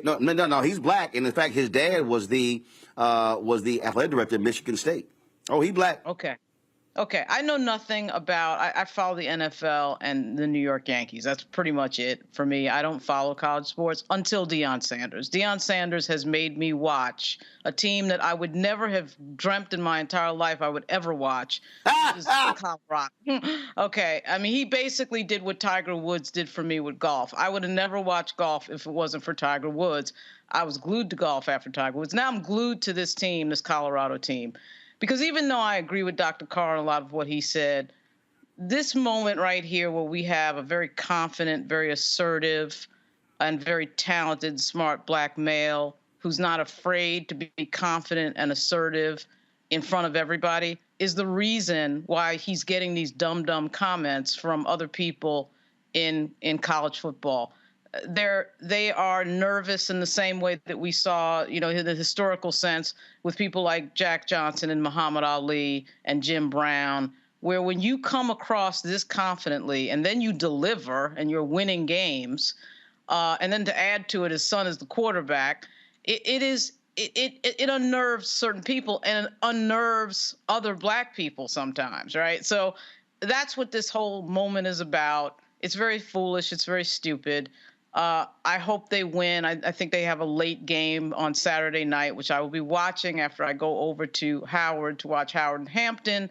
no, he's black. And in fact, his dad was the athletic director at Michigan State. Oh, he's black. Okay. I know nothing about, I follow the NFL and the New York Yankees. That's pretty much it for me. I don't follow college sports until Deion Sanders. Deion Sanders has made me watch a team that I would never have dreamt in my entire life I would ever watch, which is Colorado. Okay. I mean, he basically did what Tiger Woods did for me with golf. I would have never watched golf if it wasn't for Tiger Woods. I was glued to golf after Tiger Woods. Now I'm glued to this team, this Colorado team. Because even though I agree with Dr. Carr on a lot of what he said, this moment right here where we have a very confident, very assertive, and very talented, smart black male who's not afraid to be confident and assertive in front of everybody is the reason why he's getting these dumb comments from other people in college football. They are nervous in the same way that we saw, in the historical sense with people like Jack Johnson and Muhammad Ali and Jim Brown, where when you come across this confidently and then you deliver and you're winning games, and then to add to it, his son is the quarterback, it unnerves certain people and it unnerves other black people sometimes, right? So that's what this whole moment is about. It's very foolish. It's very stupid. I hope they win. I think they have a late game on Saturday night, which I will be watching after I go over to Howard to watch Howard and Hampton.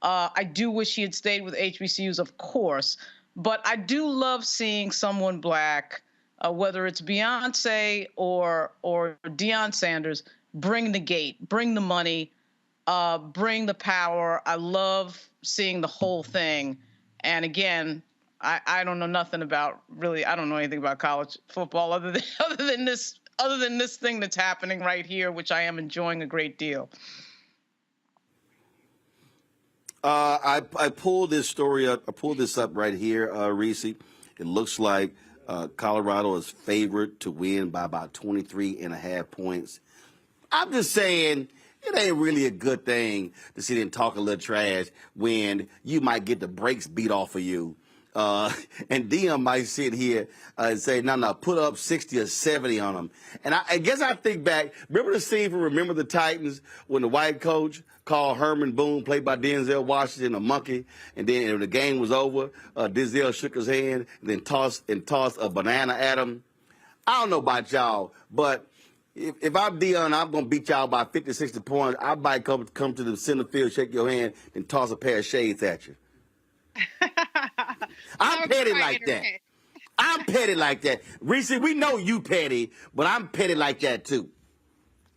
I do wish he had stayed with HBCUs, of course, but I do love seeing someone black, whether it's Beyonce or Deion Sanders, bring the gate, bring the money, bring the power. I love seeing the whole thing. And again, I don't know nothing about really. I don't know anything about college football other than this thing that's happening right here, which I am enjoying a great deal. I pulled this story up. I pulled this up right here, Reese. It looks like Colorado is favored to win by about 23.5 points. I'm just saying, it ain't really a good thing to sit and talk a little trash when you might get the brakes beat off of you. And Deion might sit here and say, no, put up 60 or 70 on them. And I guess I think back, remember the scene from Remember the Titans when the white coach called Herman Boone, played by Denzel Washington, a monkey, and then when the game was over, Denzel shook his hand and then tossed a banana at him. I don't know about y'all, but if I'm Deion, I'm going to beat y'all by 50, 60 points. I might come to the center field, shake your hand, and toss a pair of shades at you. I'm petty like that. I'm petty like that. Reese, we know you petty, but I'm petty like that too.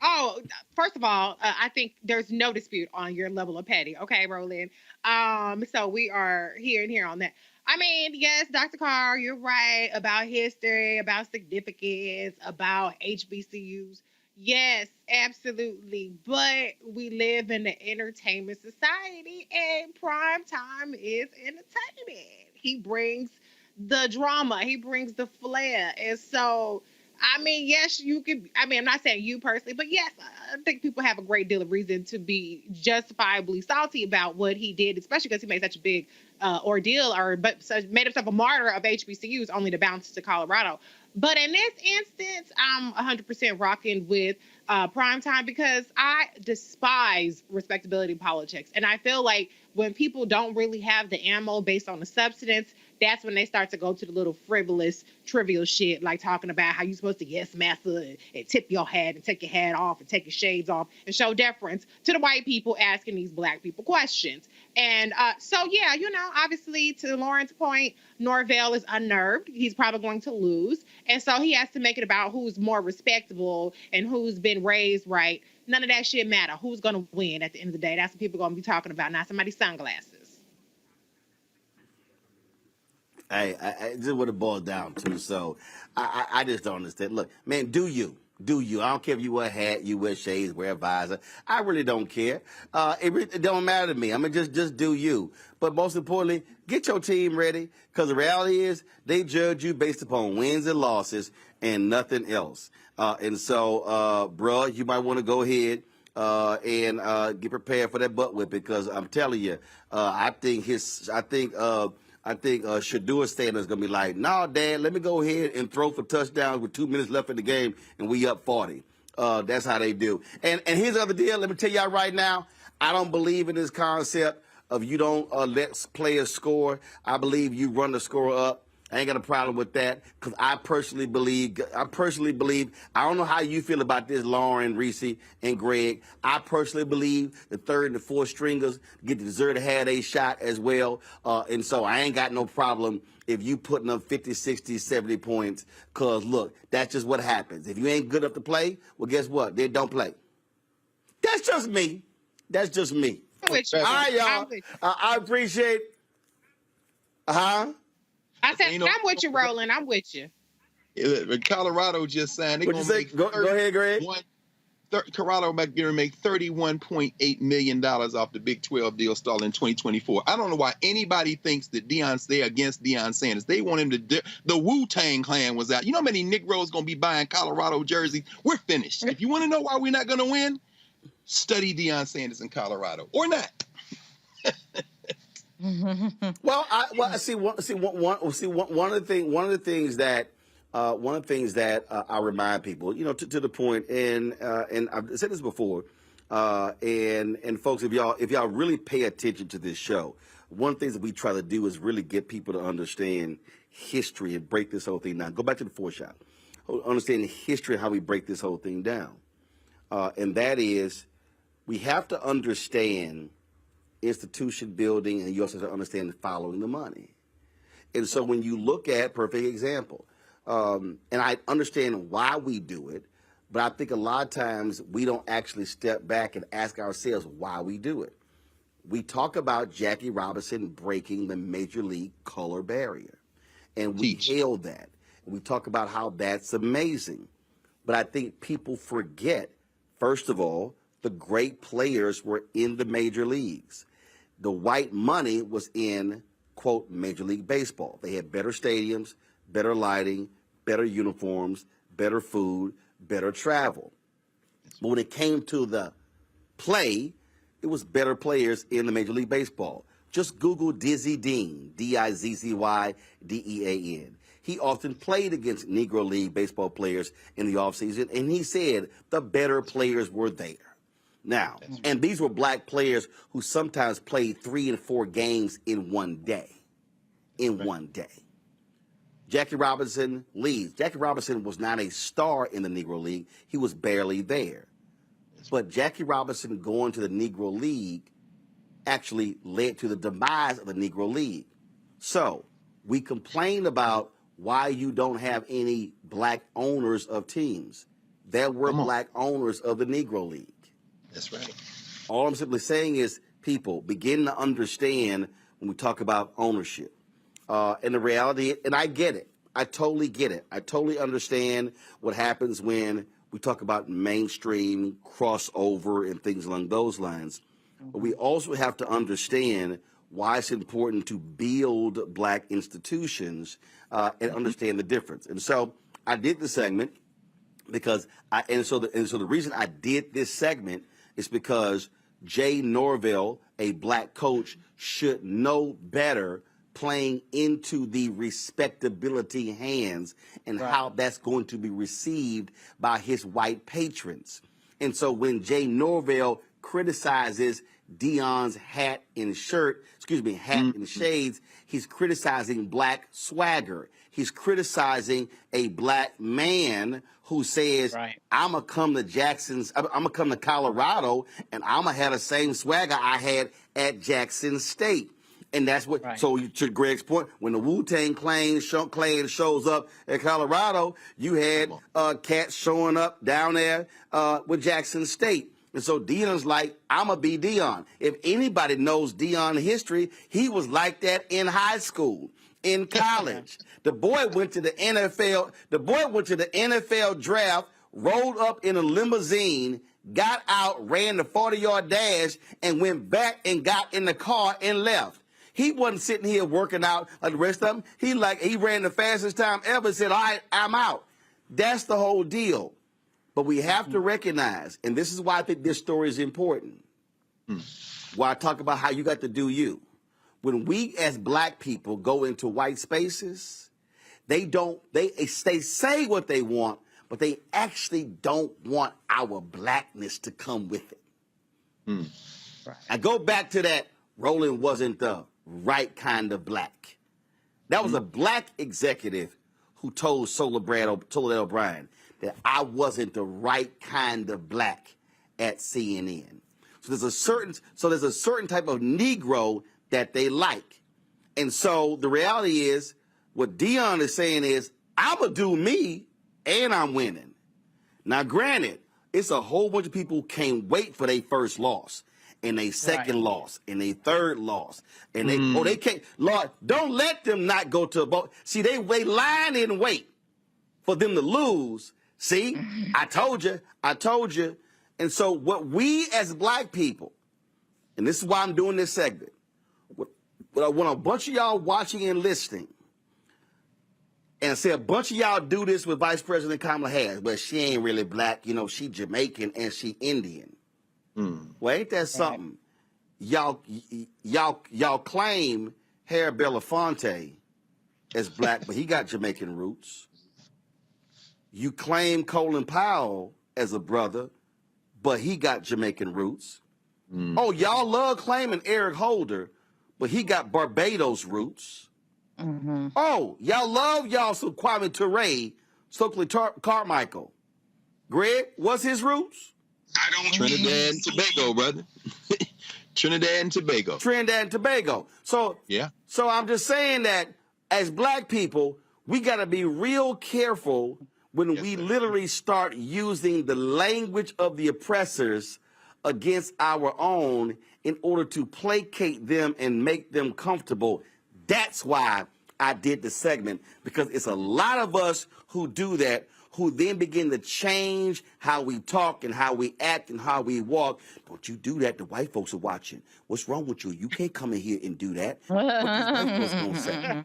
Oh, first of all, I think there's no dispute on your level of petty. Okay, Roland. So we are here and here on that. I mean, yes, Dr. Carr, you're right about history, about significance, about HBCUs. Yes, absolutely. But we live in an entertainment society, and prime time is entertainment. He brings the drama. He brings the flair. And so, I mean, yes, you could. I mean, I'm not saying you personally, but yes, I think people have a great deal of reason to be justifiably salty about what he did, especially because he made such a big ordeal made himself a martyr of HBCUs only to bounce to Colorado. But in this instance, I'm 100% rocking with primetime because I despise respectability politics. And I feel like when people don't really have the ammo based on the substance, that's when they start to go to the little frivolous, trivial shit, like talking about how you're supposed to yes, massa, and tip your hat and take your hat off and take your shades off and show deference to the white people asking these black people questions. And so, yeah, obviously, to Lauren's point, Norvell is unnerved. He's probably going to lose. And so he has to make it about who's more respectable and who's been raised right. None of that shit matter. Who's going to win at the end of the day? That's what people are going to be talking about, not somebody's sunglasses. Hey, this is what it boils down to. So I just don't understand. Look, man, do you? I don't care if you wear a hat, you wear shades, wear a visor. I really don't care. It don't matter to me. I mean, just do you. But most importantly, get your team ready, because the reality is they judge you based upon wins and losses and nothing else. And so, bro, you might want to go ahead and get prepared for that butt whip, because I'm telling you, I think Shadur Sanders is going to be like, no, Dad, let me go ahead and throw for touchdowns with 2 minutes left in the game, and we up 40. That's how they do. And here's the other deal. Let me tell y'all right now, I don't believe in this concept of you don't let players score. I believe you run the score up. I ain't got a problem with that, because I personally believe, I don't know how you feel about this, Lauren, Reese, and Greg. I personally believe the third and the fourth stringers deserve to have a shot as well. And so I ain't got no problem if you putting up 50, 60, 70 points, because, look, that's just what happens. If you ain't good enough to play, well, guess what? They don't play. That's just me. I'm with you. All right, y'all. I appreciate I said, I'm with you, Roland. I'm with you. Colorado just signed. What'd you say? Go ahead, Greg. Colorado might be make $31.8 million off the Big 12 deal starting in 2024. I don't know why anybody thinks that they're against Deion Sanders. They want him to. The Wu-Tang Clan was out. You know how many Negroes going to be buying Colorado jerseys? We're finished. If you want to know why we're not going to win, study Deion Sanders in Colorado or not. One of the things that I remind people, to the point, and I've said this before, And folks, if y'all really pay attention to this show, one of the things that we try to do is really get people to understand history and break this whole thing down. Go back to the foreshot. Understand the history of how we break this whole thing down. And that is, we have to understand institution building, and you also have to understand following the money. And so when you look at, perfect example, and I understand why we do it, but I think a lot of times we don't actually step back and ask ourselves why we do it. We talk about Jackie Robinson breaking the major league color barrier, and we hail that. We talk about how that's amazing. But I think people forget, first of all, the great players were in the major leagues. The white money was in, quote, Major League Baseball. They had better stadiums, better lighting, better uniforms, better food, better travel. But when it came to the play, it was better players in the Major League Baseball. Just Google Dizzy Dean, Dizzydean. He often played against Negro League baseball players in the offseason, and he said the better players were there. Now, and these were black players who sometimes played 3 and 4 games in one day. Jackie Robinson leaves. Jackie Robinson was not a star in the Negro League. He was barely there. But Jackie Robinson going to the Negro League actually led to the demise of the Negro League. So we complain about why you don't have any black owners of teams. There were black owners of the Negro League. That's right. All I'm simply saying is, people begin to understand when we talk about ownership. And the reality, and I get it. I totally get it. I totally understand what happens when we talk about mainstream, crossover, and things along those lines. But we also have to understand why it's important to build black institutions and understand the difference. And so I did the segment because the reason I did this segment is because Jay Norvell, a black coach, should know better playing into the respectability hands and how that's going to be received by his white patrons. And so when Jay Norvell criticizes Deion's hat and shades, he's criticizing black swagger. He's criticizing a black man who says, I'm going to come to Colorado and I'm going to have the same swagger I had at Jackson State. And that's what, so to Greg's point, when the Wu-Tang Clan shows up at Colorado, you had cats showing up down there with Jackson State. And so Deion's like, I'm going to be Deion. If anybody knows Deion history, he was like that in high school, in college. The boy went to the NFL. The boy went to the NFL draft, rolled up in a limousine, got out, ran the 40-yard dash, and went back and got in the car and left. He wasn't sitting here working out like the rest of them. He ran the fastest time ever and said, all right, I'm out. That's the whole deal. But we have to recognize, and this is why I think this story is important, why I talk about how you got to do you. When we as black people go into white spaces, they say what they want, but they actually don't want our blackness to come with it. I go back to that, Roland wasn't the right kind of black. That was a black executive who told Soledad O'Brien that I wasn't the right kind of black at CNN. So there's a certain type of Negro that they like. And so the reality is, what Deion is saying is, I'm going to do me and I'm winning. Now, granted, it's a whole bunch of people who can't wait for their first loss and their second loss and their third loss. And they can't. Lord, don't let them not go to a vote. See, they lying in wait for them to lose. See, I told you. And so what we as black people, and this is why I'm doing this segment, when a bunch of y'all watching and listening, and say a bunch of y'all do this with Vice President Kamala Harris, but she ain't really black, she Jamaican and she Indian. Well, ain't that something? Y'all claim Harry Belafonte as black, but he got Jamaican roots. You claim Colin Powell as a brother, but he got Jamaican roots. Oh, y'all love claiming Eric Holder, but he got Barbados roots. Oh, y'all love y'all some Kwame Ture, Stokely Carmichael. Greg, what's his roots? Trinidad and Tobago, brother. Trinidad and Tobago. Trinidad and Tobago. So yeah. So I'm just saying that as black people, we got to be real careful when we literally start using the language of the oppressors against our own in order to placate them and make them comfortable. That's why I did the segment, because it's a lot of us who do that, who then begin to change how we talk and how we act and how we walk. Don't you do that. The white folks are watching. What's wrong with you? You can't come in here and do that. What these white folks gonna say?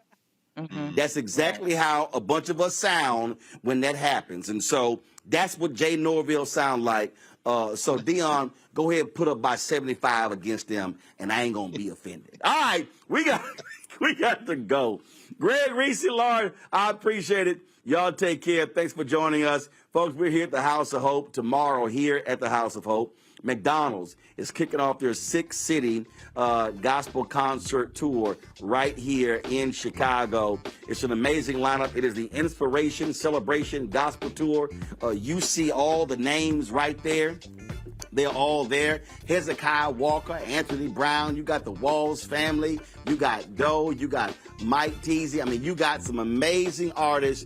That's exactly how a bunch of us sound when that happens. And so that's what Jay Norville sound like. So Dion, go ahead and put up by 75 against them, and I ain't gonna be offended. All right, we got to go. Greg, Reese, Lord, I appreciate it. Y'all take care. Thanks for joining us. Folks, we're here at the House of Hope tomorrow here at the House of Hope. McDonald's is kicking off their 6-city gospel concert tour right here in Chicago. It's an amazing lineup. It is the Inspiration Celebration Gospel Tour. You see all the names right there. They're all there. Hezekiah Walker, Anthony Brown. You got the Walls family. You got Doe. You got Mike Teasy. I mean, you got some amazing artists.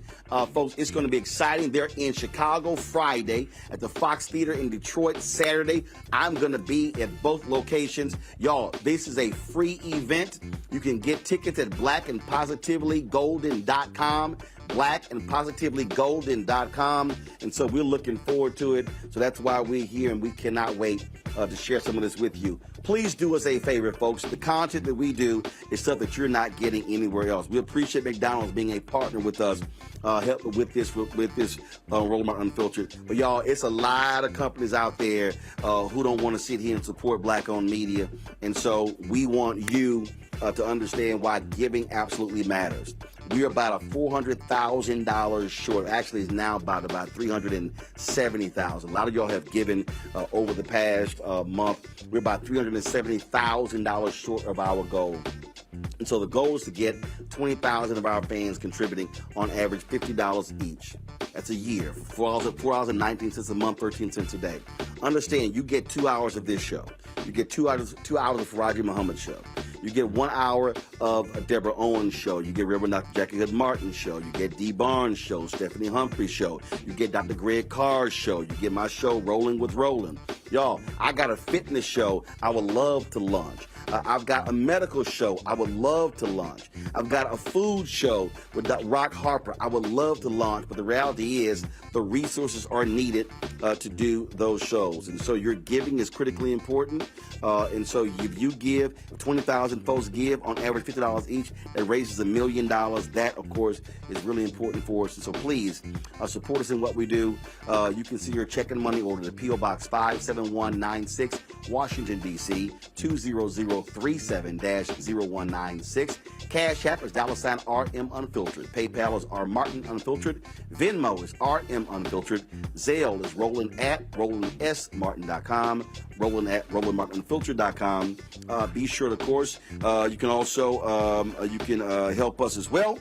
Folks, it's going to be exciting. They're in Chicago Friday, at the Fox Theater in Detroit Saturday. I'm going to be at both locations. Y'all, this is a free event. You can get tickets at blackandpositivelygolden.com. blackandpositivelygolden.com. And so we're looking forward to it. So that's why we're here, and we cannot wait to share some of this with you. Please do us a favor, folks. The content that we do is stuff that you're not getting anywhere else. We appreciate McDonald's being a partner with us, help with this Roland Martin Unfiltered. But y'all, it's a lot of companies out there who don't want to sit here and support black-owned media. And so we want you to understand why giving absolutely matters. We're about $400,000 short. Actually, it's now about $370,000. A lot of y'all have given over the past month. We're about $370,000 short of our goal. And so the goal is to get 20,000 of our fans contributing on average $50 each. That's a year. $4.19 a month, 13 cents a day. Understand, you get 2 hours of this show. You get 2 hours of Faraji Muhammad show. You get 1 hour of Deborah Owens' show. You get Reverend Dr. Jackie Hood Martin's show. You get Dee Barnes' show, Stephanie Humphrey's show. You get Dr. Greg Carr's show. You get my show, Rolling with Roland. Y'all, I got a fitness show I would love to launch. I've got a medical show I would love to launch. I've got a food show with Rock Harper I would love to launch, but the reality is the resources are needed to do those shows. And so your giving is critically important. And so if you give, 20,000 folks give, on average $50 each, that raises $1 million. That, of course, is really important for us. And so please support us in what we do. You can see your check and money order to P.O. Box 57196, Washington, D.C., 20037-0196. Cash App is $RM Unfiltered. PayPal is R Martin Unfiltered. Venmo is RM Unfiltered. Zelle is Roland at RolandSMartin.com. Roland at RolandMartinUnfiltered.com. Be sure, of course, you can also help us as well.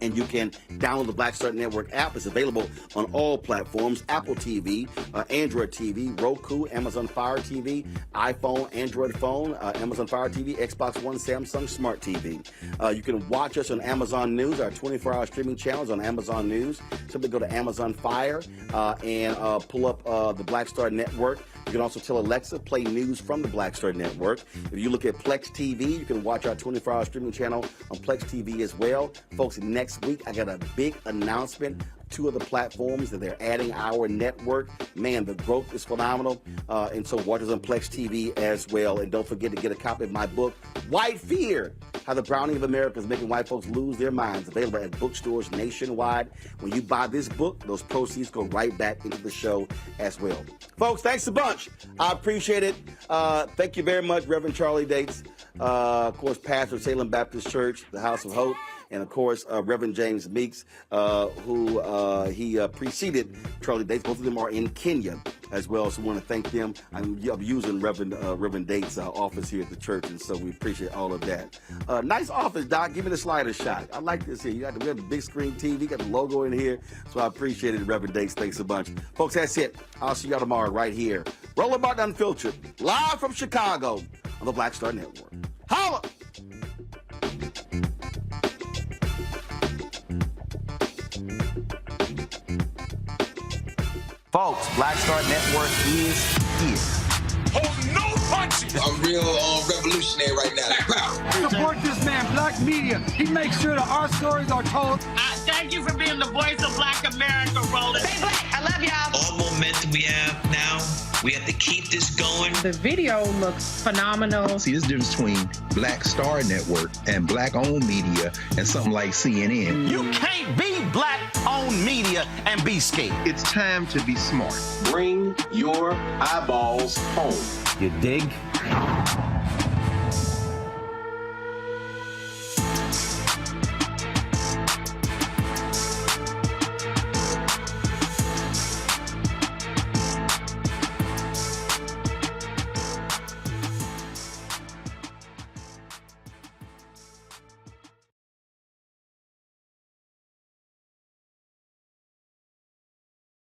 And you can download the Black Star Network app. It's available on all platforms: Apple TV, Android TV, Roku, Amazon Fire TV, iPhone, Android phone, Amazon Fire TV, Xbox One, Samsung Smart TV. You can watch us on Amazon News, our 24-hour streaming channels on Amazon News. Simply go to Amazon Fire and pull up the Black Star Network. You can also tell Alexa, play news from the Black Star Network. If you look at Plex TV, you can watch our 24-hour streaming channel on Plex TV as well. Folks, next week, I got a big announcement. 2 of the platforms that they're adding our network. Man, the growth is phenomenal. And so watch us on Plex TV as well. And don't forget to get a copy of my book, White Fear: How the Browning of America is Making White Folks Lose Their Minds. Available at bookstores nationwide. When you buy this book, those proceeds go right back into the show as well. Folks, thanks a bunch. I appreciate it. Thank you very much, Reverend Charlie Dates. Of course, Pastor Salem Baptist Church, the House of Hope, and of course, Reverend James Meeks, who he preceded Charlie Dates. Both of them are in Kenya as well, so I want to thank them. I'm using Reverend Dates' office here at the church, and so we appreciate all of that. Nice office, Doc. Give me the slider shot. I like this here. We have the big screen TV, got the logo in here, so I appreciate it, Reverend Dates. Thanks a bunch. Folks, that's it. I'll see y'all tomorrow right here. Roland Martin Unfiltered, live from Chicago on the Black Star Network. Holla! Folks, Black Star Network is here. Hold no punches! I'm real revolutionary right now. Support this man, Black Media. He makes sure that our stories are told. Thank you for being the voice of Black America, Roland. Stay black. I love y'all. All momentum we have now, we have to keep this going. The video looks phenomenal. See, there's a difference between Black Star Network and Black-owned media and something like CNN. You can't be Black-owned media and be scared. It's time to be smart. Bring your eyeballs home. You dig?